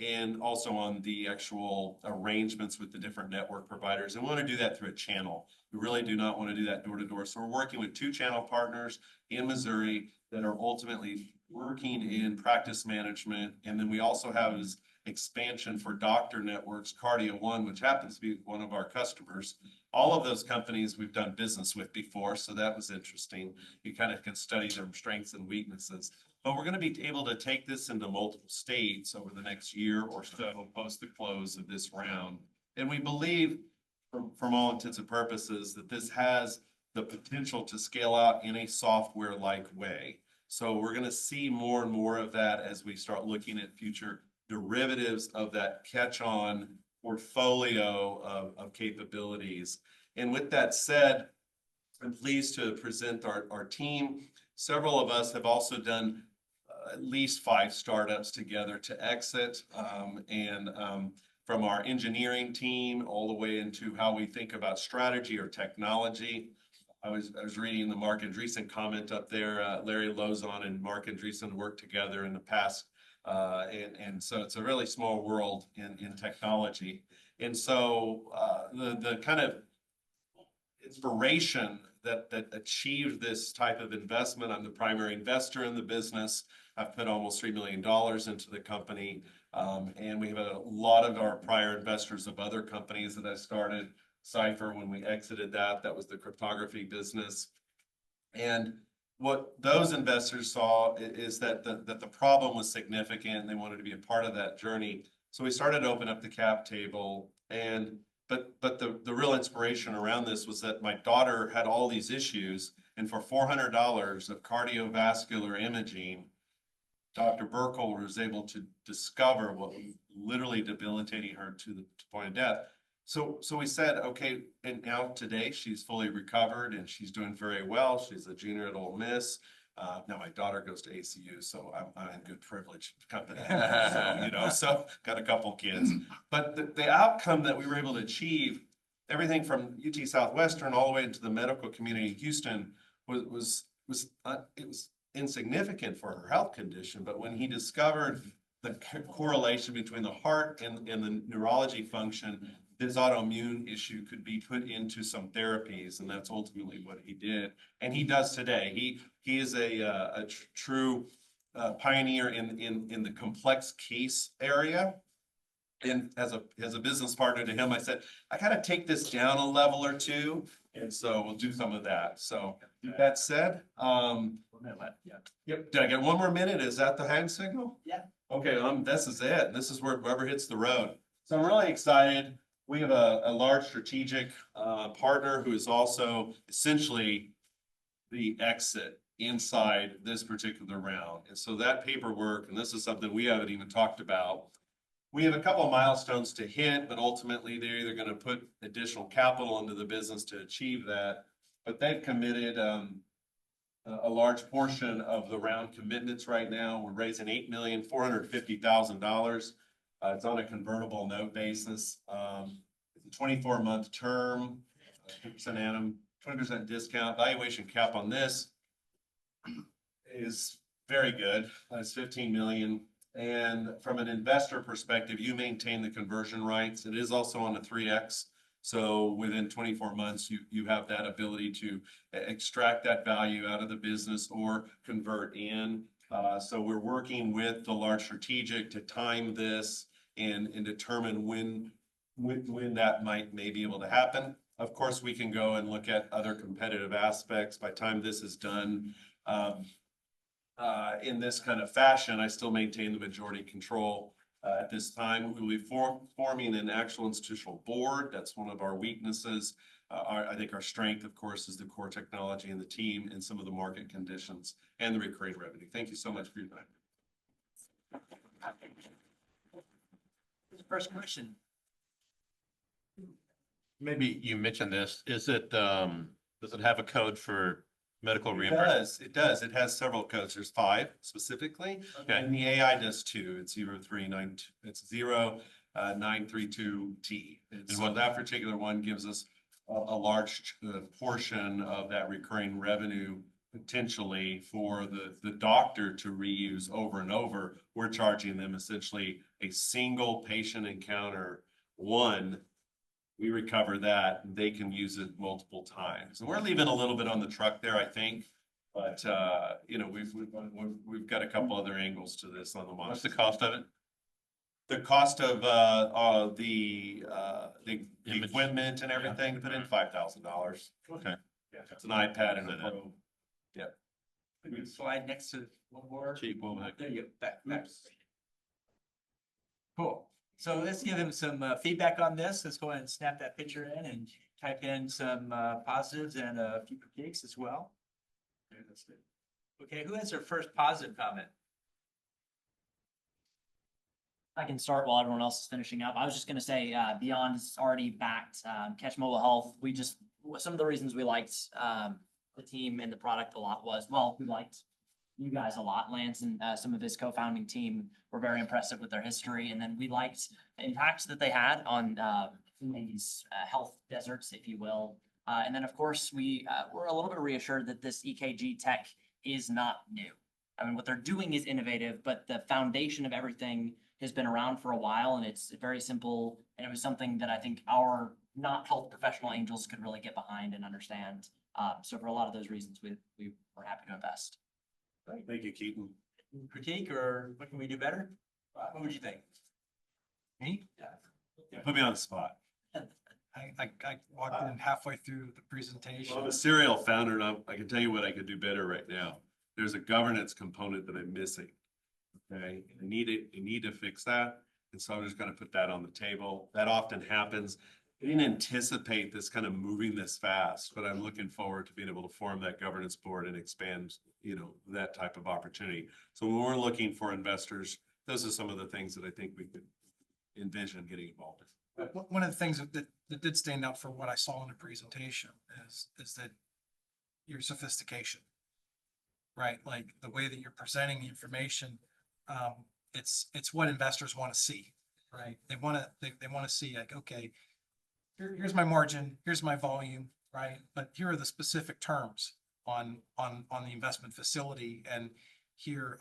and also on the actual arrangements with the different network providers. And we want to do that through a channel. We really do not want to do that door to door. So we're working with 2 channel partners in Missouri that are ultimately working in practice management. And then we also have this expansion for doctor networks, Cardio One, which happens to be one of our customers. All of those companies we've done business with before, so that was interesting. You kind of can study their strengths and weaknesses. But we're going to be able to take this into multiple states over the next year or so post the close of this round. And we believe, from all intents and purposes, that this has the potential to scale out in a software-like way. So we're going to see more and more of that as we start looking at future derivatives of that catch-on portfolio of capabilities. And with that said, I'm pleased to present our team. Several of us have also done at least 5 startups together to exit, from our engineering team all the way into how we think about strategy or technology. I was reading the Mark Andreessen comment up there. Larry Lozon and Mark Andreessen worked together in the past And so it's a really small world in technology. And so, the kind of inspiration that achieved this type of investment, I'm the primary investor in the business. I've put almost $3 million into the company. And we have a lot of our prior investors of other companies that I started. Cypher, when we exited that was the cryptography business. And what those investors saw is that the problem was significant and they wanted to be a part of that journey. So we started to open up the cap table, but the real inspiration around this was that my daughter had all these issues, and for $400 of cardiovascular imaging, Dr. Burkholder was able to discover what was literally debilitating her to the point of death. So we said, okay, and now today she's fully recovered and she's doing very well. She's a junior at Ole Miss. Now my daughter goes to ACU, so I'm in good privilege company. So got a couple kids. But the outcome that we were able to achieve, everything from UT Southwestern all the way into the medical community in Houston, was insignificant for her health condition. But when he discovered the correlation between the heart and the neurology function, this autoimmune issue could be put into some therapies, and that's ultimately what he did. And he does today. He is a true pioneer in the complex case area. And as a business partner to him, I said, I gotta take this down a level or two. And so we'll do some of that. So that said, yep, did I get one more minute? Is that the hand signal? Yeah. Okay, this is it. This is where rubber hits the road. So I'm really excited. We have a large strategic partner who is also essentially the exit inside this particular round. And so that paperwork, and this is something we haven't even talked about. We have a couple of milestones to hit, but ultimately they're either going to put additional capital into the business to achieve that. But they've committed a large portion of the round commitments right now. We're raising $8,450,000. It's on a convertible note basis. It's a 24-month term, 2% annum, 20% discount. Valuation cap on this is very good. It's $15 million. And from an investor perspective, you maintain the conversion rights. It is also on a 3X. So within 24 months, you have that ability to extract that value out of the business or convert in. So we're working with the large strategic to time this and determine when that may be able to happen. Of course, we can go and look at other competitive aspects. By the time this is done, in this kind of fashion, I still maintain the majority control. At this time, we will be forming an actual institutional board. That's one of our weaknesses. I think our strength, of course, is the core technology and the team and some of the market conditions and the recurring revenue. Thank you so much for your time. First question. Maybe you mentioned this. Does it have a code for medical reimbursement? It does. It has several codes. There's 5 specifically. Okay. And the AI does 2. It's 0932T. And so that particular one gives us a large portion of that recurring revenue potentially for the doctor to reuse over and over. We're charging them essentially a single patient encounter. We recover that, and they can use it multiple times. And we're leaving a little bit on the truck there, I think. But we've got a couple other angles to this on the model. What's the cost of it? The cost of the equipment and everything, put in $5,000. Okay. Yeah, it's an iPad and a Pro. Yep. Slide next to one more. Cheap, well, heck. There you go. Back. Cool. So let's give him some feedback on this. Let's go ahead and snap that picture in and type in some positives and a few critiques as well. Okay, who has their first positive comment? I can start while everyone else is finishing up. I was just going to say, Beyond has already backed Catch Mobile Health. Some of the reasons we liked the team and the product a lot was, well, we liked you guys a lot. Lance and some of his co-founding team were very impressive with their history. And then we liked the impact that they had on these health deserts, if you will. And then, of course, we were a little bit reassured that this EKG tech is not new. I mean, what they're doing is innovative, but the foundation of everything has been around for a while and it's very simple. And it was something that I think our not health professional angels could really get behind and understand. So for a lot of those reasons, we were happy to invest. Thank you, Keaton. Critique or what can we do better? What would you think? Me? Yeah, put me on the spot. I walked in halfway through the presentation. Well, I'm a serial founder and I can tell you what I could do better right now. There's a governance component that I'm missing. Okay, I need to fix that. And so I'm just gonna put that on the table. That often happens. I didn't anticipate this kind of moving this fast, but I'm looking forward to being able to form that governance board and expand, that type of opportunity. So when we're looking for investors, those are some of the things that I think we could envision getting involved in. One of the things that did stand out for what I saw in the presentation is that your sophistication, right? Like the way that you're presenting the information, it's what investors want to see, right? They want to see like, okay, here's my margin, here's my volume, right? But here are the specific terms on the investment facility, and here's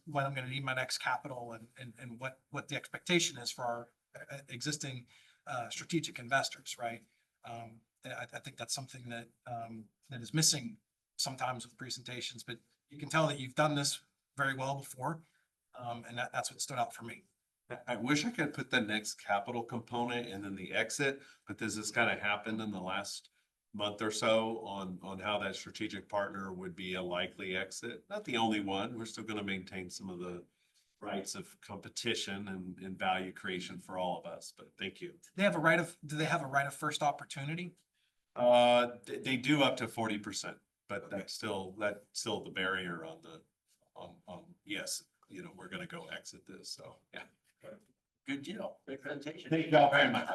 when I'm going to need my next capital, and what the expectation is for our existing strategic investors, right? I think that's something that is missing sometimes with presentations, but you can tell that you've done this very well before, and that's what stood out for me. I wish I could put the next capital component and then the exit, but this has kind of happened in the last month or so on how that strategic partner would be a likely exit. Not the only one. We're still going to maintain some of the rights of competition and value creation for all of us, but thank you. Do they have a right of first opportunity? They do up to 40%, but that's still the barrier on yes, we're going to go exit this. So yeah. Good deal. Great presentation. Thank you all very much.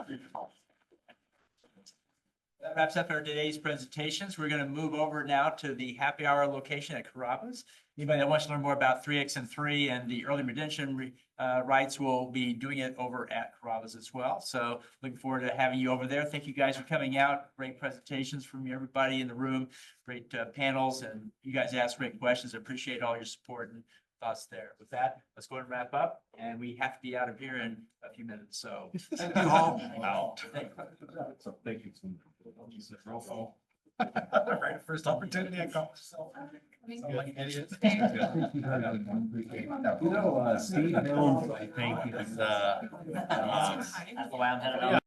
That wraps up our today's presentations. We're going to move over now to the happy hour location at Carrabba's. Anybody that wants to learn more about 3X and 3 and the early redemption rights will be doing it over at Carrabba's as well. So looking forward to having you over there. Thank you guys for coming out. Great presentations from everybody in the room. Great panels, and you guys asked great questions. I appreciate all your support and thoughts there. With that, let's go ahead and wrap up, and we have to be out of here in a few minutes. So thank you all. Wow. Thank you. Right, first opportunity I call myself. Sound like an idiot. Steve Helms, I think, is, That's the way I'm headed out.